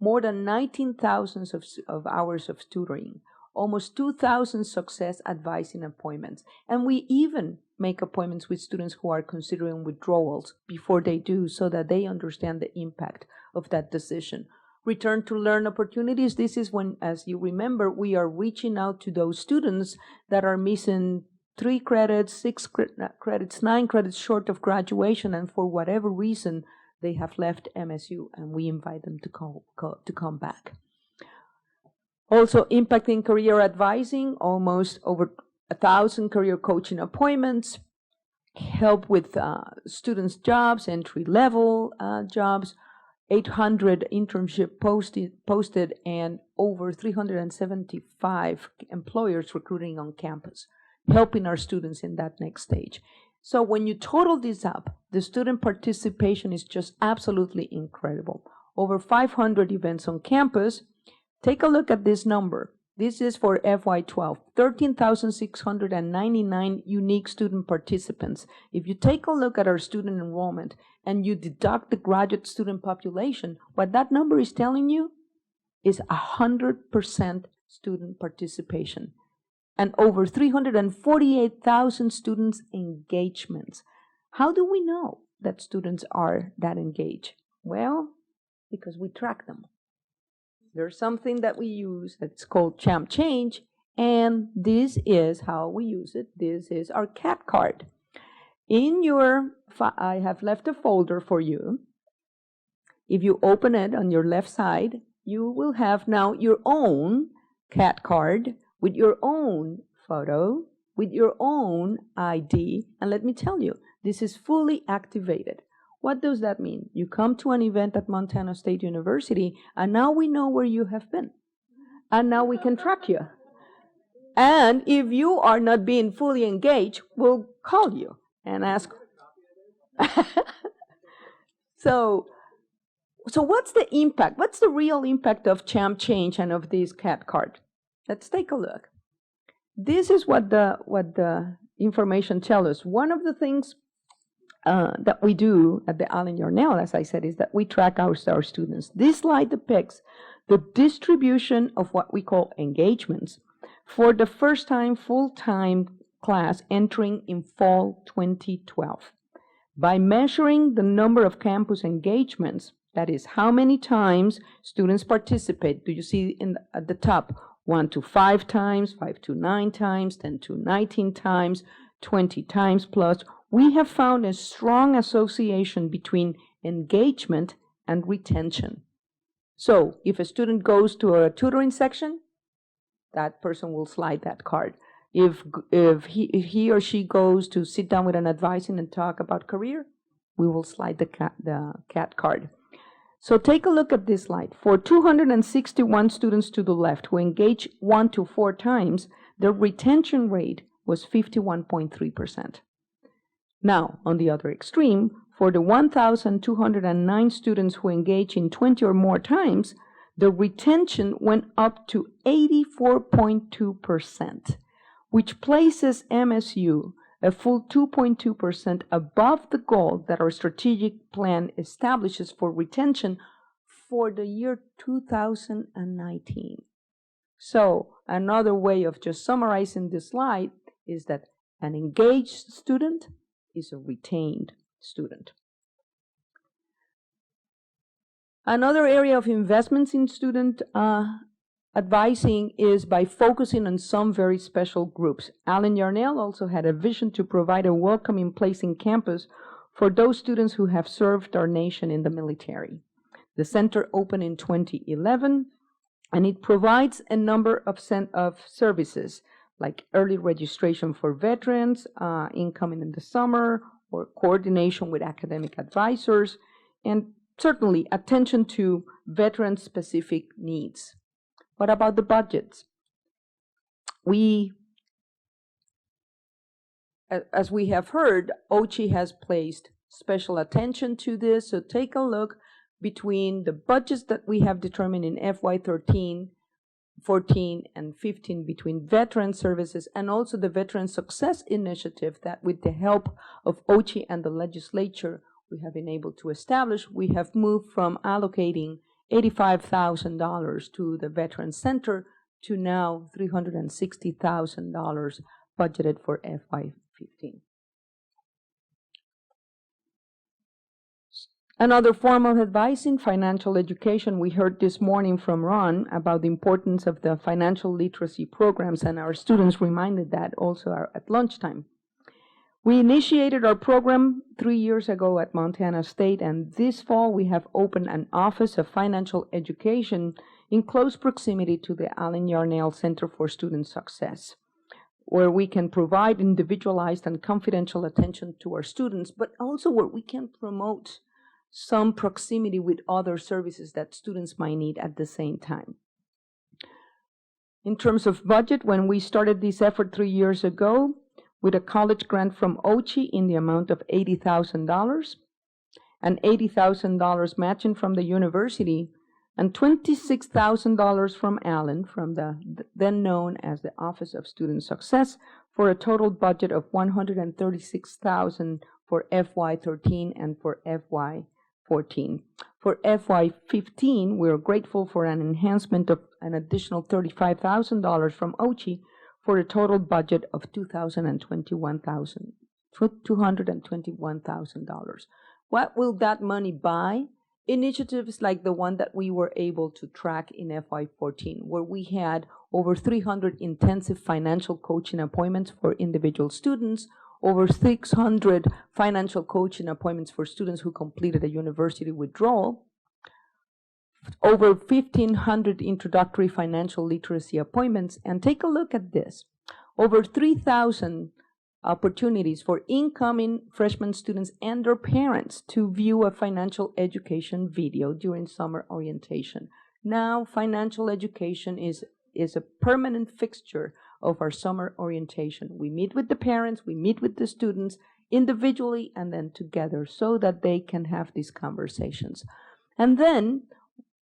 more than 19,000 of hours of tutoring, almost 2,000 success advising appointments. And we even make appointments with students who are considering withdrawals before they do so that they understand the impact of that decision. Return to learn opportunities. This is when, as you remember, we are reaching out to those students that are missing 3 credits, 6 credits, 9 credits short of graduation, and for whatever reason, they have left MSU, and we invite them to come back. Also, impacting career advising, almost over 1,000 career coaching appointments, help with students' jobs, entry-level jobs, 800 internship posted, and over 375 employers recruiting on campus, helping our students in that next stage. So when you total this up, the student participation is just absolutely incredible. Over 500 events on campus. Take a look at this number. This is for FY12, 13,699 unique student participants. If you take a look at our student enrollment and you deduct the graduate student population, what that number is telling you is 100% student participation and over 348,000 students' engagements. How do we know that students are that engaged? Well, because we track them. There's something that we use that's called Champ Change, and this is how we use it. This is our CAT card. In your, I have left a folder for you. If you open it on your left side, you will have now your own CAT card with your own photo, with your own ID, and let me tell you, this is fully activated. What does that mean? You come to an event at Montana State University, and now we know where you have been. And now we can track you. And if you are not being fully engaged, we'll call you and ask. So what's the impact? What's the real impact of Champ Change and of this CAT card? Let's take a look. This is what the information tells us. One of the things that we do at the Allen Yarnell, as I said, is that we track our students. This slide depicts the distribution of what we call engagements for the first-time full-time class entering in fall 2012. By measuring the number of campus engagements, that is, how many times students participate. Do you see at the top? 1 to 5 times, 5 to 9 times, 10 to 19 times, 20 times plus. We have found a strong association between engagement and retention. So if a student goes to a tutoring section, that person will slide that card. If he or she goes to sit down with an advising and talk about career, we will slide the CAT card. So take a look at this slide. For 261 students to the left who engage 1 to 4 times, the retention rate was 51.3%. Now, on the other extreme, for the 1,209 students who engage in 20 or more times, the retention went up to 84.2%, which places MSU a full 2.2% above the goal that our strategic plan establishes for retention for the year 2019. So another way of just summarizing this slide is that an engaged student is a retained student. Another area of investments in student advising is by focusing on some very special groups. Allen Yarnell also had a vision to provide a welcoming place in campus for those students who have served our nation in the military. The center opened in 2011, and it provides a number of services like early registration for veterans, incoming in the summer, or coordination with academic advisors, and certainly attention to veteran-specific needs. What about the budgets? As we have heard, OCHI has placed special attention to this, so take a look between the budgets that we have determined in FY 13, 14, and 15 between veteran services and also the Veteran Success Initiative that with the help of OCHI and the legislature we have been able to establish. We have moved from allocating $85,000 to the Veteran Center to now $360,000 budgeted for FY 15. Another form of advice in financial education, we heard this morning from Ron about the importance of the financial literacy programs, and our students reminded that also at lunchtime. We initiated our program 3 years ago at Montana State, and this fall we have opened an Office of Financial Education in close proximity to the Allen Yarnell Center for Student Success, where we can provide individualized and confidential attention to our students, but also where we can promote some proximity with other services that students might need at the same time. In terms of budget, when we started this effort 3 years ago, with a college grant from OCHI in the amount of $80,000, and $80,000 matching from the university, and $26,000 from Allen, from the then known as the Office of Student Success, for a total budget of $136,000 for FY 13 and for FY 14. For FY 15, we are grateful for an enhancement of an additional $35,000 from OCHI for a total budget of $221,000. What will that money buy? Initiatives like the one that we were able to track in FY 14, where we had over 300 intensive financial coaching appointments for individual students, over 600 financial coaching appointments for students who completed a university withdrawal, over 1,500 introductory financial literacy appointments, and take a look at this. Over 3,000 opportunities for incoming freshman students and their parents to view a financial education video during summer orientation. Now, financial education is a permanent fixture of our summer orientation. We meet with the parents, we meet with the students individually and then together so that they can have these conversations. And then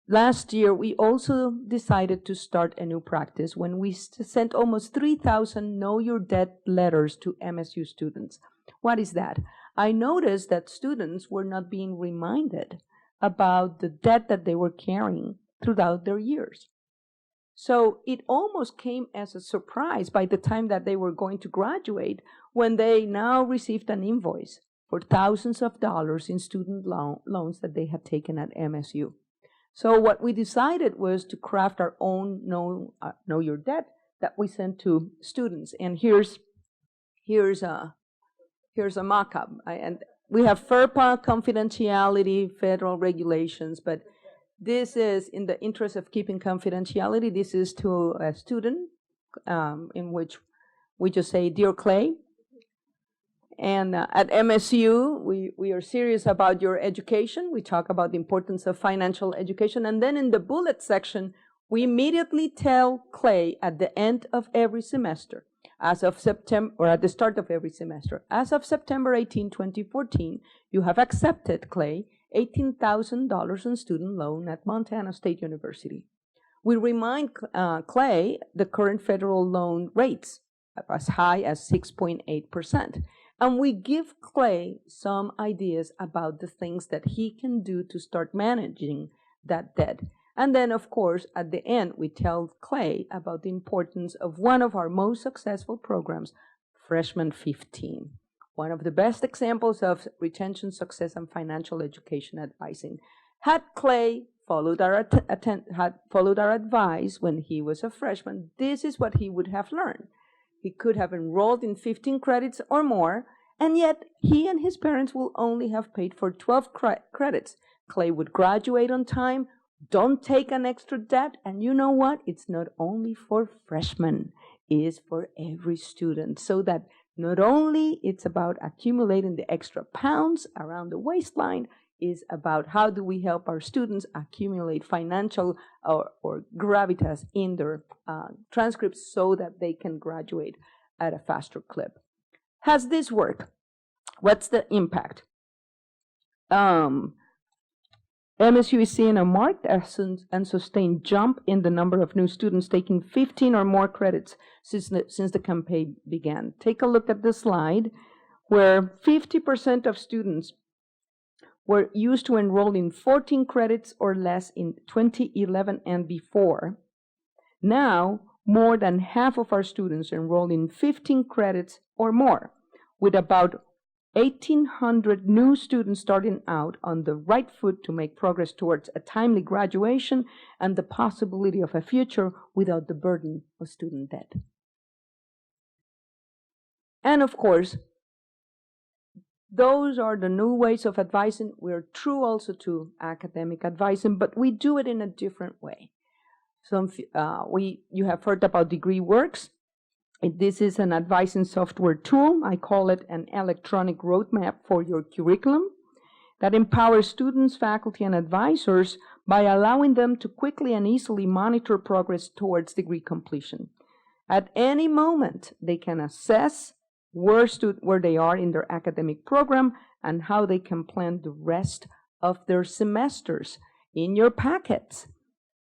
last year, we also decided to start a new practice when we sent almost 3,000 Know Your Debt letters to MSU students. What is that? I noticed that students were not being reminded about the debt that they were carrying throughout their years. So it almost came as a surprise by the time that they were going to graduate when they now received an invoice for thousands of dollars in student loans that they had taken at MSU. So what we decided was to craft our own Know Your Debt that we sent to students. And here's a mock-up. And we have FERPA confidentiality, federal regulations, but this is in the interest of keeping confidentiality. This is to a student in which we just say, "Dear Clay," and at MSU, we are serious about your education. We talk about the importance of financial education. And then in the bullet section, we immediately tell Clay at the end of every semester, as of September, or at the start of every semester, as of September 18, 2014, you have accepted, Clay, $18,000 in student loan at Montana State University. We remind Clay the current federal loan rates as high as 6.8%. And we give Clay some ideas about the things that he can do to start managing that debt. And then, of course, at the end, we tell Clay about the importance of one of our most successful programs, Freshman 15, one of the best examples of retention success and financial education advising. Had Clay followed our advice when he was a freshman, this is what he would have learned. He could have enrolled in 15 credits or more, and yet he and his parents will only have paid for 12 credits. Clay would graduate on time, don't take an extra debt, and you know what? It's not only for freshmen, it is for every student, so that not only it's about accumulating the extra pounds around the waistline, is about how do we help our students accumulate financial or gravitas in their transcripts so that they can graduate at a faster clip. Has this worked? What's the impact? MSU is seeing a marked and sustained jump in the number of new students taking 15 or more credits since the campaign began. Take a look at the slide where 50% of students were used to enroll in 14 credits or less in 2011 and before. Now, more than half of our students enroll in 15 credits or more, with about 1,800 new students starting out on the right foot to make progress towards a timely graduation and the possibility of a future without the burden of student debt. And of course, those are the new ways of advising. We're true also to academic advising, but we do it in a different way. So you have heard about DegreeWorks. This is an advising software tool. I call it an electronic roadmap for your curriculum that empowers students, faculty, and advisors by allowing them to quickly and easily monitor progress towards degree completion. At any moment, they can assess where they are in their academic program and how they can plan the rest of their semesters. In your packets,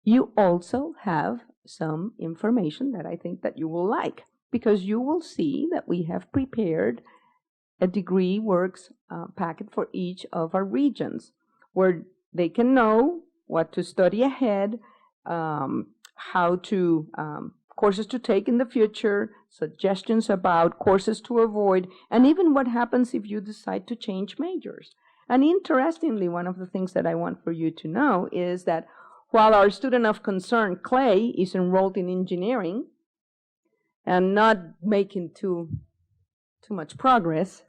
you also have some information that I think that you will like, because you will see that we have prepared a DegreeWorks packet for each of our regions, where they can know what to study ahead, how to courses to take in the future, suggestions about courses to avoid, and even what happens if you decide to change majors. And interestingly, one of the things that I want for you to know is that while our student of concern, Clay, is enrolled in engineering and not making too much progress,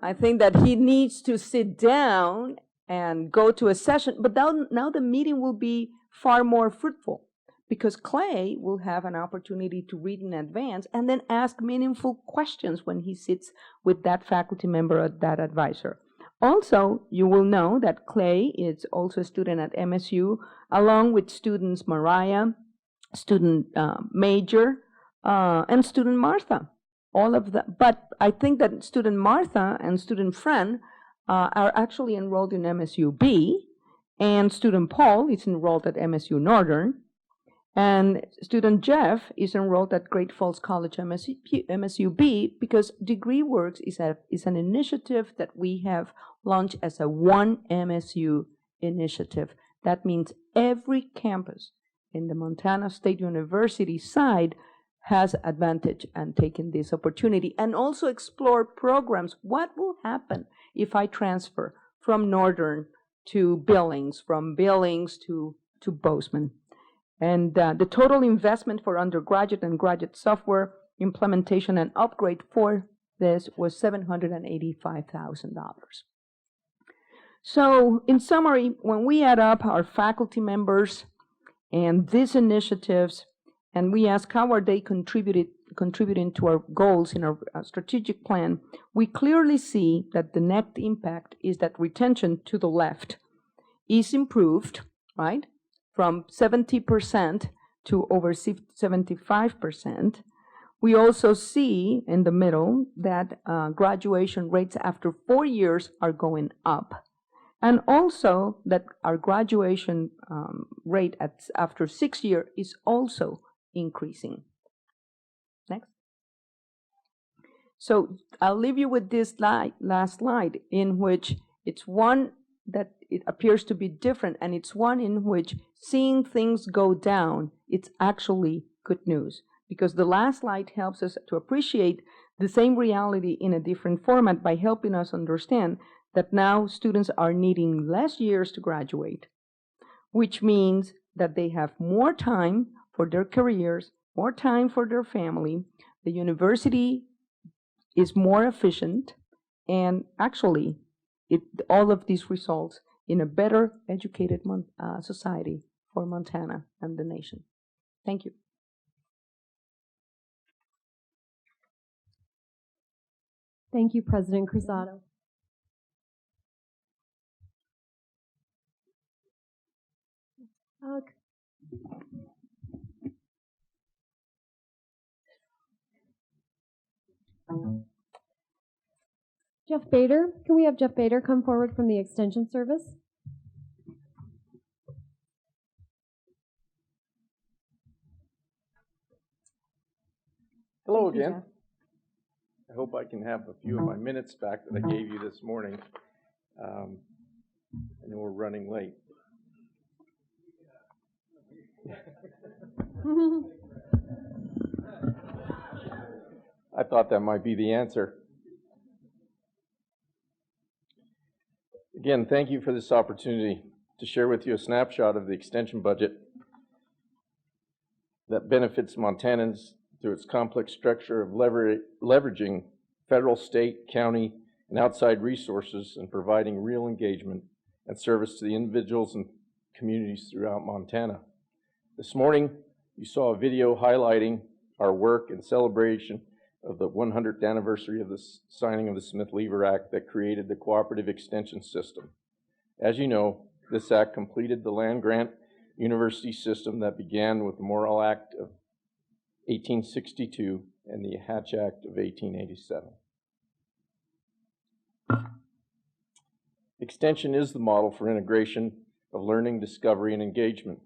I think that he needs to sit down and go to a session, but now the meeting will be far more fruitful, because Clay will have an opportunity to read in advance and then ask meaningful questions when he sits with that faculty member or that advisor. Also, you will know that Clay is also a student at MSU, along with students Mariah, student Major, and student Martha. All of that. But I think that student Martha and student Fran are actually enrolled in MSU B, and student Paul is enrolled at MSU Northern. And student Jeff is enrolled at Great Falls College MSUB, because DegreeWorks is an initiative that we have launched as a One MSU initiative. That means every campus in the Montana State University side has advantage and taken this opportunity, and also explore programs. What will happen if I transfer from Northern to Billings, from Billings to Bozeman? And the total investment for undergraduate and graduate software implementation and upgrade for this was $785,000. So in summary, when we add up our faculty members and these initiatives, and we ask how are they contributing to our goals in our strategic plan, we clearly see that the net impact is that retention to the left is improved, right? From 70% to over 75%. We also see in the middle that graduation rates after 4 years are going up. And also that our graduation rate after 6 years is also increasing. Next. So I'll leave you with this last slide, in which it's one that it appears to be different, and it's one in which seeing things go down, it's actually good news. Because the last slide helps us to appreciate the same reality in a different format by helping us understand that now students are needing less years to graduate, which means that they have more time for their careers, more time for their family. The university is more efficient, and actually, all of this results in a better educated society for Montana and the nation. Thank you. Thank you, President Cruzado. Jeff Bader, can we have Jeff Bader come forward from the Extension Service? Hello Thank you, again. Jeff. I hope I can have a few of my minutes back that I gave you this morning. I know we're running late. I thought that might be the answer. Again, thank you for this opportunity to share with you a snapshot of the extension budget that benefits Montanans through its complex structure of leveraging federal, state, county, and outside resources and providing real engagement and service to the individuals and communities throughout Montana. This morning, you saw a video highlighting our work in celebration of the 100th anniversary of the signing of the Smith-Lever Act that created the Cooperative Extension System. As you know, this act completed the land-grant university system that began with the Morrill Act of 1862 and the Hatch Act of 1887. Extension is the model for integration of learning, discovery, and engagement.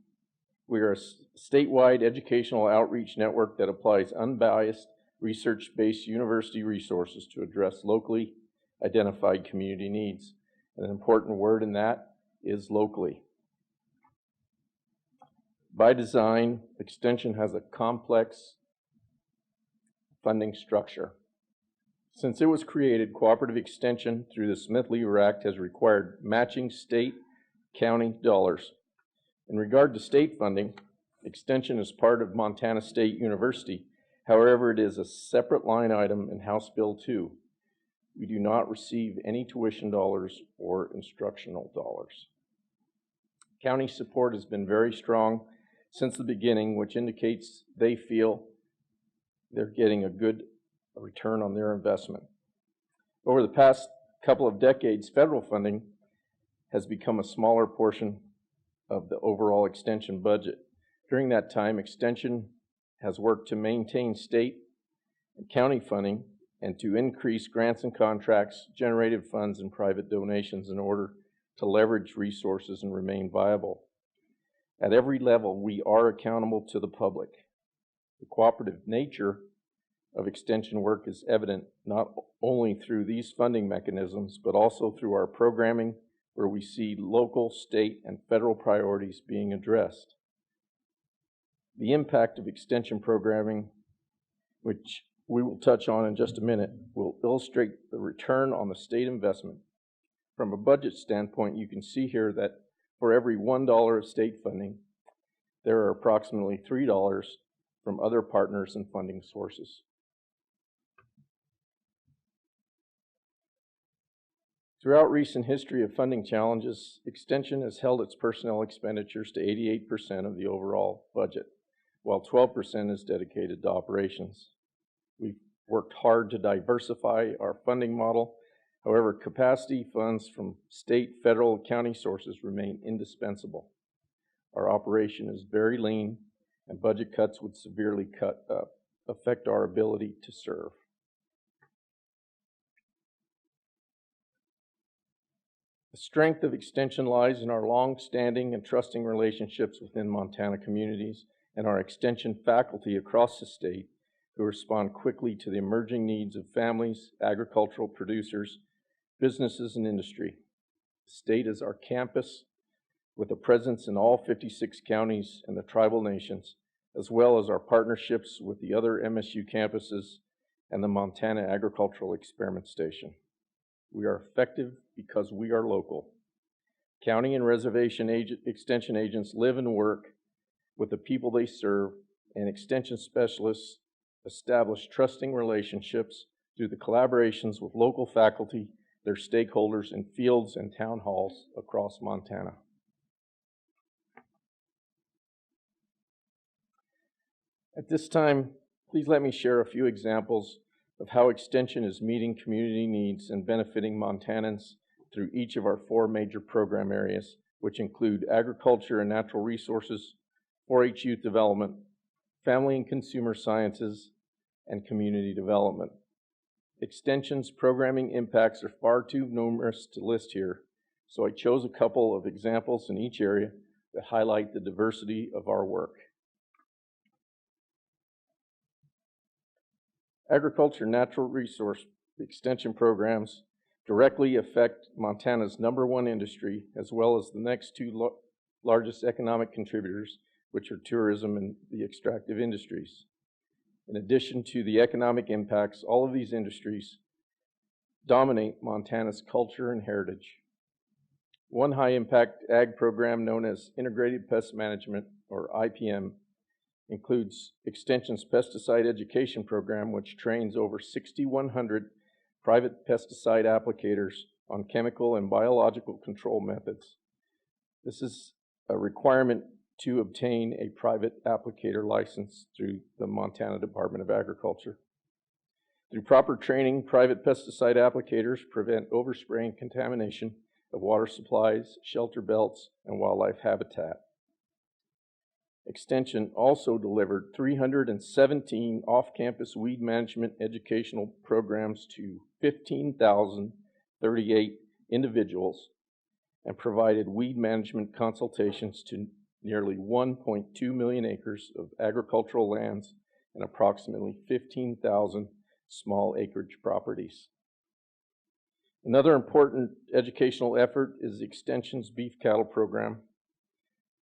We are a statewide educational outreach network that applies unbiased, research-based university resources to address locally identified community needs. And an important word in that is locally. By design, Extension has a complex funding structure. Since it was created, Cooperative Extension through the Smith-Lever Act has required matching state, county dollars. In regard to state funding, Extension is part of Montana State University. However, it is a separate line item in House Bill 2. We do not receive any tuition dollars or instructional dollars. County support has been very strong since the beginning, which indicates they feel they're getting a good return on their investment. Over the past couple of decades, federal funding has become a smaller portion of the overall extension budget. During that time, Extension has worked to maintain state and county funding and to increase grants and contracts, generated funds, and private donations in order to leverage resources and remain viable. At every level, we are accountable to the public. The cooperative nature of extension work is evident not only through these funding mechanisms, but also through our programming, where we see local, state, and federal priorities being addressed. The impact of extension programming, which we will touch on in just a minute, will illustrate the return on the state investment. From a budget standpoint, you can see here that for every $1 of state funding, there are approximately $3 from other partners and funding sources. Throughout recent history of funding challenges, Extension has held its personnel expenditures to 88% of the overall budget, while 12% is dedicated to operations. We've worked hard to diversify our funding model. However, capacity funds from state, federal, and county sources remain indispensable. Our operation is very lean, and budget cuts would severely affect our ability to serve. The strength of Extension lies in our long-standing and trusting relationships within Montana communities and our Extension faculty across the state who respond quickly to the emerging needs of families, agricultural producers, businesses, and industry. The state is our campus with a presence in all 56 counties and the tribal nations, as well as our partnerships with the other MSU campuses and the Montana Agricultural Experiment Station. We are effective because we are local. County and reservation extension agents live and work with the people they serve, and extension specialists establish trusting relationships through the collaborations with local faculty, their stakeholders in fields and town halls across Montana. At this time, please let me share a few examples of how Extension is meeting community needs and benefiting Montanans through each of our 4 major program areas, which include agriculture and natural resources, 4-H youth development, family and consumer sciences, and community development. Extension's programming impacts are far too numerous to list here, so I chose a couple of examples in each area that highlight the diversity of our work. Agriculture and natural resource extension programs directly affect Montana's #1 industry, as well as the next 2 largest economic contributors, which are tourism and the extractive industries. In addition to the economic impacts, all of these industries dominate Montana's culture and heritage. One high-impact ag program known as Integrated Pest Management, or IPM, includes Extension's pesticide education program, which trains over 6,100 private pesticide applicators on chemical and biological control methods. This is a requirement to obtain a private applicator license through the Montana Department of Agriculture. Through proper training, private pesticide applicators prevent overspraying contamination of water supplies, shelter belts, and wildlife habitat. Extension also delivered 317 off-campus weed management educational programs to 15,038 individuals and provided weed management consultations to nearly 1.2 million acres of agricultural lands and approximately 15,000 small acreage properties. Another important educational effort is the Extension's beef cattle program,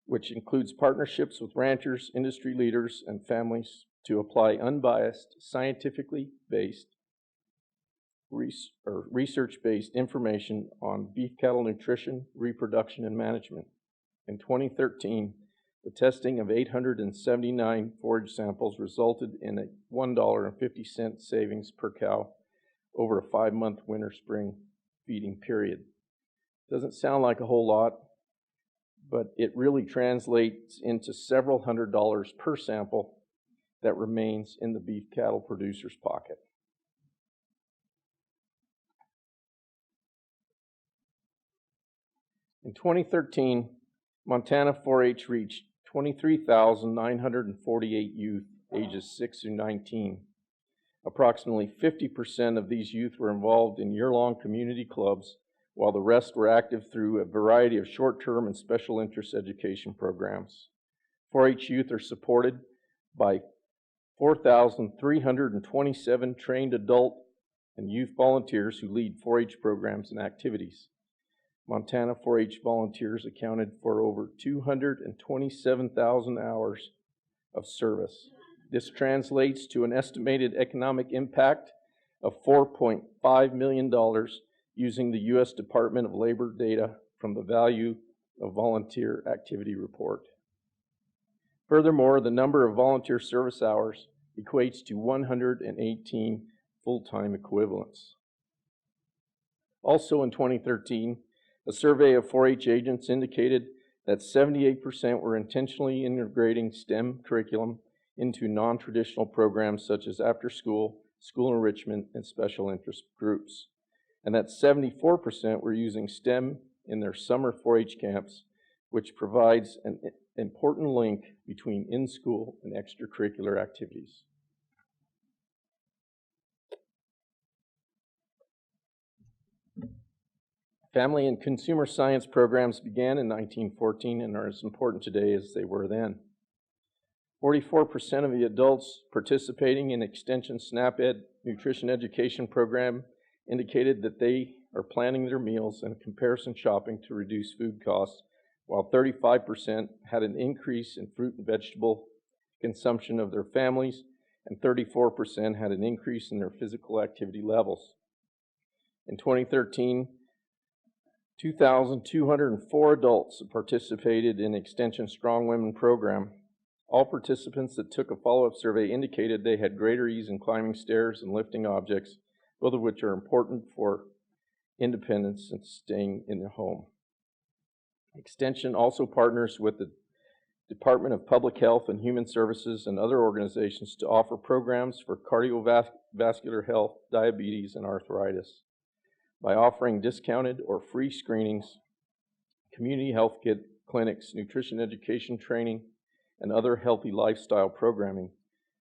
which includes partnerships with ranchers, industry leaders, and families to apply unbiased, scientifically based, research-based information on beef cattle nutrition, reproduction, and management. In 2013, the testing of 879 forage samples resulted in a $1.50 savings per cow over a 5-month winter-spring feeding period. Doesn't sound like a whole lot, but it really translates into several $100s per sample that remains in the beef cattle producer's pocket. In 2013, Montana 4-H reached 23,948 youth ages 6 through 19. Approximately 50% of these youth were involved in year-long community clubs, while the rest were active through a variety of short-term and special interest education programs. 4-H youth are supported by 4,327 trained adult and youth volunteers who lead 4-H programs and activities. Montana 4-H volunteers accounted for over 227,000 hours of service. This translates to an estimated economic impact of $4.5 million using the U.S. Department of Labor data from the Value of Volunteer Activity Report. Furthermore, the number of volunteer service hours equates to 118 full-time equivalents. Also in 2013, a survey of 4-H agents indicated that 78% were intentionally integrating STEM curriculum into non-traditional programs such as after-school, school enrichment, and special interest groups, and that 74% were using STEM in their summer 4-H camps, which provides an important link between in-school and extracurricular activities. Family and consumer science programs began in 1914 and are as important today as they were then. 44% of the adults participating in Extension SNAP-Ed nutrition education program indicated that they are planning their meals and comparison shopping to reduce food costs, while 35% had an increase in fruit and vegetable consumption of their families, and 34% had an increase in their physical activity levels. In 2013, 2,204 adults participated in Extension Strong Women program. All participants that took a follow-up survey indicated they had greater ease in climbing stairs and lifting objects, both of which are important for independence and staying in the home. Extension also partners with the Department of Public Health and Human Services and other organizations to offer programs for cardiovascular health, diabetes, and arthritis. By offering discounted or free screenings, community health clinics, nutrition education training, and other healthy lifestyle programming,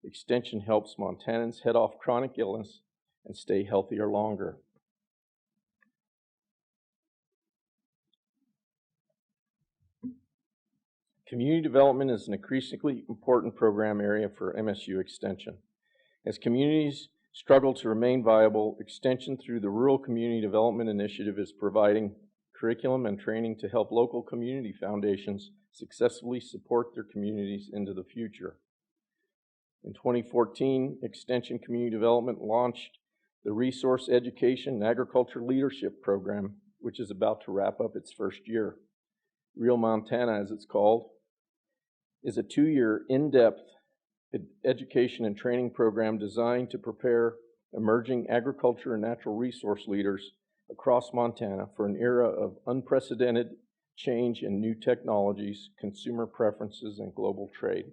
Extension helps Montanans head off chronic illness and stay healthier longer. Community development is an increasingly important program area for MSU Extension. As communities struggle to remain viable, Extension through the Rural Community Development Initiative is providing curriculum and training to help local community foundations successfully support their communities into the future. In 2014, Extension Community Development launched the Resource Education and Agriculture Leadership Program, which is about to wrap up its first year. Real Montana, as it's called, is a 2-year in-depth education and training program designed to prepare emerging agriculture and natural resource leaders across Montana for an era of unprecedented change in new technologies, consumer preferences, and global trade.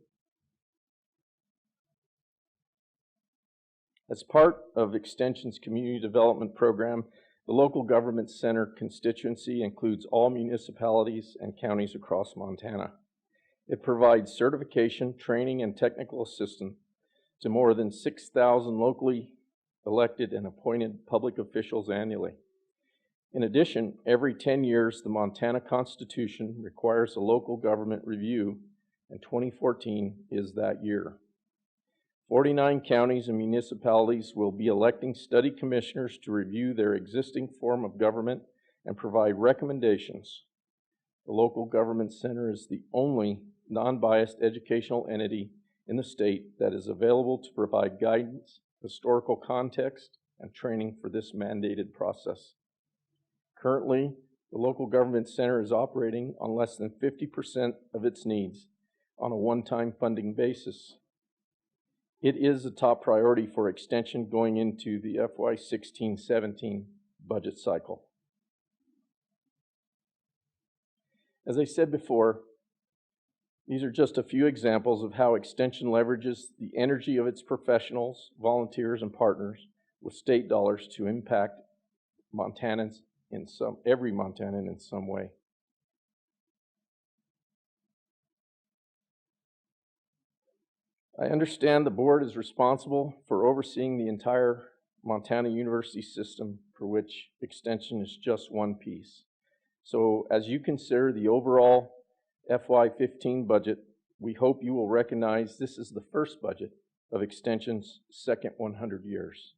As part of Extension's community development program, the local government center constituency includes all municipalities and counties across Montana. It provides certification, training, and technical assistance to more than 6,000 locally elected and appointed public officials annually. In addition, every 10 years, the Montana Constitution requires a local government review, and 2014 is that year. 49 counties and municipalities will be electing study commissioners to review their existing form of government and provide recommendations. The local government center is the only non-biased educational entity in the state that is available to provide guidance, historical context, and training for this mandated process. Currently, the local government center is operating on less than 50% of its needs on a one-time funding basis. It is a top priority for Extension going into the FY 16-17 budget cycle. As I said before, these are just a few examples of how Extension leverages the energy of its professionals, volunteers, and partners with state dollars to impact Montanans every Montanan in some way. I understand the board is responsible for overseeing the entire Montana University system, for which Extension is just one piece. So as you consider the overall FY15 budget, we hope you will recognize this is the first budget of Extension's second 100 years.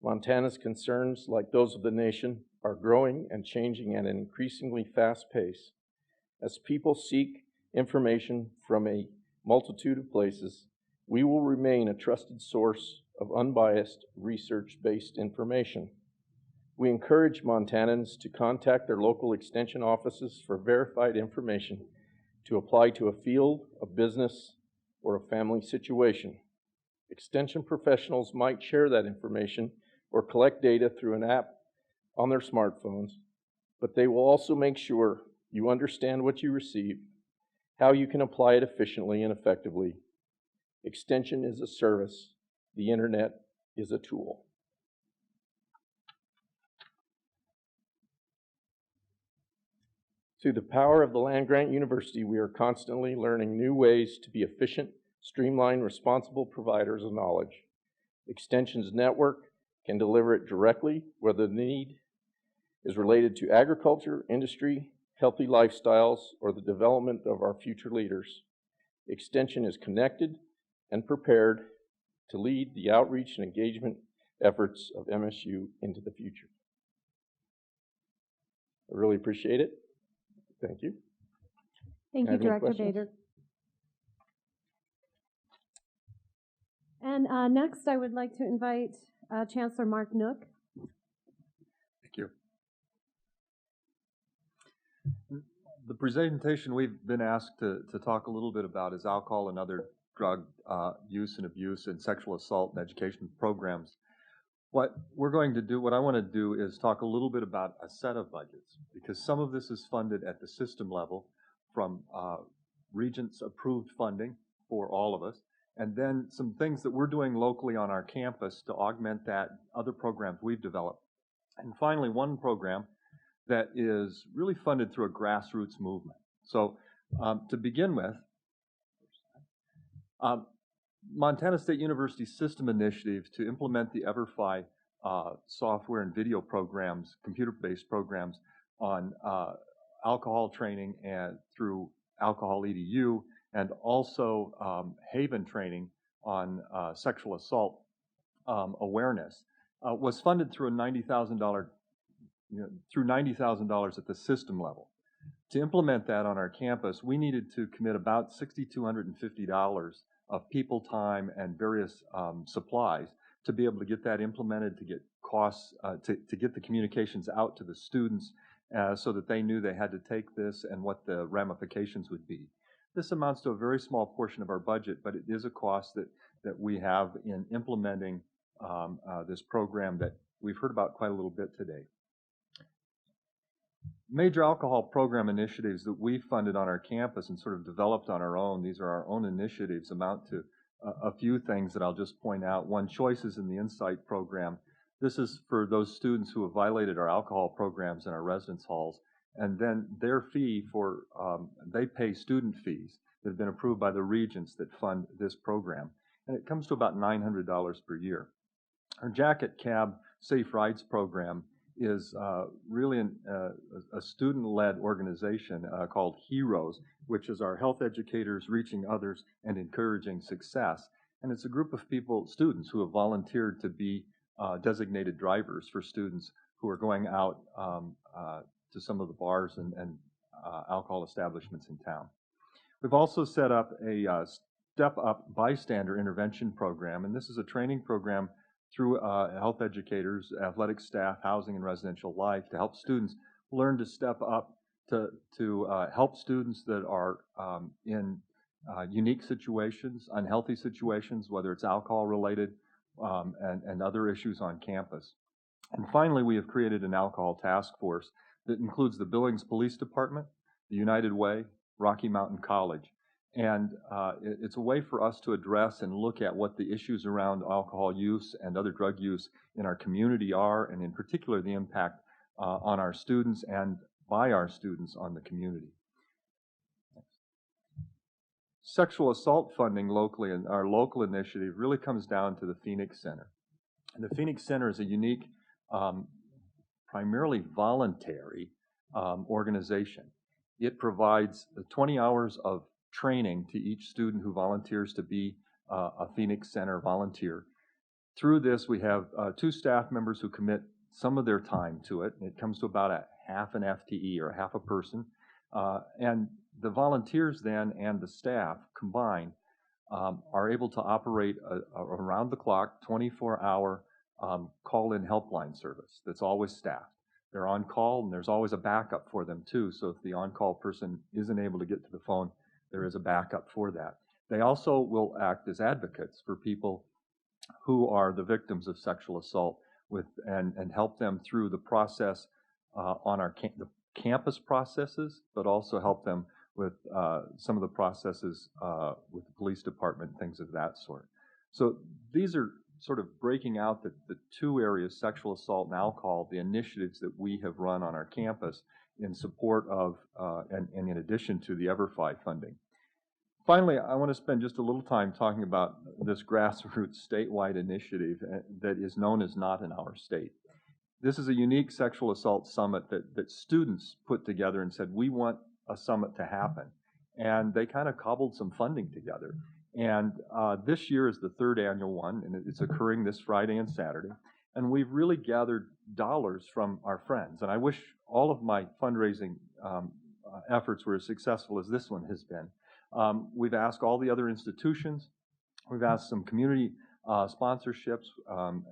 Montana's concerns, like those of the nation, are growing and changing at an increasingly fast pace. As people seek information from a multitude of places, we will remain a trusted source of unbiased, research-based information. We encourage Montanans to contact their local Extension offices for verified information to apply to a field, a business, or a family situation. Extension professionals might share that information or collect data through an app on their smartphones, but they will also make sure you understand what you receive, how you can apply it efficiently and effectively. Extension is a service. The internet is a tool. Through the power of the land-grant university, we are constantly learning new ways to be efficient, streamlined, responsible providers of knowledge. Extension's network can deliver it directly where the need is related to agriculture, industry, healthy lifestyles, or the development of our future leaders. Extension is connected and prepared to lead the outreach and engagement efforts of MSU into the future. I really appreciate it. Thank you. Thank you, Have any Director questions? Bader. And next, I would like to invite Chancellor Mark Nook. Thank you. The presentation we've been asked to talk a little bit about is alcohol and other drug use and abuse and sexual assault and education programs. What we're going to do, what I want to do is talk a little bit about a set of budgets, because some of this is funded at the system level from Regents approved funding for all of us, and then some things that we're doing locally on our campus to augment that, other programs we've developed. And finally, one program that is really funded through a grassroots movement. So to begin with, Montana State University System Initiative to implement the EverFi software and video programs, computer-based programs on alcohol training and through Alcohol EDU, and also Haven training on sexual assault awareness, was funded through a $90,000 through $90,000 at the system level. To implement that on our campus, we needed to commit about $6,250 of people time and various supplies to be able to get that implemented, to get costs, to get the communications out to the students so that they knew they had to take this and what the ramifications would be. This amounts to a very small portion of our budget, but it is a cost that we have in implementing this program that we've heard about quite a little bit today. Major alcohol program initiatives that we funded on our campus and sort of developed on our own, these are our own initiatives, amount to a few things that I'll just point out. One, Choices in the Insight program. This is for those students who have violated our alcohol programs in our residence halls, and then their fee for, they pay student fees that have been approved by the Regents that fund this program, and it comes to about $900 per year. Our Jacket Cab Safe Rides program is really a student-led organization called HEROES, which is our health educators reaching others and encouraging success. And it's a group of people, students, who have volunteered to be designated drivers for students who are going out to some of the bars and alcohol establishments in town. We've also set up a Step Up Bystander Intervention program, and this is a training program through health educators, athletic staff, housing and residential life to help students learn to step up to help students that are in unique situations, unhealthy situations, whether it's alcohol related and other issues on campus. And finally, we have created an alcohol task force that includes the Billings Police Department, the United Way, Rocky Mountain College. And it's a way for us to address and look at what the issues around alcohol use and other drug use in our community are, and in particular the impact on our students and by our students on the community. Sexual assault funding locally, and our local initiative really comes down to the Phoenix Center. And the Phoenix Center is a unique, primarily voluntary organization. It provides 20 hours of training to each student who volunteers to be a Phoenix Center volunteer. Through this, we have 2 staff members who commit some of their time to it. It comes to about a half an FTE or half a person. And the volunteers then and the staff combined are able to operate around the clock, 24-hour call-in helpline service that's always staffed. They're on call, and there's always a backup for them too. So if the on-call person isn't able to get to the phone, there is a backup for that. They also will act as advocates for people who are the victims of sexual assault and help them through the process on our the campus processes, but also help them with some of the processes with the police department, things of that sort. So these are sort of breaking out the 2 areas, sexual assault and alcohol, the initiatives that we have run on our campus in support of and in addition to the EverFi funding. Finally, I want to spend just a little time talking about this grassroots statewide initiative that is known as Not in Our State. This is a unique sexual assault summit that students put together and said, we want a summit to happen. And they kind of cobbled some funding together. And this year is the third annual one, and it's occurring this Friday and Saturday. And we've really gathered dollars from our friends. And I wish all of my fundraising efforts were as successful as this one has been. We've asked all the other institutions. We've asked some community sponsorships,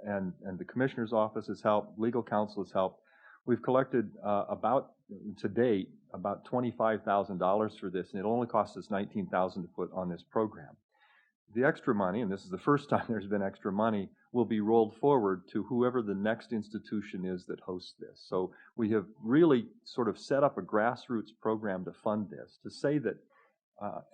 and the Commissioner's Office has helped. Legal counsel has helped. We've collected to date, about $25,000 for this, and it only cost us $19,000 to put on this program. The extra money, and this is the first time there's been extra money, will be rolled forward to whoever the next institution is that hosts this. So we have really sort of set up a grassroots program to fund this. To say that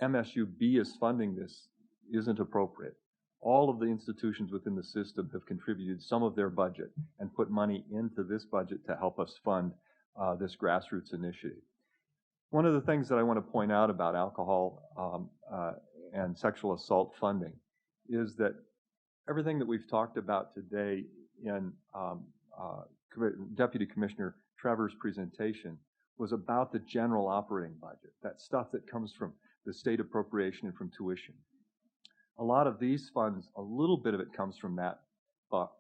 MSUB is funding this isn't appropriate. All of the institutions within the system have contributed some of their budget and put money into this budget to help us fund this grassroots initiative. One of the things that I want to point out about alcohol and sexual assault funding is that everything that we've talked about today in Deputy Commissioner Trevor's presentation was about the general operating budget, that stuff that comes from the state appropriation and from tuition. A lot of these funds, a little bit of it comes from that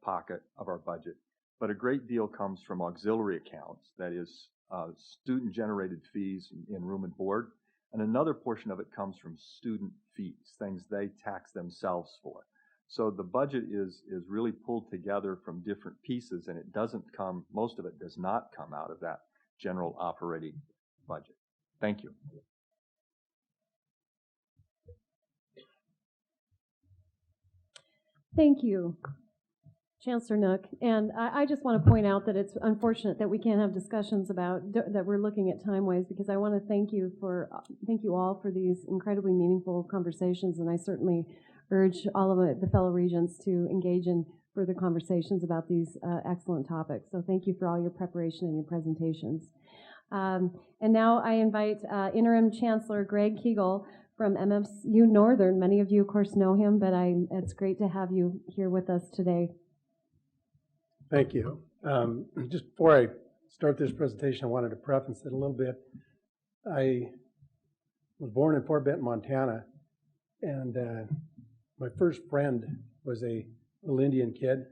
pocket of our budget, but a great deal comes from auxiliary accounts, that is student-generated fees in room and board, and another portion of it comes from student fees, things they tax themselves for. So the budget is really pulled together from different pieces, and it doesn't come, most of it does not come out of that general operating budget. Thank you. Thank you, Chancellor Nook. And I just want to point out that it's unfortunate that we can't have discussions about, that we're looking at time-wise, because I want to thank you all for these incredibly meaningful conversations, and I certainly urge all of the fellow regents to engage in further conversations about these excellent topics. So thank you for all your preparation and your presentations. And now I invite Interim Chancellor Greg Kegel from MSU Northern. Many of you, of course, know him, but it's great to have you here with us today. Thank you. Just before I start this presentation, I wanted to preface it a little bit. I was born in Fort Benton, Montana, and my first friend was a little Indian kid.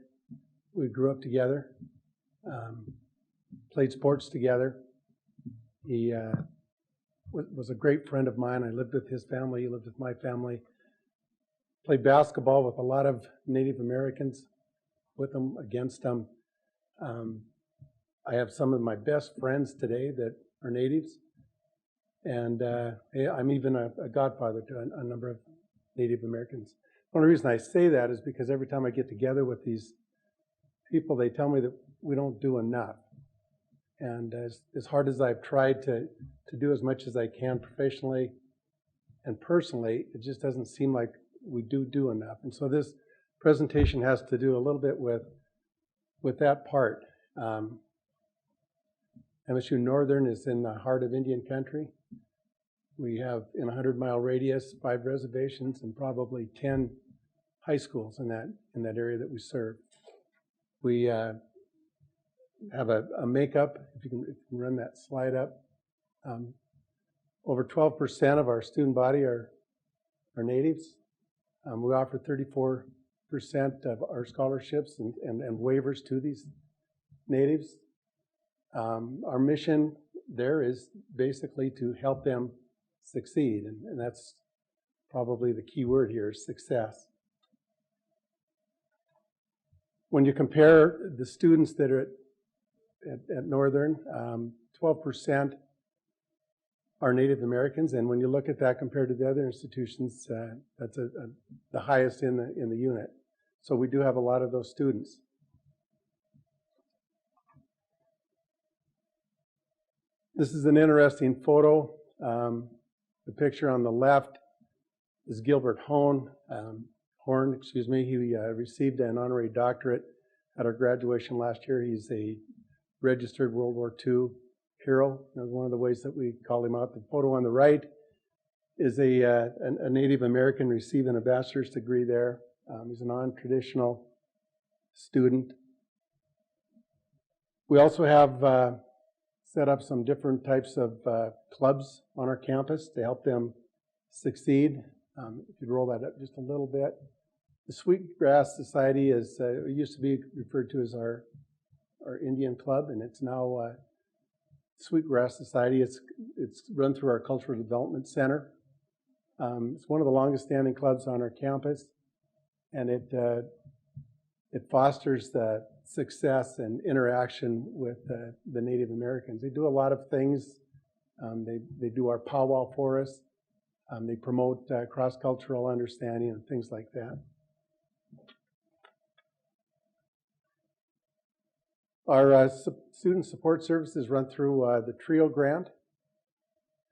We grew up together, played sports together. He was a great friend of mine. I lived with his family. He lived with my family. Played basketball with a lot of Native Americans, with them, against them. I have some of my best friends today that are natives, and I'm even a godfather to a number of Native Americans. One of the reasons I say that is because every time I get together with these people, they tell me that we don't do enough. And as hard as I've tried to do as much as I can professionally and personally, it just doesn't seem like we do enough. And so this presentation has to do a little bit with that part. MSU Northern is in the heart of Indian country. We have, in a 100-mile radius, 5 reservations and probably 10 high schools in that area that we serve. We have a makeup, if you can run that slide up. Over 12% of our student body are natives. We offer 34% of our scholarships and waivers to these natives. Our mission there is basically to help them succeed, and that's probably the key word here, is success. When you compare the students that are at Northern, 12% are Native Americans, and when you look at that compared to the other institutions, that's the highest in the unit. So we do have a lot of those students. This is an interesting photo. The picture on the left is Gilbert Horn. He received an honorary doctorate at our graduation last year. He's a registered World War II hero. That's one of the ways that we call him out. The photo on the right is a Native American receiving a bachelor's degree there. He's a non-traditional student. We also have set up some different types of clubs on our campus to help them succeed. If you roll that up just a little bit. The Sweetgrass Society is it used to be referred to as our Indian Club, and it's now Sweetgrass Society. It's run through our Cultural Development Center. It's one of the longest standing clubs on our campus, and it fosters the success and interaction with the Native Americans. They do a lot of things. They do our powwow for us. They promote cross-cultural understanding and things like that. Our student support services run through the TRIO grant.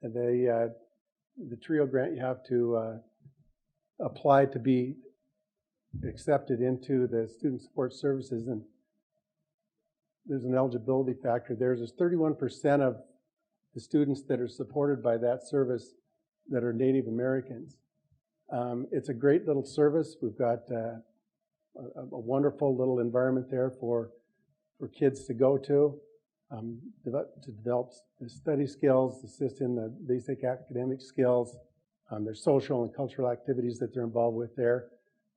And the TRIO grant, you have to apply to be accepted into the student support services, and there's an eligibility factor there. There's 31% of the students that are supported by that service that are Native Americans. It's a great little service. We've got a wonderful little environment there for kids to go to develop study skills, assist in the basic academic skills. There's social and cultural activities that they're involved with there.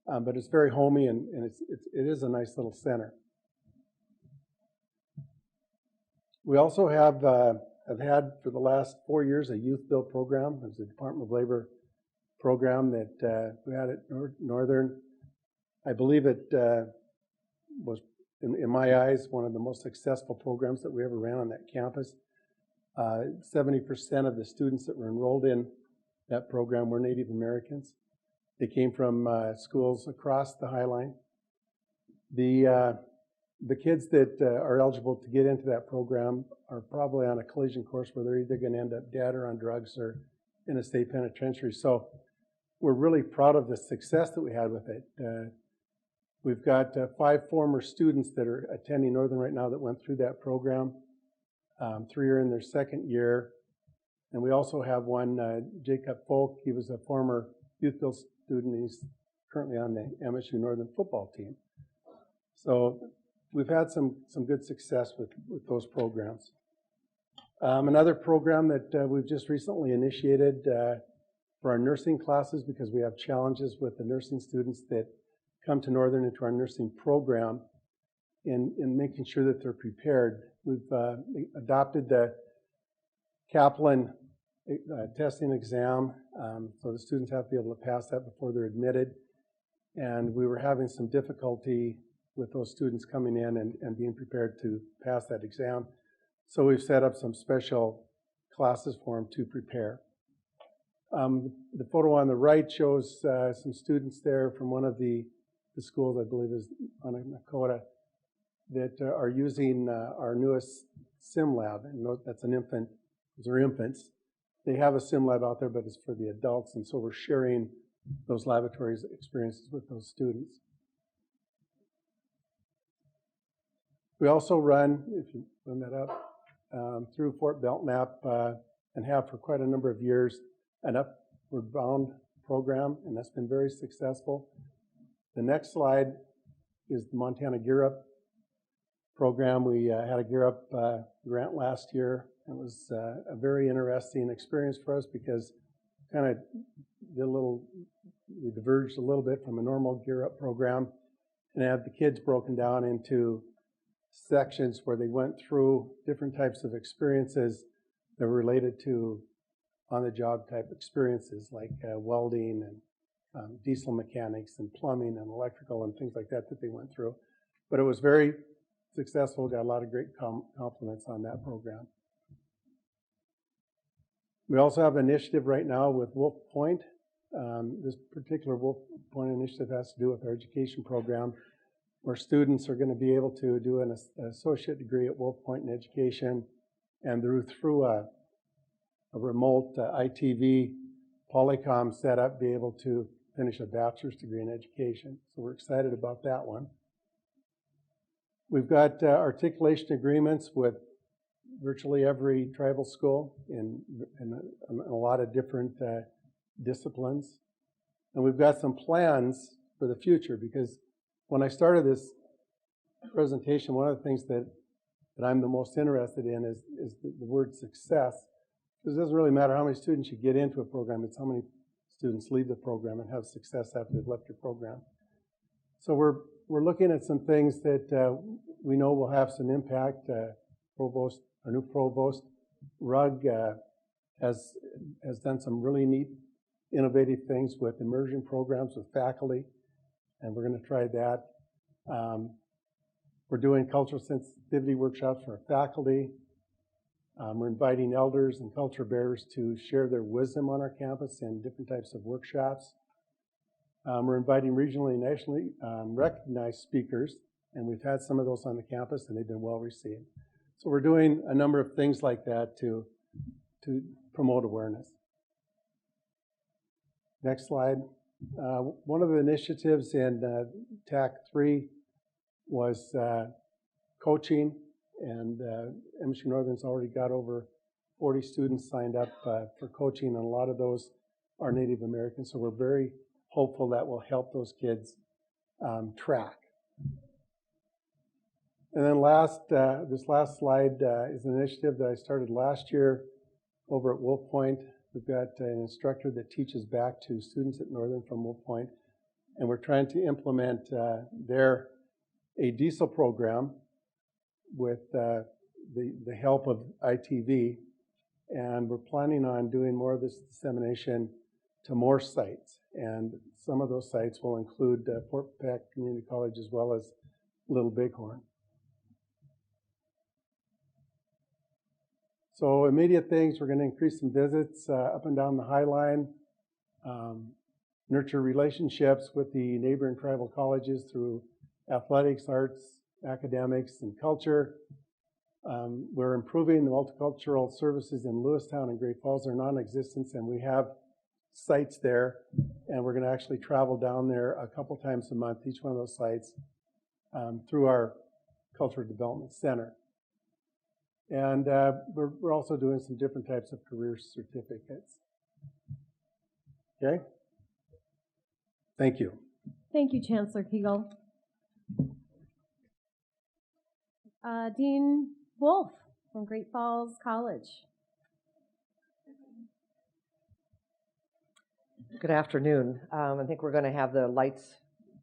But it's very homey, and it is a nice little center. We also have had for the last 4 years a youth build program. It's a Department of Labor program that we had at Northern. I believe it was, in my eyes, one of the most successful programs that we ever ran on that campus. 70% of the students that were enrolled in that program were Native Americans. They came from schools across the High Line. The kids that are eligible to get into that program are probably on a collision course where they're either going to end up dead or on drugs or in a state penitentiary. So we're really proud of the success that we had with it. We've got 5 former students that are attending Northern right now that went through that program. 3 are in their second year. And we also have one, Jacob Folk. He was a former youth build student. He's currently on the MSU Northern football team. So we've had some good success with those programs. Another program that we've just recently initiated for our nursing classes, because we have challenges with the nursing students that come to Northern into our nursing program, in making sure that they're prepared. We've adopted the Kaplan testing exam, so the students have to be able to pass that before they're admitted. And we were having some difficulty with those students coming in and being prepared to pass that exam. So we've set up some special classes for them to prepare. The photo on the right shows some students there from one of the schools, I believe is on Nakota, that are using our newest sim lab. And that's an infant, those are infants. They have a sim lab out there, but it's for the adults. And so we're sharing those laboratory experiences with those students. We also run, if you run that up, through Fort Belknap and have for quite a number of years an Upward Bound program, and that's been very successful. The next slide is the Montana Gear Up program. We had a Gear Up grant last year. It was a very interesting experience for us because kind of we diverged a little bit from a normal Gear Up program and had the kids broken down into sections where they went through different types of experiences that were related to on-the-job type experiences like welding and diesel mechanics and plumbing and electrical and things like that they went through. But it was very successful, got a lot of great compliments on that program. We also have an initiative right now with Wolf Point. This particular Wolf Point initiative has to do with our education program, where students are going to be able to do an associate degree at Wolf Point in education, and through a remote ITV Polycom setup, be able to finish a bachelor's degree in education. So we're excited about that one. We've got articulation agreements with virtually every tribal school in a lot of different disciplines. And we've got some plans for the future, because when I started this presentation, one of the things that that I'm the most interested in is the word success. Because it doesn't really matter how many students you get into a program, it's how many students leave the program and have success after they've left your program. So we're looking at some things that we know will have some impact. Our new provost, Rugg, has done some really neat, innovative things with immersion programs with faculty, and we're going to try that. We're doing cultural sensitivity workshops for our faculty. We're inviting elders and culture bearers to share their wisdom on our campus in different types of workshops. We're inviting regionally and nationally recognized speakers, and we've had some of those on the campus, and they've been well received. So we're doing a number of things like that to promote awareness. Next slide. One of the initiatives in TAC 3 was coaching, and MSU Northern's already got over 40 students signed up for coaching, and a lot of those are Native American, so we're very hopeful that will help those kids track. And then this last slide is an initiative that I started last year over at Wolf Point. We've got an instructor that teaches back to students at Northern from Wolf Point, and we're trying to implement a diesel program with the help of ITV, and we're planning on doing more of this dissemination to more sites, and some of those sites will include Fort Peck Community College as well as Little Bighorn. So immediate things, we're going to increase some visits up and down the High Line, nurture relationships with the neighboring tribal colleges through athletics, arts, academics, and culture. We're improving the multicultural services in Lewistown and Great Falls. They're non-existent, and we have sites there, and we're going to actually travel down there a couple times a month, each one of those sites, through our Cultural Development Center. And we're also doing some different types of career certificates. Okay? Thank you. Thank you, Chancellor Kegel. Dean Wolf from Great Falls College. Good afternoon. I think we're going to have the lights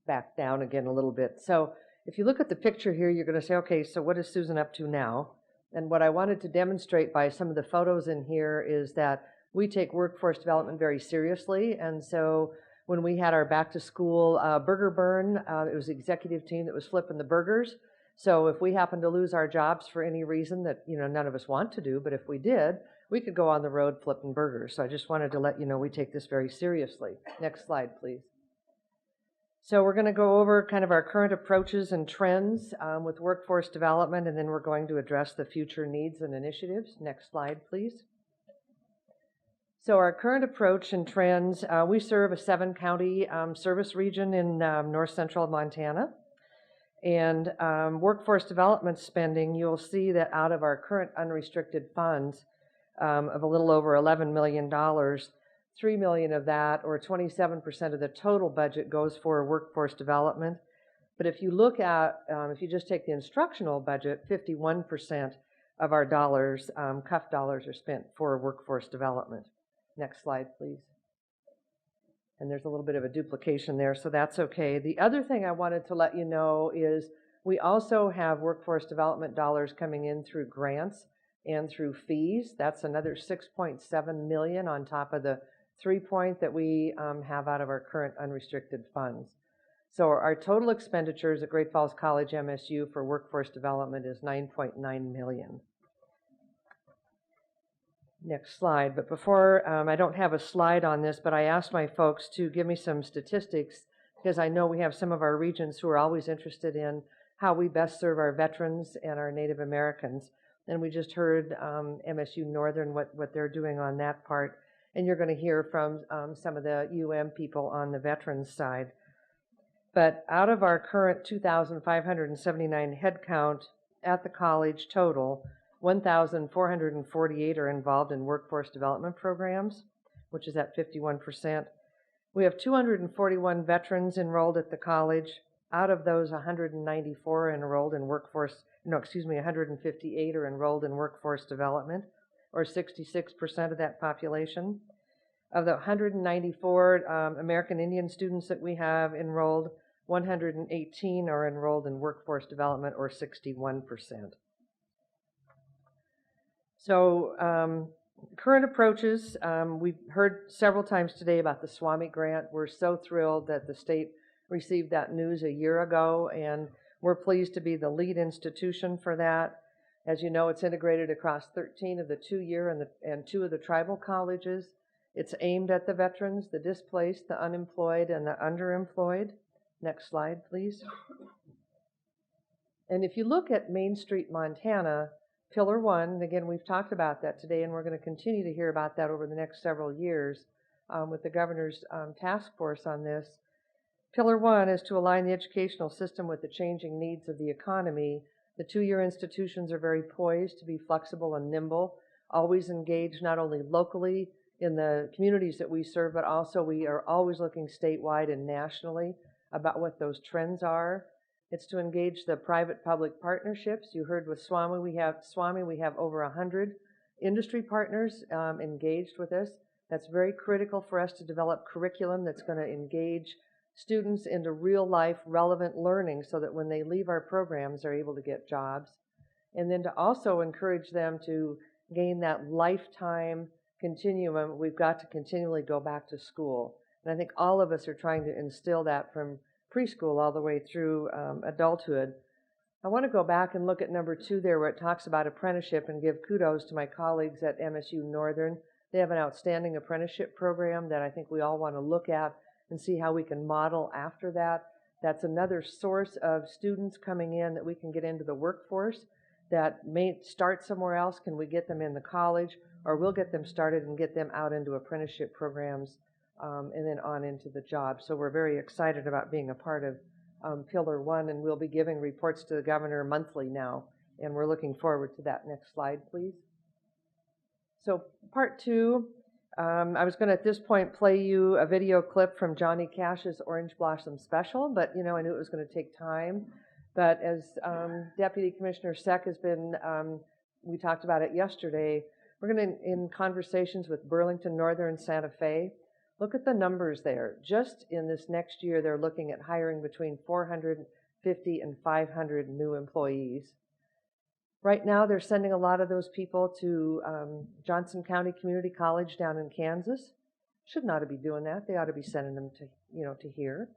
back down again a little bit. So if you look at the picture here, you're going to say, okay, so what is Susan up to now? And what I wanted to demonstrate by some of the photos in here is that we take workforce development very seriously. And so when we had our back to school burger burn, it was the executive team that was flipping the burgers. So if we happen to lose our jobs for any reason that none of us want to do, but if we did, we could go on the road flipping burgers. So I just wanted to let you know we take this very seriously. Next slide, please. So we're going to go over kind of our current approaches and trends with workforce development, and then we're going to address the future needs and initiatives. Next slide, please. So our current approach and trends, we serve a 7-county service region in north central Montana. And workforce development spending, you'll see that out of our current unrestricted funds of a little over $11 million, $3 million of that, or 27% of the total budget, goes for workforce development. But if you look at, if you just take the instructional budget, 51% of our dollars, CUF dollars, are spent for workforce development. Next slide, please. And there's a little bit of a duplication there, so that's okay. The other thing I wanted to let you know is we also have workforce development dollars coming in through grants and through fees. That's another $6.7 million on top of the $3 million that we have out of our current unrestricted funds. So our total expenditures at Great Falls College MSU for workforce development is $9.9 million. Next slide. But before, I don't have a slide on this, but I asked my folks to give me some statistics because I know we have some of our regents who are always interested in how we best serve our veterans and our Native Americans. And we just heard MSU Northern, what they're doing on that part. And you're going to hear from some of the people on the veterans side. But out of our current 2,579 head count at the college total, 1,448 are involved in workforce development programs, which is at 51%. We have 241 veterans enrolled at the college. Out of those, 194 are enrolled in workforce 158 are enrolled in workforce development, or 66% of that population. Of the 194 American Indian students that we have enrolled, 118 are enrolled in workforce development, or 61%. So current approaches, we've heard several times today about the SWAMI grant. We're so thrilled that the state received that news a year ago, and we're pleased to be the lead institution for that. As you know, it's integrated across 13 of the 2-year and 2 of the tribal colleges. It's aimed at the veterans, the displaced, the unemployed, and the underemployed. Next slide, please. And if you look at Main Street, Montana, Pillar 1, again, we've talked about that today, and we're going to continue to hear about that over the next several years with the governor's task force on this. Pillar 1 is to align the educational system with the changing needs of the economy. The 2-year institutions are very poised to be flexible and nimble, always engaged not only locally in the communities that we serve, but also we are always looking statewide and nationally about what those trends are. It's to engage the private-public partnerships. You heard with SWAMI, we have over 100 industry partners engaged with us. That's very critical for us to develop curriculum that's going to engage students into real-life relevant learning so that when they leave our programs, they're able to get jobs. And then to also encourage them to gain that lifetime continuum. We've got to continually go back to school. And I think all of us are trying to instill that from preschool all the way through adulthood. I want to go back and look at number 2 there where it talks about apprenticeship and give kudos to my colleagues at MSU Northern. They have an outstanding apprenticeship program that I think we all want to look at and see how we can model after that. That's another source of students coming in that we can get into the workforce that may start somewhere else. Can we get them in the college, or we'll get them started and get them out into apprenticeship programs and then on into the job. So we're very excited about being a part of Pillar 1, and we'll be giving reports to the governor monthly now, and we're looking forward to that. Next slide, please. So part 2, I was going to at this point play you a video clip from Johnny Cash's Orange Blossom Special, but I knew it was going to take time. But as Deputy Commissioner Seck has been, we talked about it yesterday, we're going to, in conversations with Burlington Northern Santa Fe, look at the numbers there. Just in this next year, they're looking at hiring between 450 and 500 new employees. Right now, they're sending a lot of those people to Johnson County Community College down in Kansas. Should not be doing that. They ought to be sending them to, to here.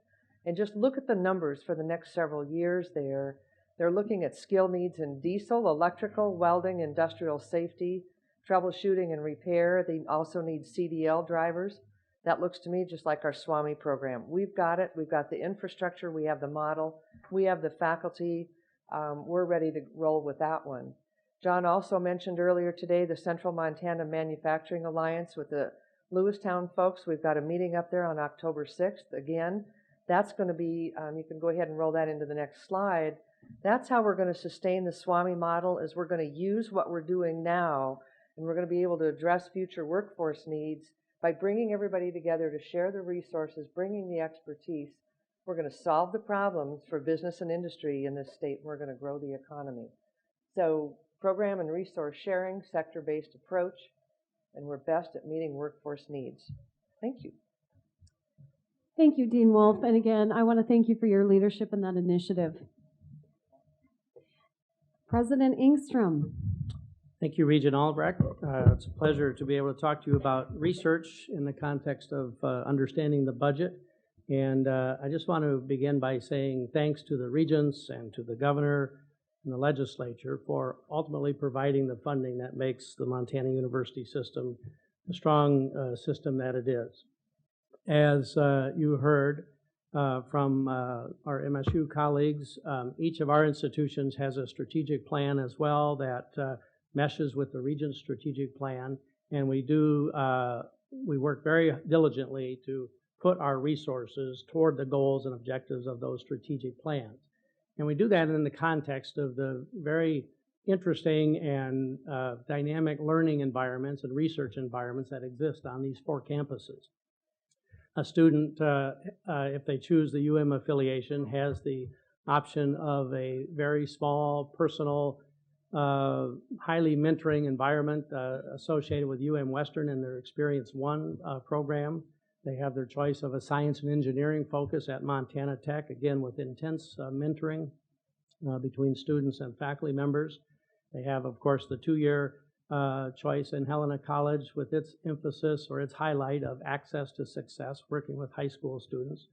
And just look at the numbers for the next several years there. They're looking at skill needs in diesel, electrical, welding, industrial safety, troubleshooting and repair. They also need CDL drivers. That looks to me just like our SWAMI program. We've got it. We've got the infrastructure. We have the model. We have the faculty. We're ready to roll with that one. John also mentioned earlier today the Central Montana Manufacturing Alliance with the Lewistown folks. We've got a meeting up there on October 6th. Again, that's going to be, you can go ahead and roll that into the next slide. That's how we're going to sustain the SWAMI model, is we're going to use what we're doing now, and we're going to be able to address future workforce needs by bringing everybody together to share the resources, bringing the expertise. We're going to solve the problems for business and industry in this state, and we're going to grow the economy. So program and resource sharing, sector-based approach, and we're best at meeting workforce needs. Thank you. Thank you, Dean Wolf. And again, I want to thank you for your leadership in that initiative. President Engstrom. Thank you, Regent Albrecht. It's a pleasure to be able to talk to you about research in the context of understanding the budget. And I just want to begin by saying thanks to the Regents and to the governor and the legislature for ultimately providing the funding that makes the Montana University system the strong system that it is. As you heard from our MSU colleagues, each of our institutions has a strategic plan as well that meshes with the Regents' strategic plan, and we work very diligently to put our resources toward the goals and objectives of those strategic plans. And we do that in the context of the very interesting and dynamic learning environments and research environments that exist on these 4 campuses. A student, if they choose the UM affiliation, has the option of a very small, personal, highly mentoring environment associated with Western and their Experience One program. They have their choice of a science and engineering focus at Montana Tech, again with intense mentoring between students and faculty members. They have, of course, the 2-year choice in Helena College with its emphasis or its highlight of access to success, working with high school students.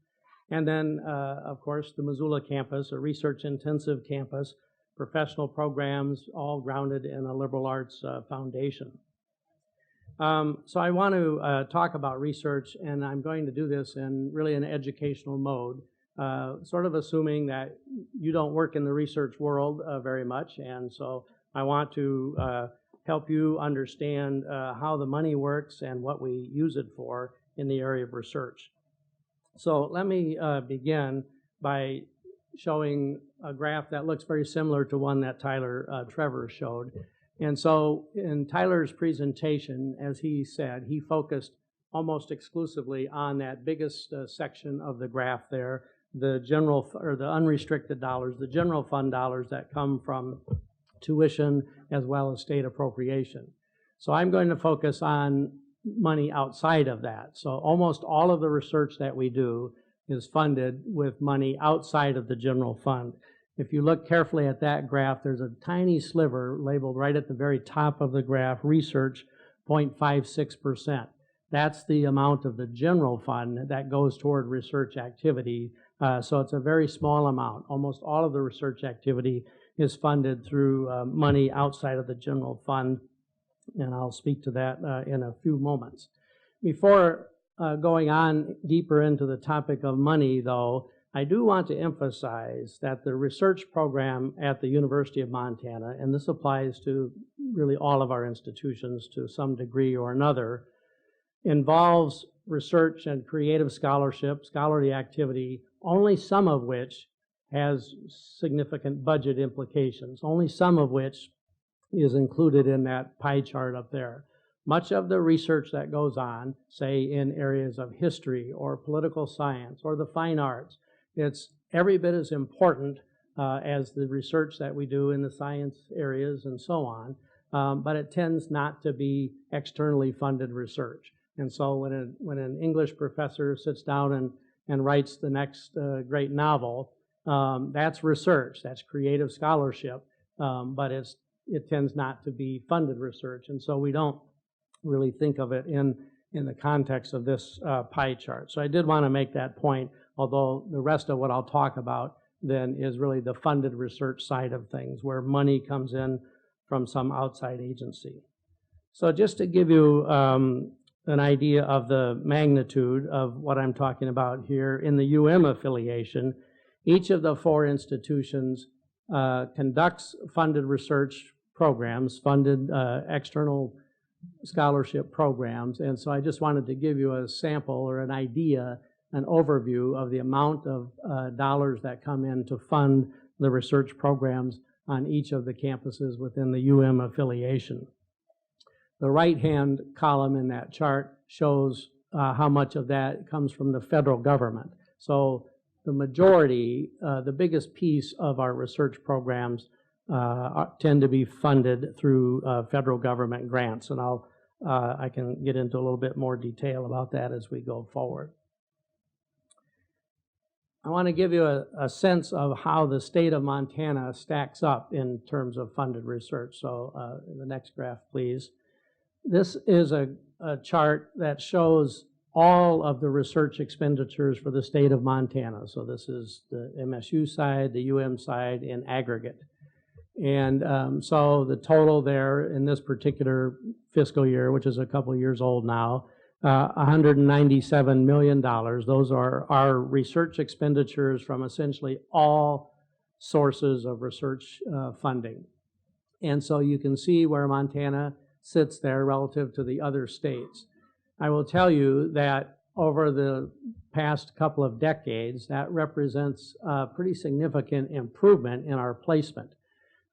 And then, of course, the Missoula campus, a research-intensive campus, professional programs, all grounded in a liberal arts foundation. So I want to talk about research, and I'm going to do this in really an educational mode, sort of assuming that you don't work in the research world very much, and so I want to help you understand how the money works and what we use it for in the area of research. So let me begin by showing a graph that looks very similar to one that Tyler Trevor showed. And so in Tyler's presentation, as he said, he focused almost exclusively on that biggest section of the graph there, the general or the unrestricted dollars, the general fund dollars that come from tuition as well as state appropriation. So I'm going to focus on money outside of that. So almost all of the research that we do is funded with money outside of the general fund. If you look carefully at that graph, there's a tiny sliver labeled right at the very top of the graph, research, 0.56%. That's the amount of the general fund that goes toward research activity. So it's a very small amount. Almost all of the research activity is funded through money outside of the general fund, and I'll speak to that in a few moments. Before going on deeper into the topic of money, though, I do want to emphasize that the research program at the University of Montana, and this applies to really all of our institutions to some degree or another, involves research and creative scholarship, scholarly activity, only some of which has significant budget implications, only some of which is included in that pie chart up there. Much of the research that goes on, say in areas of history or political science or the fine arts, it's every bit as important as the research that we do in the science areas and so on, but it tends not to be externally funded research. And so when an English professor sits down and writes the next great novel, that's research, that's creative scholarship, but it tends not to be funded research. And so we don't really think of it in the context of this pie chart. So I did want to make that point, although the rest of what I'll talk about then is really the funded research side of things, where money comes in from some outside agency. So just to give you an idea of the magnitude of what I'm talking about here, in the affiliation, each of the 4 institutions conducts funded research programs, funded external scholarship programs, and so I just wanted to give you a sample or an idea, an overview of the amount of dollars that come in to fund the research programs on each of the campuses within the affiliation. The right-hand column in that chart shows how much of that comes from the federal government. So the majority, the biggest piece of our research programs tend to be funded through federal government grants, and I can get into a little bit more detail about that as we go forward. I want to give you a sense of how the state of Montana stacks up in terms of funded research. So the next graph, please. This is a chart that shows all of the research expenditures for the state of Montana. So this is the MSU side, the side in aggregate. And so the total there in this particular fiscal year, which is a couple years old now, $197 million. Those are our research expenditures from essentially all sources of research funding. And so you can see where Montana sits there relative to the other states. I will tell you that over the past couple of decades, that represents a pretty significant improvement in our placement.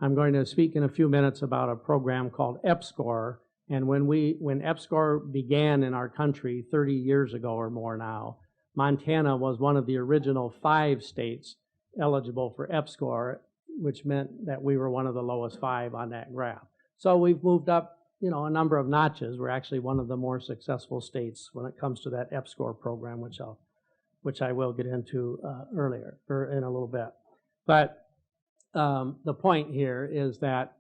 I'm going to speak in a few minutes about a program called EPSCoR, and when EPSCoR began in our country 30 years ago or more now, Montana was one of the original 5 states eligible for EPSCoR, which meant that we were one of the lowest 5 on that graph. So we've moved up, a number of notches. We're actually one of the more successful states when it comes to that EPSCoR program, which I will get into earlier or in a little bit. But the point here is that,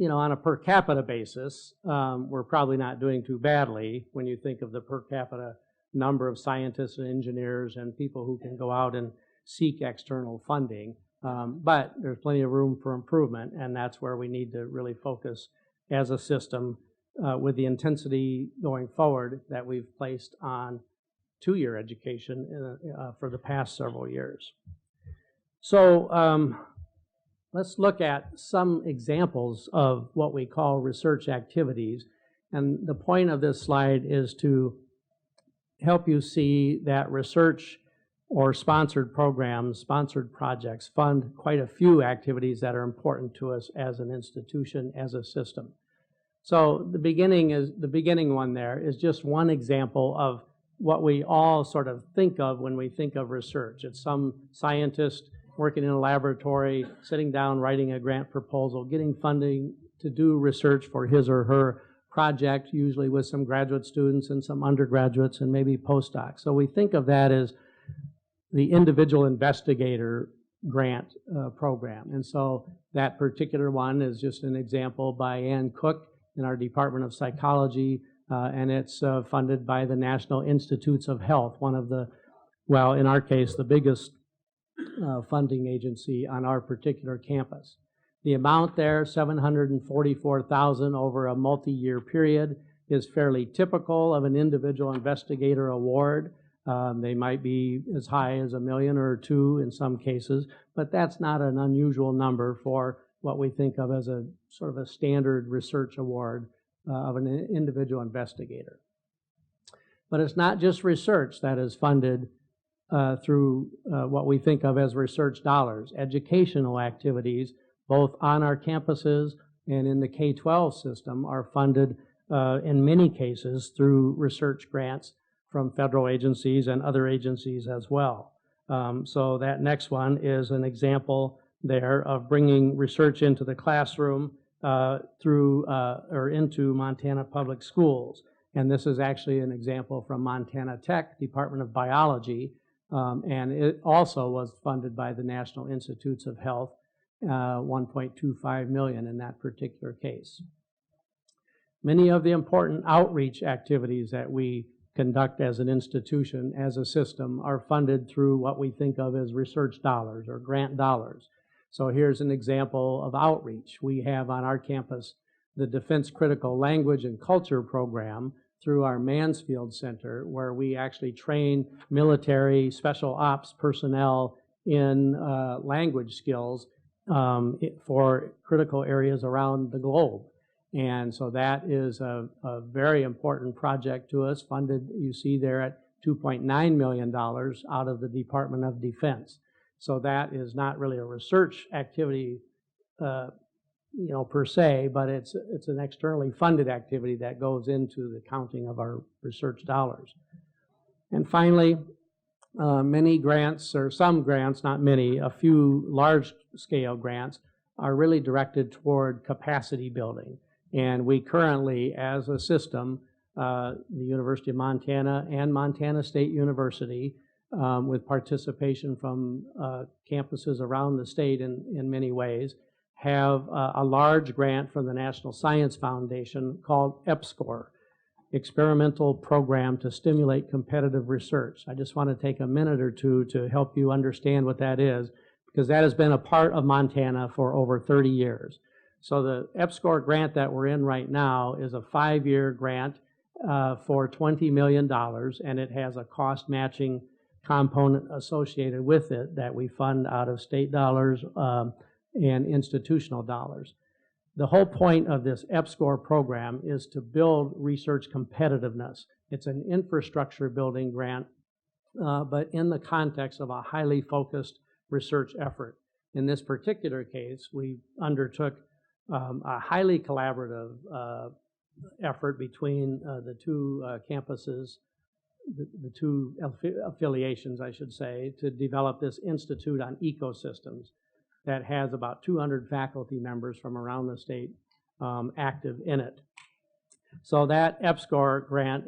on a per capita basis, we're probably not doing too badly when you think of the per capita number of scientists and engineers and people who can go out and seek external funding. But there's plenty of room for improvement, and that's where we need to really focus as a system with the intensity going forward that we've placed on two-year education for the past several years. So let's look at some examples of what we call research activities. And the point of this slide is to help you see that research or sponsored programs, sponsored projects fund quite a few activities that are important to us as an institution, as a system. So the beginning one there is just one example of what we all sort of think of when we think of research. It's some scientist working in a laboratory, sitting down, writing a grant proposal, getting funding to do research for his or her project, usually with some graduate students and some undergraduates and maybe postdocs. So we think of that as the individual investigator grant program. And so that particular one is just an example by Ann Cook in our Department of Psychology, and it's funded by the National Institutes of Health, one of the, well, in our case, the biggest funding agency on our particular campus. The amount there, $744,000 over a multi-year period, is fairly typical of an individual investigator award. They might be as high as $1 million or $2 million in some cases, but that's not an unusual number for what we think of as a sort of a standard research award of an individual investigator. But it's not just research that is funded through what we think of as research dollars. Educational activities, both on our campuses and in the K-12 system, are funded in many cases through research grants from federal agencies and other agencies as well. So that next one is an example there of bringing research into the classroom through or into Montana Public Schools. And this is actually an example from Montana Tech, Department of Biology, and it also was funded by the National Institutes of Health, $1.25 million in that particular case. Many of the important outreach activities that we conduct as an institution, as a system, are funded through what we think of as research dollars or grant dollars. So here's an example of outreach. We have on our campus the Defense Critical Language and Culture program through our Mansfield Center, where we actually train military special ops personnel in language skills for critical areas around the globe. And so that is a very important project to us, funded, you see there, at $2.9 million out of the Department of Defense. So that is not really a research activity, per se, but it's an externally funded activity that goes into the counting of our research dollars. And finally, many grants, or some grants, not many, a few large-scale grants are really directed toward capacity building. And we currently, as a system, the University of Montana and Montana State University, with participation from campuses around the state in many ways, have a large grant from the National Science Foundation called EPSCoR, Experimental Program to Stimulate Competitive Research. I just want to take a minute or two to help you understand what that is, because that has been a part of Montana for over 30 years. So the EPSCoR grant that we're in right now is a 5-year grant for $20 million, and it has a cost matching component associated with it that we fund out of state dollars and institutional dollars. The whole point of this EPSCoR program is to build research competitiveness. It's an infrastructure building grant, but in the context of a highly focused research effort. In this particular case, we undertook a highly collaborative effort between the two campuses the two affiliations, I should say, to develop this Institute on Ecosystems that has about 200 faculty members from around the state active in it. So that EPSCoR grant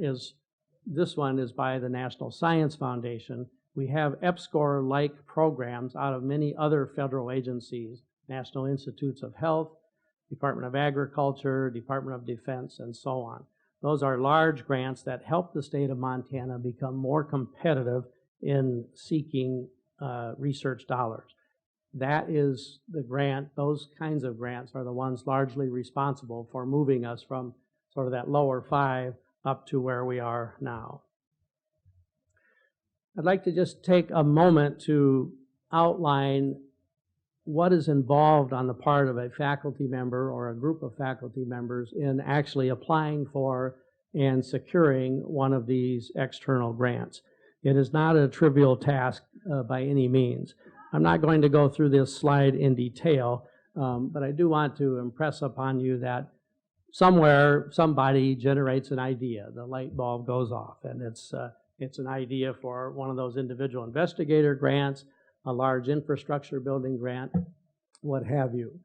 this one is by the National Science Foundation. We have EPSCoR-like programs out of many other federal agencies, National Institutes of Health, Department of Agriculture, Department of Defense, and so on. Those are large grants that help the state of Montana become more competitive in seeking research dollars. That is the grant, those kinds of grants are the ones largely responsible for moving us from sort of that lower 5 up to where we are now. I'd like to just take a moment to outline what is involved on the part of a faculty member or a group of faculty members in actually applying for and securing one of these external grants. It is not a trivial task by any means. I'm not going to go through this slide in detail, but I do want to impress upon you that somewhere somebody generates an idea, the light bulb goes off, and it's an idea for one of those individual investigator grants, a large infrastructure building grant, what have you.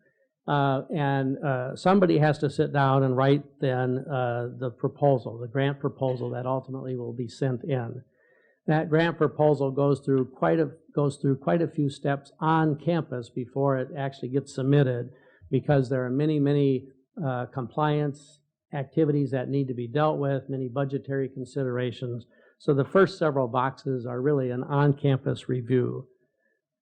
Somebody has to sit down and write then the proposal, the grant proposal that ultimately will be sent in. That grant proposal goes through quite a few steps on campus before it actually gets submitted, because there are many compliance activities that need to be dealt with, many budgetary considerations. So the first several boxes are really an on-campus review.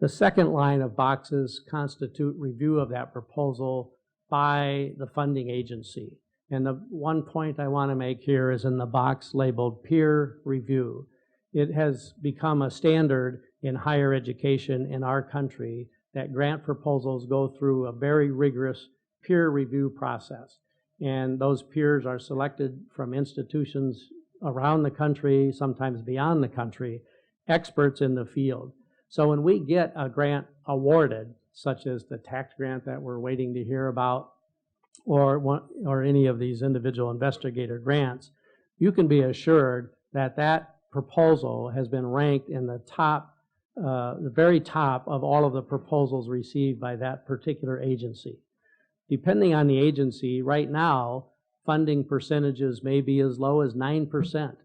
The second line of boxes constitute review of that proposal by the funding agency. And the one point I want to make here is in the box labeled peer review. It has become a standard in higher education in our country that grant proposals go through a very rigorous peer review process. And those peers are selected from institutions around the country, sometimes beyond the country, experts in the field. So when we get a grant awarded, such as the tax grant that we're waiting to hear about, or any of these individual investigator grants, you can be assured that that proposal has been ranked in the top, the very top of all of the proposals received by that particular agency. Depending on the agency, right now, funding percentages may be as low as 9%.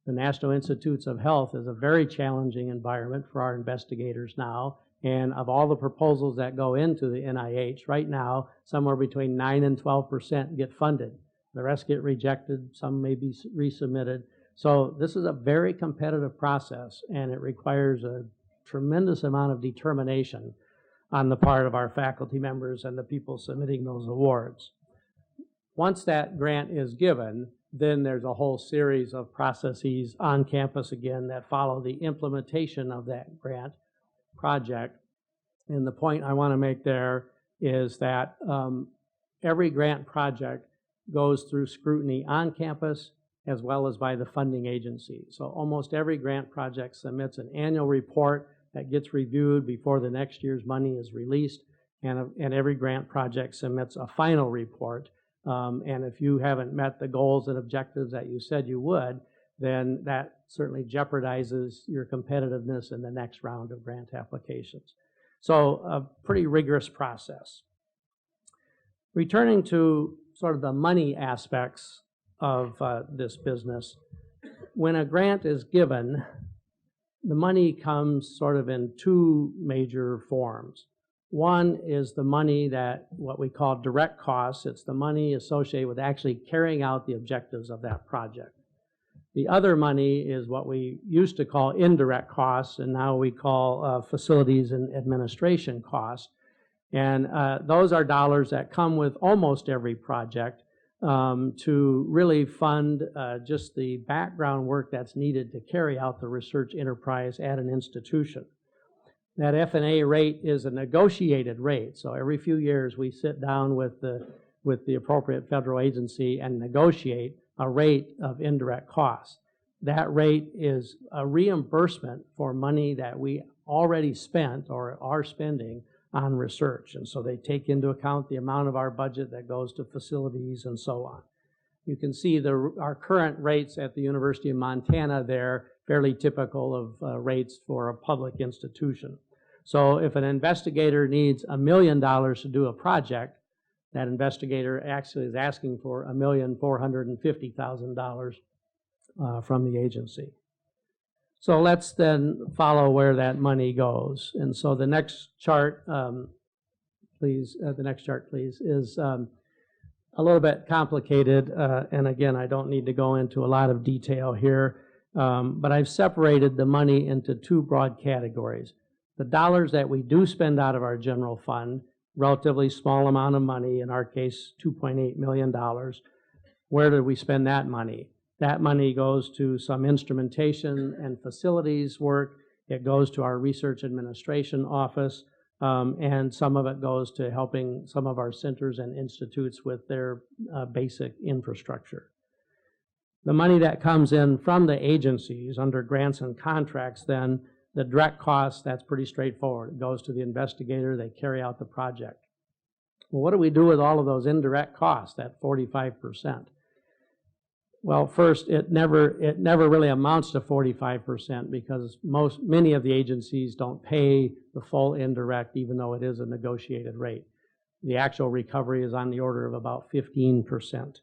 The National Institutes of Health is a very challenging environment for our investigators now, and of all the proposals that go into the NIH, right now, somewhere between 9 and 12% get funded. The rest get rejected, some may be resubmitted. So this is a very competitive process, and it requires a tremendous amount of determination on the part of our faculty members and the people submitting those awards. Once that grant is given, then there's a whole series of processes on campus again that follow the implementation of that grant project. And the point I want to make there is that every grant project goes through scrutiny on campus as well as by the funding agency. So almost every grant project submits an annual report that gets reviewed before the next year's money is released, and every grant project submits a final report. And if you haven't met the goals and objectives that you said you would, then that certainly jeopardizes your competitiveness in the next round of grant applications. So a pretty rigorous process. Returning to sort of the money aspects of this business, when a grant is given, the money comes sort of in two major forms. One is the money that, what we call direct costs. It's the money associated with actually carrying out the objectives of that project. The other money is what we used to call indirect costs, and now we call facilities and administration costs. And those are dollars that come with almost every project to really fund just the background work that's needed to carry out the research enterprise at an institution. That F&A rate is a negotiated rate, so every few years we sit down with the appropriate federal agency and negotiate a rate of indirect costs. That rate is a reimbursement for money that we already spent or are spending on research, and so they take into account the amount of our budget that goes to facilities and so on. You can see our current rates at the University of Montana there, fairly typical of rates for a public institution. So if an investigator needs $1 million to do a project, that investigator actually is asking for $1,450,000 from the agency. So let's then follow where that money goes. And so the next chart, please, is a little bit complicated. And again, I don't need to go into a lot of detail here, but I've separated the money into two broad categories. The dollars that we do spend out of our general fund, relatively small amount of money, in our case, $2.8 million. Where do we spend that money? That money goes to some instrumentation and facilities work. It goes to our research administration office, and some of it goes to helping some of our centers and institutes with their basic infrastructure. The money that comes in from the agencies under grants and contracts, then the direct costs, that's pretty straightforward. It goes to the investigator, they carry out the project. Well, what do we do with all of those indirect costs, that 45%? Well, first, it never really amounts to 45% because many of the agencies don't pay the full indirect, even though it is a negotiated rate. The actual recovery is on the order of about 15%.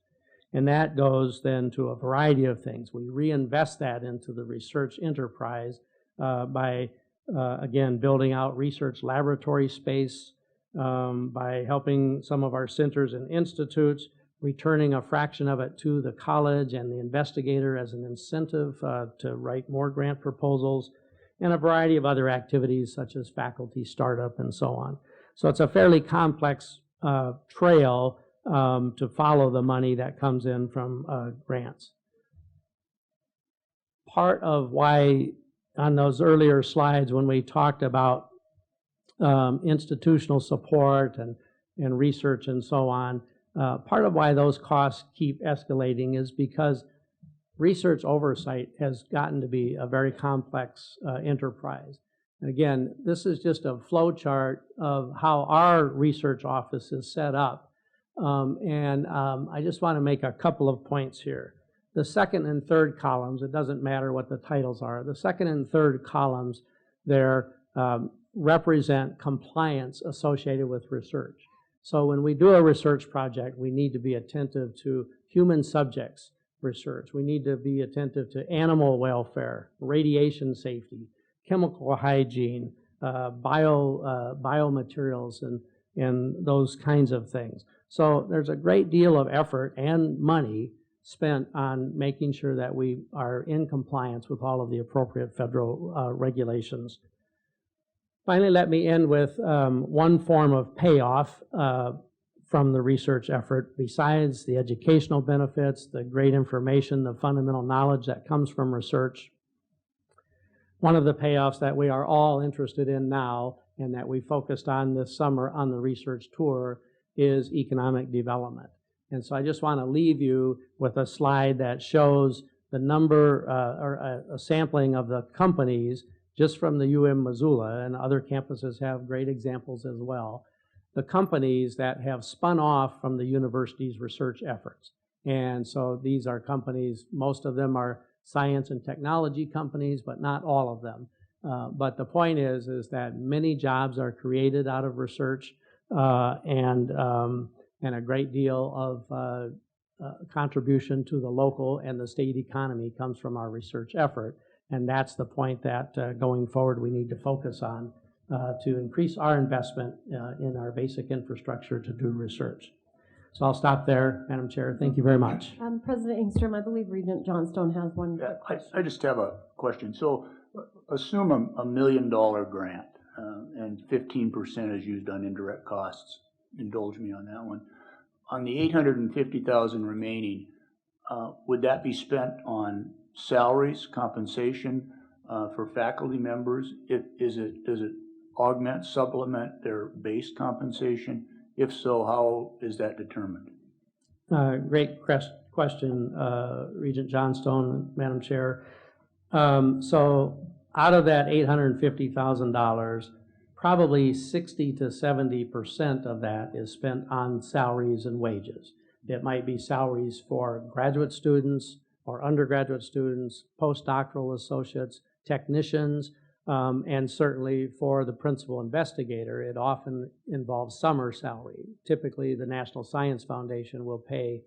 And that goes then to a variety of things. We reinvest that into the research enterprise by, again, building out research laboratory space, by helping some of our centers and institutes, returning a fraction of it to the college and the investigator as an incentive to write more grant proposals, and a variety of other activities such as faculty startup and so on. So it's a fairly complex trail to follow the money that comes in from grants. Part of why on those earlier slides when we talked about institutional support and research and so on, part of why those costs keep escalating is because research oversight has gotten to be a very complex enterprise. And again, this is just a flow chart of how our research office is set up. I just want to make a couple of points here. The second and third columns, it doesn't matter what the titles are, the second and third columns there represent compliance associated with research. So when we do a research project, we need to be attentive to human subjects research. We need to be attentive to animal welfare, radiation safety, chemical hygiene, biomaterials, and those kinds of things. So there's a great deal of effort and money spent on making sure that we are in compliance with all of the appropriate federal regulations. Finally, let me end with one form of payoff from the research effort, besides the educational benefits, the great information, the fundamental knowledge that comes from research. One of the payoffs that we are all interested in now and that we focused on this summer on the research tour is economic development. And so I just want to leave you with a slide that shows the number or a sampling of the companies just from the UM Missoula, and other campuses have great examples as well, the companies that have spun off from the university's research efforts. And so these are companies, most of them are science and technology companies, but not all of them. But the point is that many jobs are created out of research, and a great deal of contribution to the local and the state economy comes from our research effort. And that's the point that going forward we need to focus on to increase our investment in our basic infrastructure to do research. So I'll stop there, Madam Chair. Thank you very much. President Engstrom, I believe Regent Johnstone has one. I just have a question. So assume a $1 million grant and 15% is used on indirect costs. Indulge me on that one. On the $850,000 remaining, would that be spent on salaries, compensation for faculty members? Does it augment, supplement their base compensation? If so, how is that determined? Great question, Regent Johnstone, Madam Chair. So out of that $850,000, probably 60 to 70% of that is spent on salaries and wages. It might be salaries for graduate students or undergraduate students, postdoctoral associates, technicians, and certainly for the principal investigator, it often involves summer salary. Typically, the National Science Foundation will pay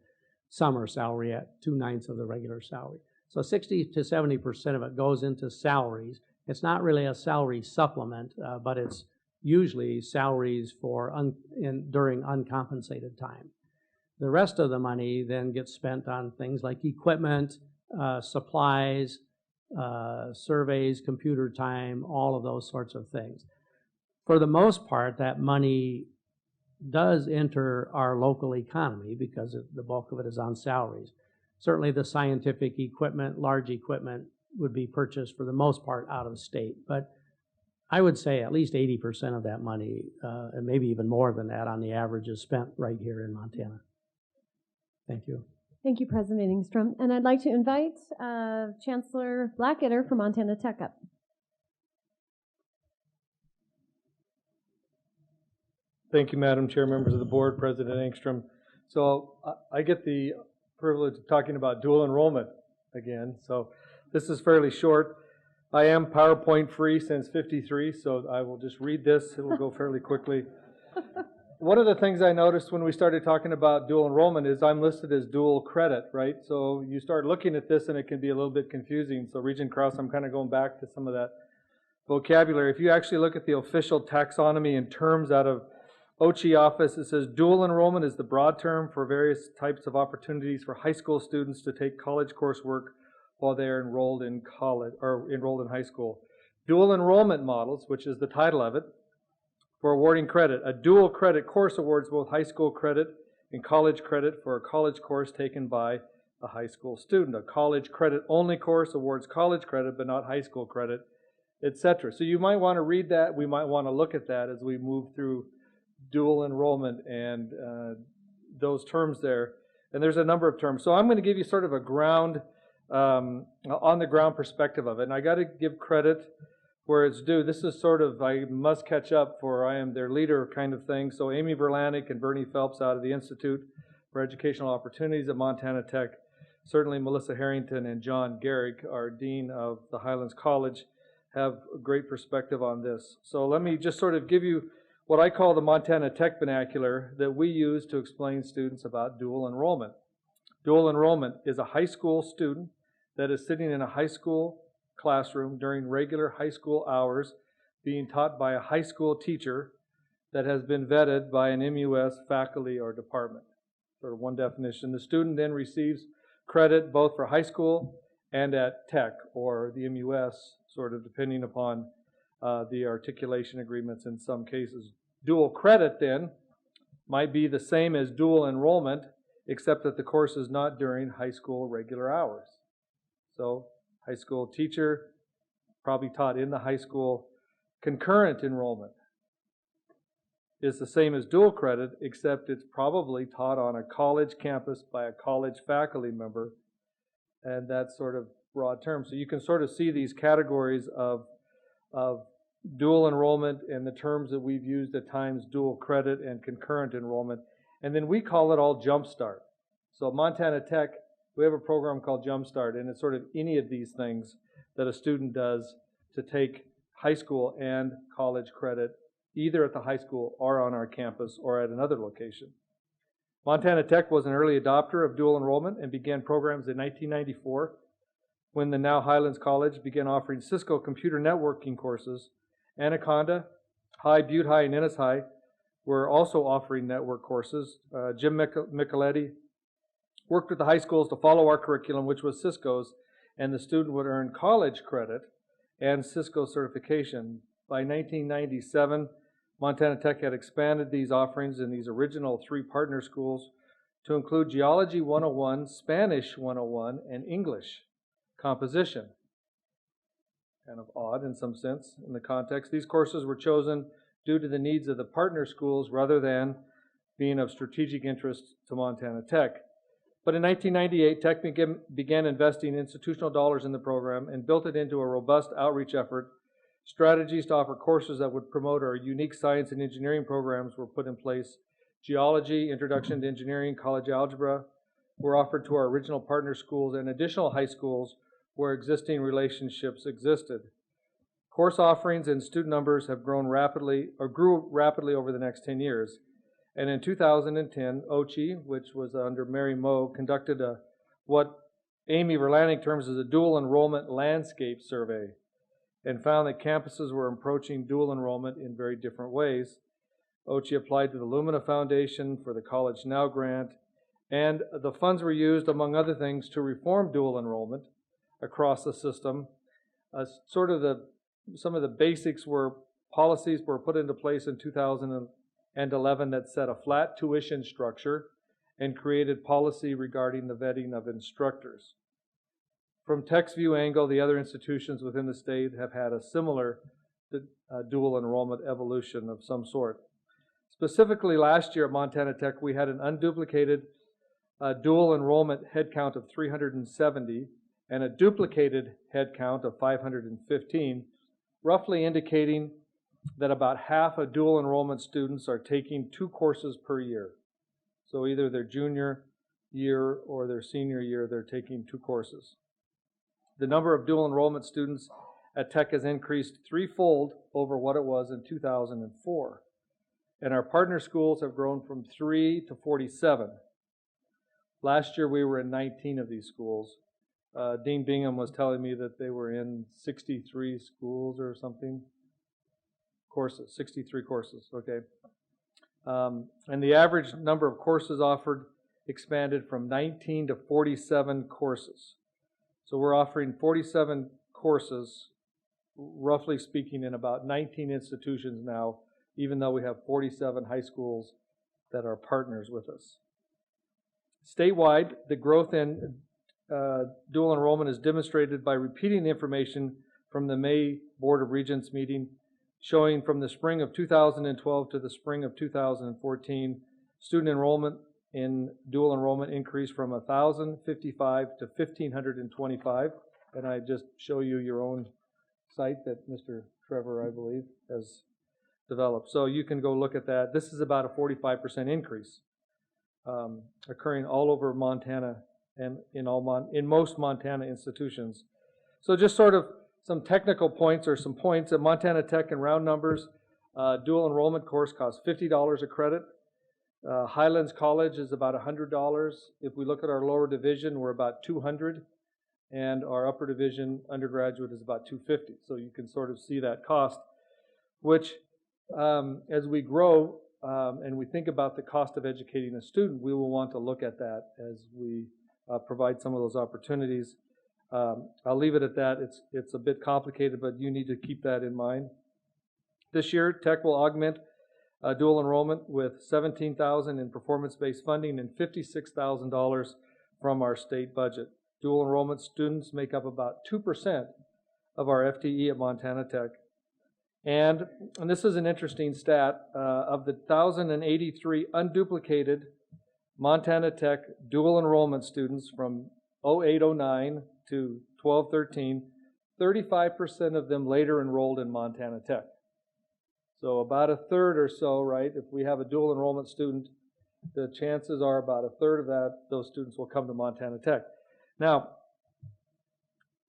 summer salary at 2/9 of the regular salary. So 60 to 70% of it goes into salaries. It's not really a salary supplement, but it's usually salaries for during uncompensated time. The rest of the money then gets spent on things like equipment, supplies, surveys, computer time, all of those sorts of things. For the most part, that money does enter our local economy because the bulk of it is on salaries. Certainly the scientific equipment, large equipment, would be purchased for the most part out of state. But I would say at least 80% of that money, and maybe even more than that on the average, is spent right here in Montana. Thank you. Thank you, President Engstrom. And I'd like to invite Chancellor Blacketter from Montana Tech up. Thank you, Madam Chair, members of the board, President Engstrom. So I get the privilege of talking about dual enrollment again. So this is fairly short. I am PowerPoint free since '53, so I will just read this. It will go fairly quickly. One of the things I noticed when we started talking about dual enrollment is I'm listed as dual credit, right? So you start looking at this and it can be a little bit confusing. So Regent Krause, I'm kind of going back to some of that vocabulary. If you actually look at the official taxonomy and terms out of OCHI office, it says dual enrollment is the broad term for various types of opportunities for high school students to take college coursework while they are enrolled in college or enrolled in high school. Dual enrollment models, which is the title of it, for awarding credit. A dual credit course awards both high school credit and college credit for a college course taken by a high school student. A college credit only course awards college credit but not high school credit, etc. So you might want to read that. We might want to look at that as we move through dual enrollment and those terms there. And there's a number of terms. So I'm going to give you sort of a ground, on the ground perspective of it. And I got to give credit where it's due. This is sort of, I must catch up for I am their leader kind of thing. So Amy Verlanik and Bernie Phelps out of the Institute for Educational Opportunities at Montana Tech. Certainly Melissa Harrington and John Garrick, our Dean of the Highlands College, have a great perspective on this. So let me just sort of give you what I call the Montana Tech vernacular that we use to explain students about dual enrollment. Dual enrollment is a high school student that is sitting in a high school classroom during regular high school hours being taught by a high school teacher that has been vetted by an MUS faculty or department. Sort of one definition. The student then receives credit both for high school and at Tech or the MUS, sort of depending upon the articulation agreements in some cases. Dual credit then might be the same as dual enrollment, except that the course is not during high school regular hours. So high school teacher, probably taught in the high school. Concurrent enrollment is the same as dual credit, except it's probably taught on a college campus by a college faculty member, and that's sort of broad term. So you can sort of see these categories of dual enrollment and the terms that we've used at times, dual credit and concurrent enrollment. And then we call it all Jumpstart. So Montana Tech, we have a program called Jumpstart, and it's sort of any of these things that a student does to take high school and college credit, either at the high school or on our campus or at another location. Montana Tech was an early adopter of dual enrollment and began programs in 1994 when the now Highlands College began offering Cisco computer networking courses. Anaconda, High, Butte High, and Ennis High were also offering network courses. Jim Micheletti worked with the high schools to follow our curriculum, which was Cisco's, and the student would earn college credit and Cisco certification. By 1997, Montana Tech had expanded these offerings in these original 3 partner schools to include Geology 101, Spanish 101, and English composition. Kind of odd in some sense in the context. These courses were chosen due to the needs of the partner schools rather than being of strategic interest to Montana Tech. But in 1998, Tech began investing institutional dollars in the program and built it into a robust outreach effort. Strategies to offer courses that would promote our unique science and engineering programs were put in place geology, introduction to engineering, college algebra were offered to our original partner schools and additional high schools where existing relationships existed. Course offerings and student numbers have grew rapidly over the next 10 years. And in 2010, OCHI, which was under Mary Moe, conducted what Amy Verlaning terms as a dual enrollment landscape survey and found that campuses were approaching dual enrollment in very different ways. OCHI applied to the Lumina Foundation for the College Now grant, and the funds were used, among other things, to reform dual enrollment across the system. Some of the basics were policies were put into place in 2011 that set a flat tuition structure and created policy regarding the vetting of instructors. From Tech's view angle, the other institutions within the state have had a similar dual enrollment evolution of some sort. Specifically, last year at Montana Tech, we had an unduplicated dual enrollment headcount of 370 and a duplicated headcount of 515, roughly indicating that about half of dual enrollment students are taking 2 courses per year. So either their junior year or their senior year, they're taking 2 courses. The number of dual enrollment students at Tech has increased 3-fold over what it was in 2004. And our partner schools have grown from 3 to 47. Last year we were in 19 of these schools. Dean Bingham was telling me that they were in 63 schools or something. Courses, 63 courses, okay. And the average number of courses offered expanded from 19 to 47 courses. So we're offering 47 courses, roughly speaking, in about 19 institutions now, even though we have 47 high schools that are partners with us. Statewide, the growth in dual enrollment is demonstrated by repeating the information from the May Board of Regents meeting, showing from the spring of 2012 to the spring of 2014, student enrollment in dual enrollment increased from 1,055 to 1,525. And I just show you your own site that Mr. Trevor, I believe, has developed. So you can go look at that. This is about a 45% increase occurring all over Montana and in most Montana institutions. So just sort of some technical points or some points at Montana Tech in round numbers. Dual enrollment course costs $50 a credit. Highlands College is about $100. If we look at our lower division, we're about $200, and our upper division undergraduate is about $250. So you can sort of see that cost, which as we grow and we think about the cost of educating a student, we will want to look at that as we provide some of those opportunities. I'll leave it at that. It's a bit complicated, but you need to keep that in mind. This year, Tech will augment dual enrollment with $17,000 in performance-based funding and $56,000 from our state budget. Dual enrollment students make up about 2% of our FTE at Montana Tech. And this is an interesting stat. Of the 1,083 unduplicated Montana Tech dual enrollment students from 08-09 to 12-13, 35% of them later enrolled in Montana Tech. So about a third or so, right? If we have a dual enrollment student, the chances are about a third of those students will come to Montana Tech. Now,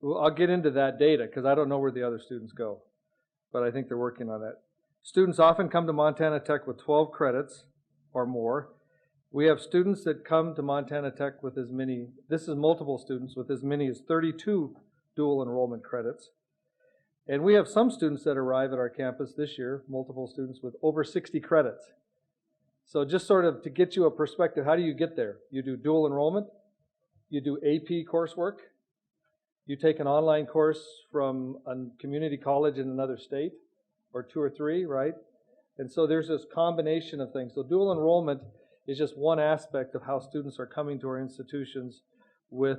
I'll get into that data because I don't know where the other students go, but I think they're working on that. Students often come to Montana Tech with 12 credits or more. We have students that come to Montana Tech with as many, this is multiple students, with as many as 32 dual enrollment credits. And we have some students that arrive at our campus this year, multiple students with over 60 credits. So just sort of to get you a perspective, how do you get there? You do dual enrollment, you do AP coursework, you take an online course from a community college in another state, or 2 or 3, right? And so there's this combination of things. So dual enrollment is just one aspect of how students are coming to our institutions with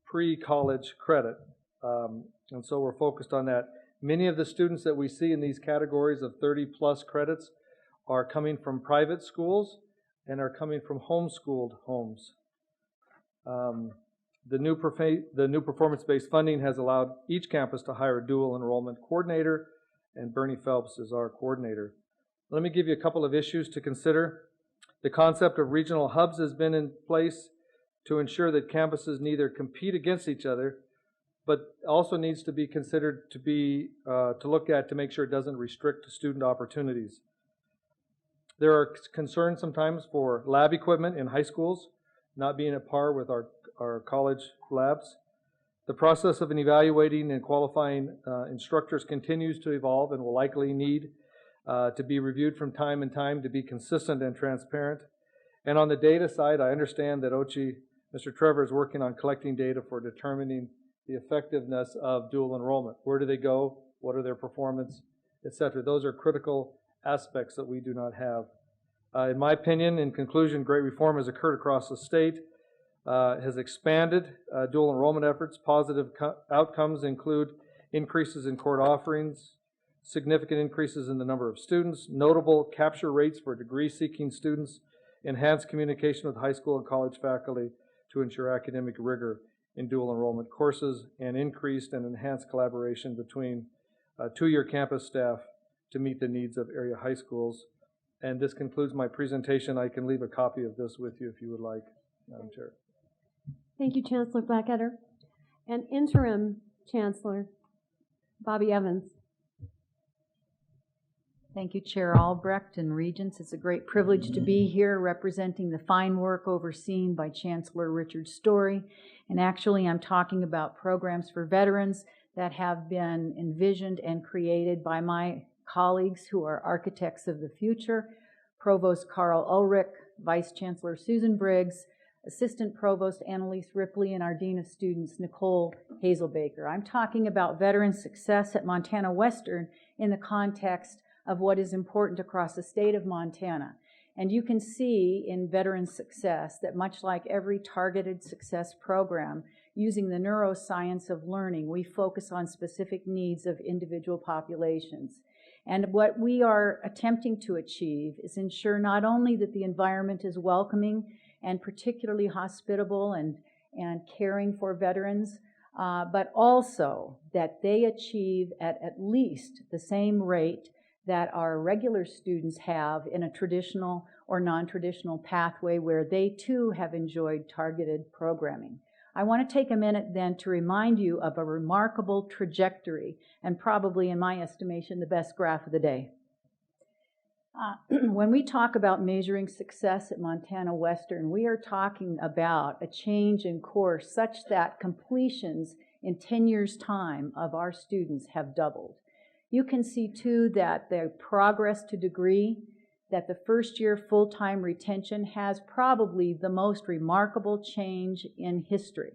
pre-college credit. And so we're focused on that. Many of the students that we see in these categories of 30-plus credits are coming from private schools and are coming from homeschooled homes. The new performance-based funding has allowed each campus to hire a dual enrollment coordinator, and Bernie Phelps is our coordinator. Let me give you a couple of issues to consider. The concept of regional hubs has been in place to ensure that campuses neither compete against each other, but also needs to be considered to be to look at to make sure it doesn't restrict student opportunities. There are concerns sometimes for lab equipment in high schools not being at par with our college labs. The process of evaluating and qualifying instructors continues to evolve and will likely need to be reviewed from time to time to be consistent and transparent. And on the data side, I understand that Mr. Trevor is working on collecting data for determining the effectiveness of dual enrollment. Where do they go? What are their performance, etc. Those are critical aspects that we do not have. In my opinion, in conclusion, great reform has occurred across the state, has expanded dual enrollment efforts. Positive outcomes include increases in court offerings, significant increases in the number of students, notable capture rates for degree-seeking students, enhanced communication with high school and college faculty to ensure academic rigor in dual enrollment courses, and increased and enhanced collaboration between two-year campus staff to meet the needs of area high schools. And this concludes my presentation. I can leave a copy of this with you if you would like, Madam Chair. Thank you, Chancellor Blackadder. And Interim Chancellor Bobby Evans. Thank you, Chair Albrecht and Regents. It's a great privilege to be here representing the fine work overseen by Chancellor Richard Story. And actually, I'm talking about programs for veterans that have been envisioned and created by my colleagues who are architects of the future, Provost Carl Ulrich, Vice Chancellor Susan Briggs, Assistant Provost Annalise Ripley, and our Dean of Students, Nicole Hazelbaker. I'm talking about veteran success at Montana Western in the context of what is important across the state of Montana. And you can see in veteran success that much like every targeted success program, using the neuroscience of learning, we focus on specific needs of individual populations. And what we are attempting to achieve is ensure not only that the environment is welcoming and particularly hospitable and caring for veterans, but also that they achieve at least the same rate that our regular students have in a traditional or non-traditional pathway where they too have enjoyed targeted programming. I want to take a minute then to remind you of a remarkable trajectory and probably, in my estimation, the best graph of the day. When we talk about measuring success at Montana Western, we are talking about a change in course such that completions in 10 years' time of our students have doubled. You can see too that the progress to degree, that the first year full-time retention has probably the most remarkable change in history.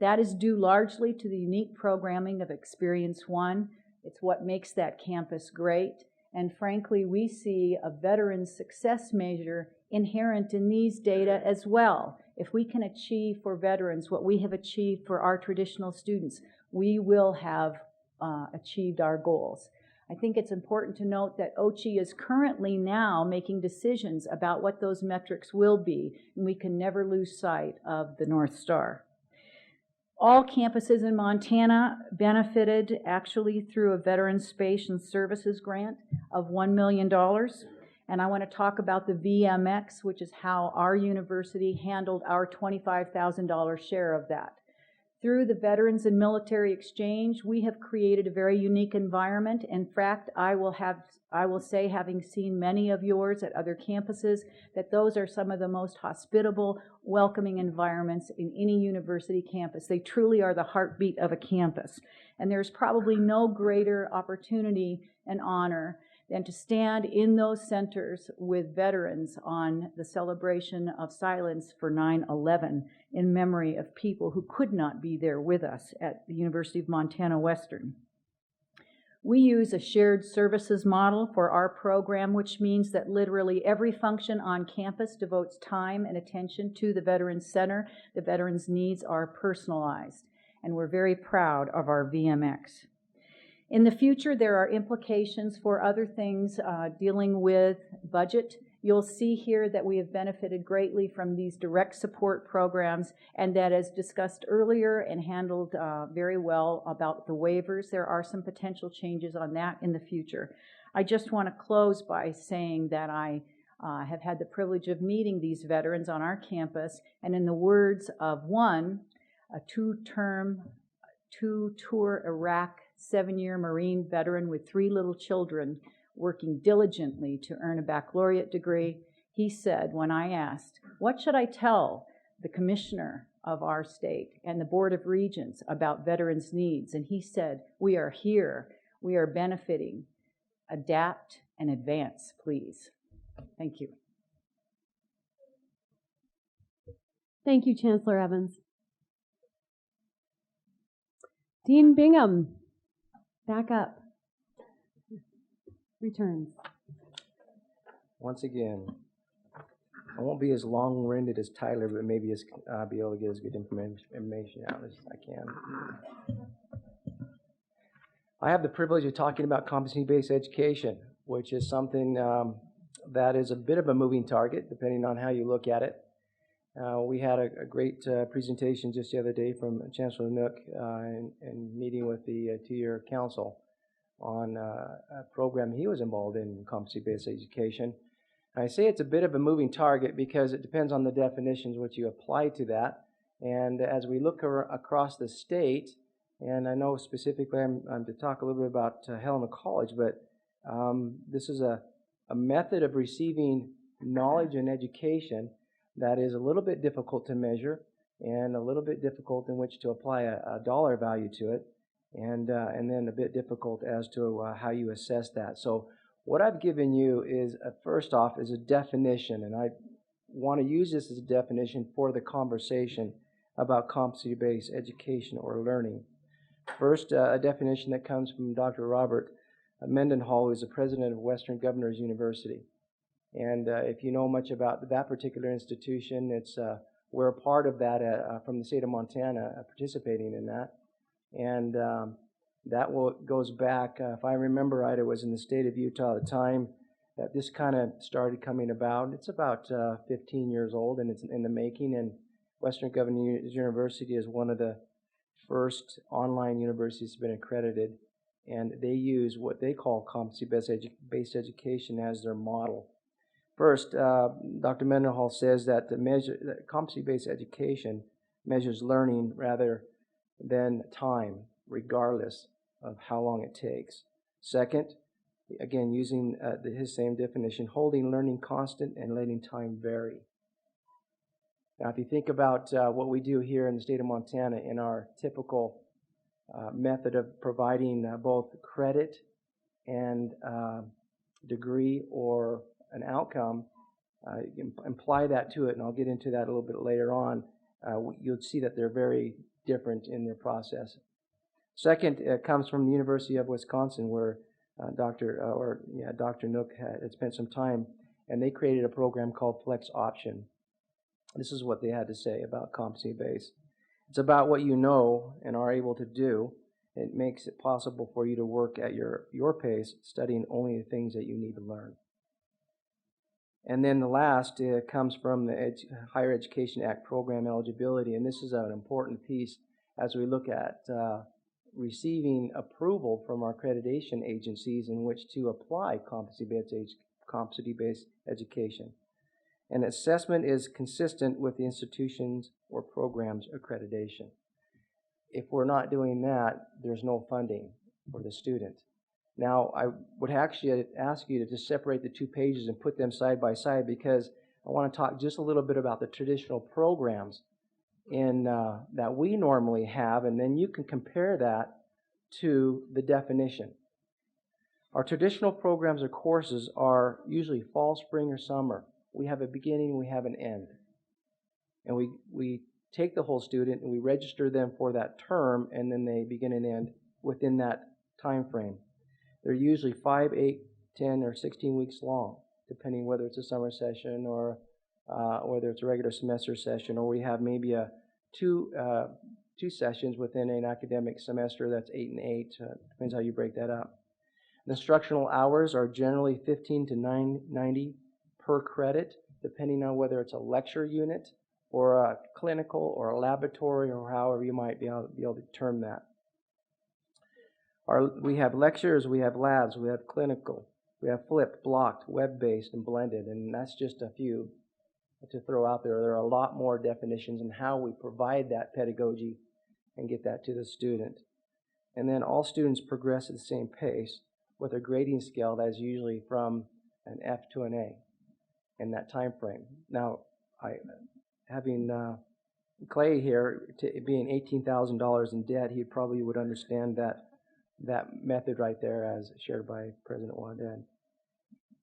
That is due largely to the unique programming of Experience One. It's what makes that campus great. And frankly, we see a veteran success measure inherent in these data as well. If we can achieve for veterans what we have achieved for our traditional students, we will have achieved our goals. I think it's important to note that OCHI is currently now making decisions about what those metrics will be, and we can never lose sight of the North Star. All campuses in Montana benefited actually through a Veterans Space and Services grant of $1 million. And I want to talk about the VMX, which is how our university handled our $25,000 share of that. Through the Veterans and Military Exchange, we have created a very unique environment. In fact, I will say, having seen many of yours at other campuses, that those are some of the most hospitable, welcoming environments in any university campus. They truly are the heartbeat of a campus. And there's probably no greater opportunity and honor than to stand in those centers with veterans on the celebration of silence for 9/11 in memory of people who could not be there with us at the University of Montana Western. We use a shared services model for our program, which means that literally every function on campus devotes time and attention to the Veterans Center. The veterans' needs are personalized, and we're very proud of our VMX. In the future, there are implications for other things dealing with budget. You'll see here that we have benefited greatly from these direct support programs, and that, as discussed earlier and handled very well about the waivers, there are some potential changes on that in the future. I just want to close by saying that I have had the privilege of meeting these veterans on our campus, and in the words of one, a two-tour Iraq 7-year Marine veteran with 3 little children working diligently to earn a baccalaureate degree, he said, when I asked, what should I tell the commissioner of our state and the Board of Regents about veterans' needs? And he said, we are here, we are benefiting. Adapt and advance, please. Thank you. Thank you, Chancellor Evans. Dean Bingham, back up. Returns. Once again, I won't be as long-winded as Tyler, but maybe I'll be able to get as good information out as I can. I have the privilege of talking about competency-based education, which is something that is a bit of a moving target, depending on how you look at it. We had a great presentation just the other day from Chancellor Nook in meeting with the two-year council on a program he was involved in competency-based education. And I say it's a bit of a moving target because it depends on the definitions which you apply to that. And as we look across the state, and I know specifically I'm to talk a little bit about Helena College, but this is a method of receiving knowledge and education that is a little bit difficult to measure and a little bit difficult in which to apply a dollar value to it, and then a bit difficult as to how you assess that. So what I've given you is, first off, is a definition, and I want to use this as a definition for the conversation about competency-based education or learning. First, a definition that comes from Dr. Robert Mendenhall, who is the president of Western Governors University. And if you know much about that particular institution, we're a part of that from the state of Montana, participating in that. And that goes back, if I remember right, it was in the state of Utah at the time that this kind of started coming about. It's about 15 years old, and it's in the making. And Western Governors University is one of the first online universities that's been accredited. And they use what they call competency-based education as their model. First, Dr. Mendenhall says that that competency-based education measures learning rather than time, regardless of how long it takes. Second, again, using his same definition, holding learning constant and letting time vary. Now, if you think about what we do here in the state of Montana in our typical method of providing both credit and degree or an outcome, you can apply that to it, and I'll get into that a little bit later on. You'll see that they're very different in their process. Second, it comes from the University of Wisconsin, where Dr. Nook had spent some time, and they created a program called Flex Option. This is what they had to say about competency-based. It's about what you know and are able to do. It makes it possible for you to work at your pace, studying only the things that you need to learn. And then the last comes from the Higher Education Act program eligibility, and this is an important piece as we look at receiving approval from our accreditation agencies in which to apply competency-based education. And assessment is consistent with the institution's or program's accreditation. If we're not doing that, there's no funding for the student. Now, I would actually ask you to just separate the two pages and put them side by side, because I want to talk just a little bit about the traditional programs that we normally have, and then you can compare that to the definition. Our traditional programs or courses are usually fall, spring, or summer. We have a beginning, we have an end. And we take the whole student and we register them for that term, and then they begin and end within that time frame. They're usually 5, 8, 10, or 16 weeks long, depending whether it's a summer session or whether it's a regular semester session, or we have maybe two sessions within an academic semester that's 8 and 8. Depends how you break that up. The instructional hours are generally 15 to 90 per credit, depending on whether it's a lecture unit or a clinical or a laboratory, or however you might be able to term that. We have lectures, we have labs, we have clinical, We have flipped, blocked, web-based, and blended, and that's just a few to throw out there. There are a lot more definitions in how we provide that pedagogy and get that to the student. And then all students progress at the same pace with a grading scale that is usually from an F to an A in that time frame. Now, having Clay here being $18,000 in debt, he probably would understand that method right there as shared by President Wadden.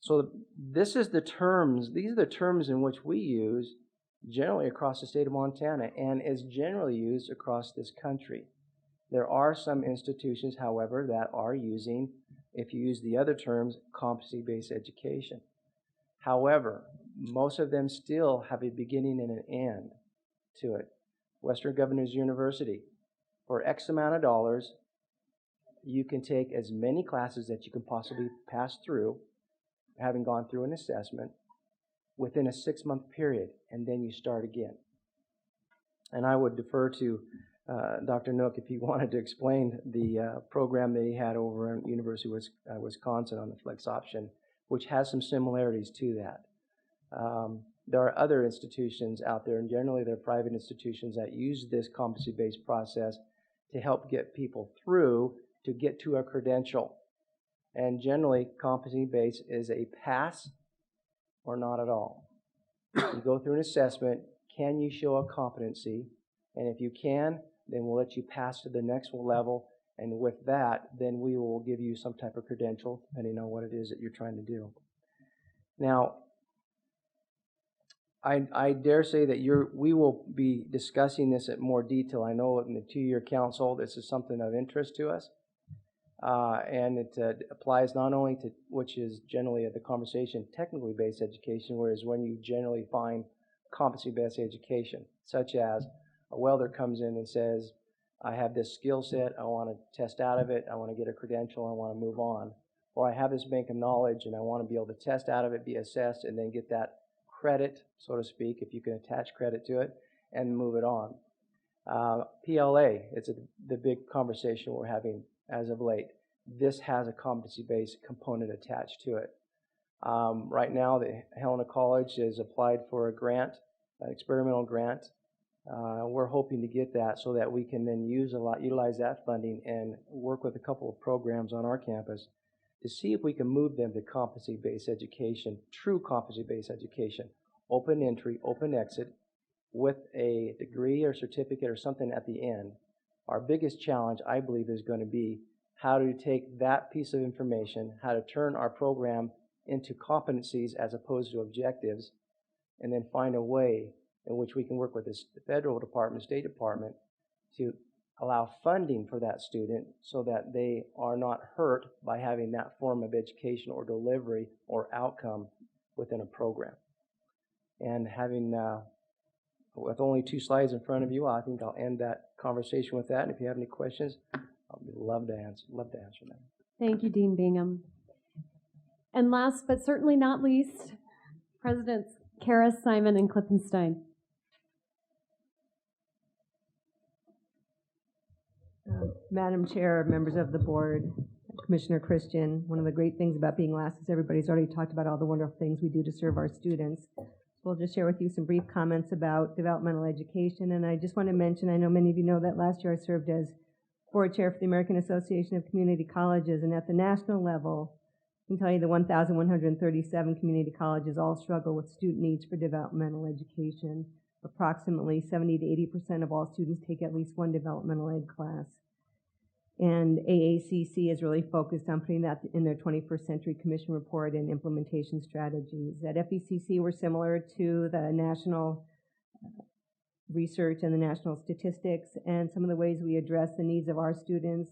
So these are the terms in which we use generally across the state of Montana and is generally used across this country. There are some institutions, however, that are using, if you use the other terms, competency-based education. However, most of them still have a beginning and an end to it. Western Governors University, for X amount of dollars, you can take as many classes that you can possibly pass through, having gone through an assessment, within a 6-month period, and then you start again. And I would defer to Dr. Nook if he wanted to explain the program that he had over at University of Wisconsin on the flex option, which has some similarities to that. There are other institutions out there, and generally they're private institutions that use this competency-based process to help get people through to get to a credential. And generally, competency-based is a pass or not at all. You go through an assessment, can you show a competency? And if you can, then we'll let you pass to the next level, and with that, then we will give you some type of credential, depending on what it is that you're trying to do. Now, I dare say that we will be discussing this at more detail. I know in the 2-year council, this is something of interest to us. And it applies not only to, which is generally the conversation, technically based education, whereas when you generally find competency-based education, such as a welder comes in and says, I have this skill set, I want to test out of it, I want to get a credential, I want to move on. Or I have this bank of knowledge and I want to be able to test out of it, be assessed, and then get that credit, so to speak, if you can attach credit to it, and move it on. PLA, it's the big conversation we're having as of late. This has a competency-based component attached to it. Right now, the Helena College has applied for a grant, an experimental grant. We're hoping to get that so that we can then utilize that funding and work with a couple of programs on our campus to see if we can move them to competency-based education, true competency-based education, open entry, open exit, with a degree or certificate or something at the end. Our biggest challenge, I believe, is going to be how to take that piece of information, how to turn our program into competencies as opposed to objectives, and then find a way in which we can work with the federal department, state department, to allow funding for that student so that they are not hurt by having that form of education or delivery or outcome within a program. And having, with only 2 slides in front of you, I think I'll end that conversation with that. And if you have any questions, I'd love to answer them. Thank you, Dean Bingham. And last but certainly not least, Presidents Karras, Simon, and Klippenstein. Madam Chair, members of the board, Commissioner Christian, one of the great things about being last is everybody's already talked about all the wonderful things we do to serve our students. We'll just share with you some brief comments about developmental education. And I just want to mention, I know many of you know that last year I served as board chair for the American Association of Community Colleges. And at the national level, I can tell you the 1,137 community colleges all struggle with student needs for developmental education. Approximately 70 to 80% of all students take at least one developmental ed class. And AACC is really focused on putting that in their 21st Century Commission report and implementation strategies. At FECC, we're similar to the national research and the national statistics, and some of the ways we address the needs of our students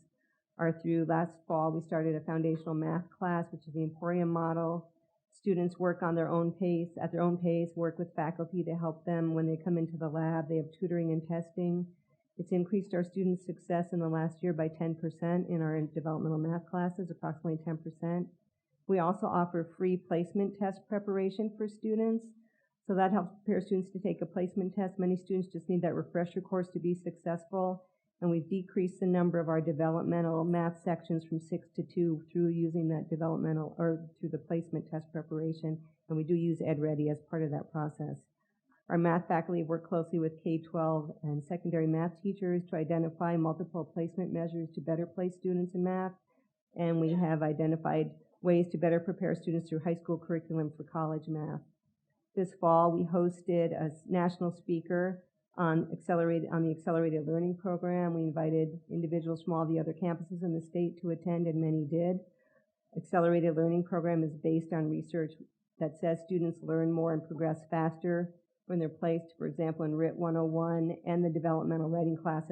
are through, last fall, we started a foundational math class, which is the Emporium model. Students work on their own pace, at their own pace, work with faculty to help them when they come into the lab. They have tutoring and testing. It's increased our students' success in the last year by 10% in our developmental math classes, approximately 10%. We also offer free placement test preparation for students. So that helps prepare students to take a placement test. Many students just need that refresher course to be successful. And we've decreased the number of our developmental math sections from 6 to 2 through using that developmental, or through the placement test preparation. And we do use EdReady as part of that process. Our math faculty work closely with K-12 and secondary math teachers to identify multiple placement measures to better place students in math. And we have identified ways to better prepare students through high school curriculum for college math. This fall, we hosted a national speaker on the Accelerated Learning Program. We invited individuals from all the other campuses in the state to attend, and many did. Accelerated Learning Program is based on research that says students learn more and progress faster when they're placed, for example, in RIT 101 and the developmental writing class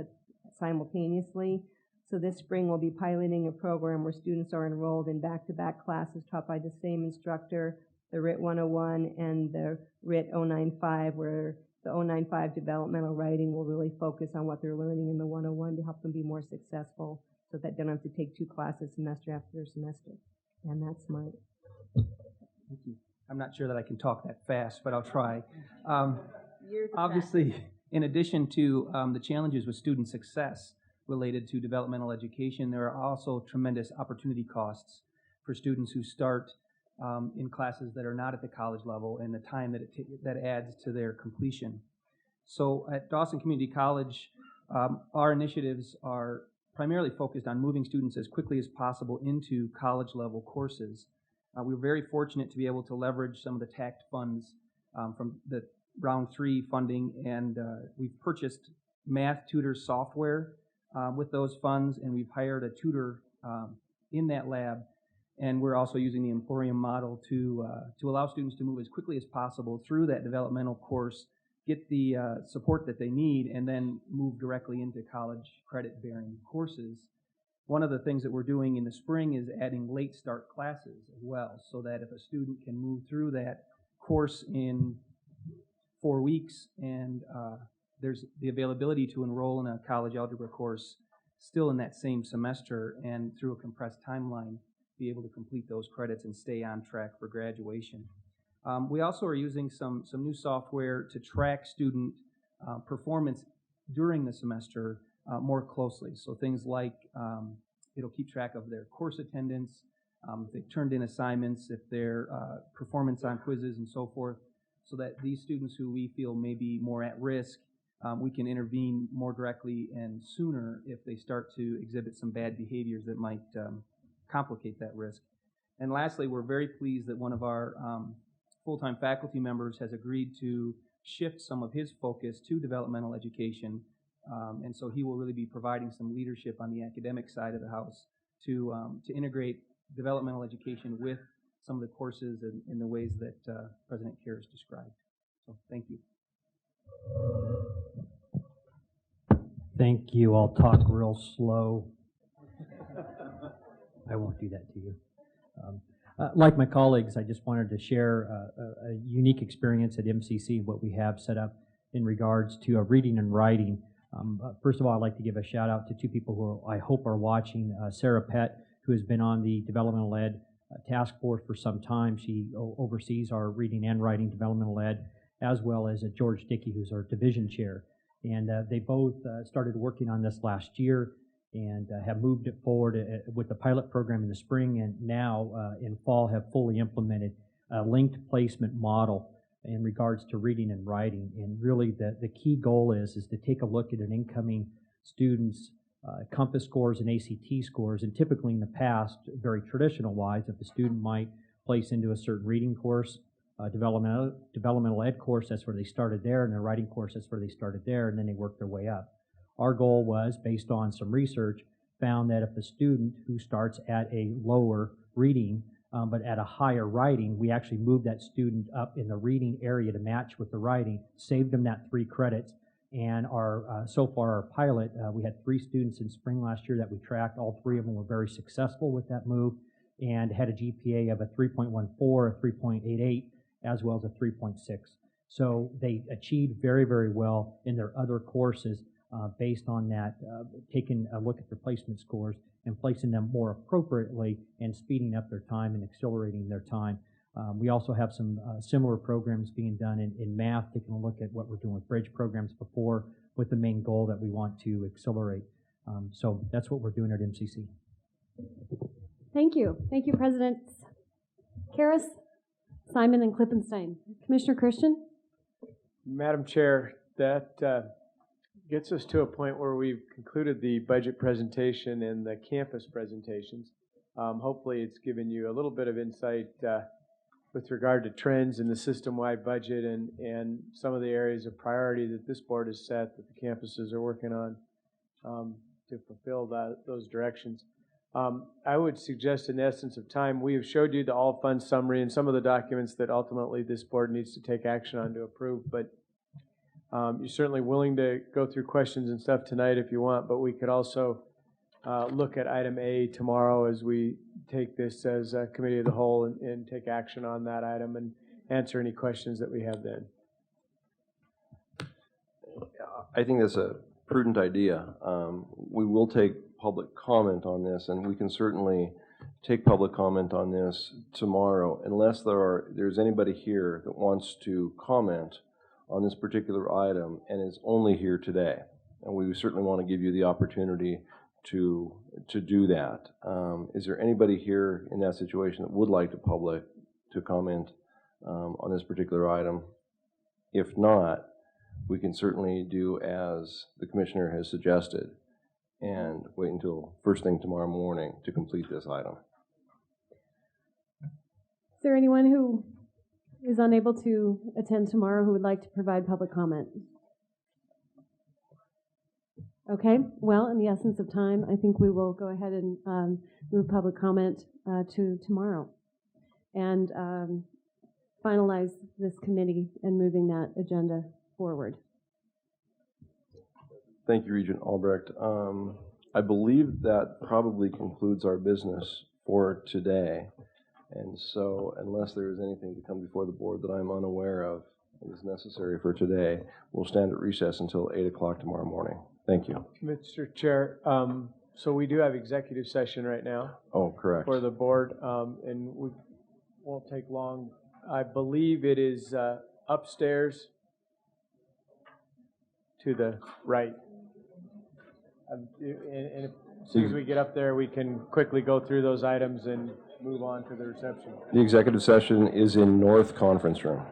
simultaneously. So this spring we'll be piloting a program where students are enrolled in back-to-back classes taught by the same instructor, the RIT 101 and the RIT 095, where the 095 developmental writing will really focus on what they're learning in the 101 to help them be more successful so that they don't have to take 2 classes semester after semester. And that's my... Thank you. I'm not sure that I can talk that fast, but I'll try. Obviously, in addition to the challenges with student success related to developmental education, there are also tremendous opportunity costs for students who start in classes that are not at the college level and the time that adds to their completion. So at Dawson Community College, our initiatives are primarily focused on moving students as quickly as possible into college level courses. We were very fortunate to be able to leverage some of the TACT funds from the round 3 funding, and we've purchased math tutor software with those funds, and we've hired a tutor in that lab. And we're also using the Emporium model to allow students to move as quickly as possible through that developmental course, get the support that they need, and then move directly into college credit-bearing courses. One of the things that we're doing in the spring is adding late start classes as well, so that if a student can move through that course in 4 weeks and there's the availability to enroll in a college algebra course still in that same semester and through a compressed timeline, be able to complete those credits and stay on track for graduation. We also are using some new software to track student performance during the semester more closely. So things like it'll keep track of their course attendance, if they've turned in assignments, if their performance on quizzes and so forth, so that these students who we feel may be more at risk, we can intervene more directly and sooner if they start to exhibit some bad behaviors that might complicate that risk. And lastly, we're very pleased that one of our full-time faculty members has agreed to shift some of his focus to developmental education, and so he will really be providing some leadership on the academic side of the house to integrate developmental education with some of the courses in the ways that President Karras described. So thank you. Thank you. I'll talk real slow. I won't do that to you. Like my colleagues, I just wanted to share a unique experience at MCC, what we have set up in regards to reading and writing. First of all, I'd like to give a shout out to 2 people who I hope are watching. Sarah Pett, who has been on the developmental ed task force for some time. She oversees our reading and writing developmental ed, as well as George Dickey, who's our division chair. And they both started working on this last year and have moved it forward with the pilot program in the spring, and now in fall have fully implemented a linked placement model in regards to reading and writing. And really the key goal is to take a look at an incoming student's Compass scores and ACT scores, and typically in the past, very traditional-wise, if a student might place into a certain reading course, developmental ed course, that's where they started there, and their writing course, that's where they started there, and then they worked their way up. Our goal was, based on some research, found that if a student who starts at a lower reading, but at a higher writing, we actually moved that student up in the reading area to match with the writing, saved them that 3 credits, and so far our pilot, we had 3 students in spring last year that we tracked. All 3 of them were very successful with that move and had a GPA of a 3.14, a 3.88, as well as a 3.6. So they achieved very, very well in their other courses based on that, taking a look at their placement scores and placing them more appropriately and speeding up their time and accelerating their time. We also have some similar programs being done in math, taking a look at what we're doing with bridge programs before, with the main goal that we want to accelerate. So that's what we're doing at MCC. Thank you. Thank you, Presidents Karras, Simon, and Klippenstein. Commissioner Christian? Madam Chair, that gets us to a point where we've concluded the budget presentation and the campus presentations. Hopefully it's given you a little bit of insight with regard to trends in the system-wide budget and some of the areas of priority that this board has set that the campuses are working on to fulfill those directions. I would suggest, in the essence of time, we have showed you the all-fund summary and some of the documents that ultimately this board needs to take action on to approve, but you're certainly willing to go through questions and stuff tonight if you want, but we could also look at item A tomorrow as we take this as a committee of the whole and take action on that item and answer any questions that we have then. I think that's a prudent idea. We will take public comment on this, and we can certainly take public comment on this tomorrow, unless there's anybody here that wants to comment on this particular item and is only here today. And we certainly want to give you the opportunity to do that. Is there anybody here in that situation that would like to comment on this particular item? If not, we can certainly do as the Commissioner has suggested and wait until first thing tomorrow morning to complete this item. Is there anyone who is unable to attend tomorrow who would like to provide public comment? Okay, well, in the essence of time, I think we will go ahead and move public comment to tomorrow and finalize this committee and moving that agenda forward. Thank you, Regent Albrecht. I believe that probably concludes our business for today. And so, unless there is anything to come before the board that I'm unaware of that is necessary for today, we'll stand at recess until 8 o'clock tomorrow morning. Thank you. Mr. Chair, so we do have executive session right now. Oh, correct. For the board, and we won't take long. I believe it is upstairs to the right. And as soon as we get up there, we can quickly go through those items and move on to the reception. The executive session is in North Conference Room.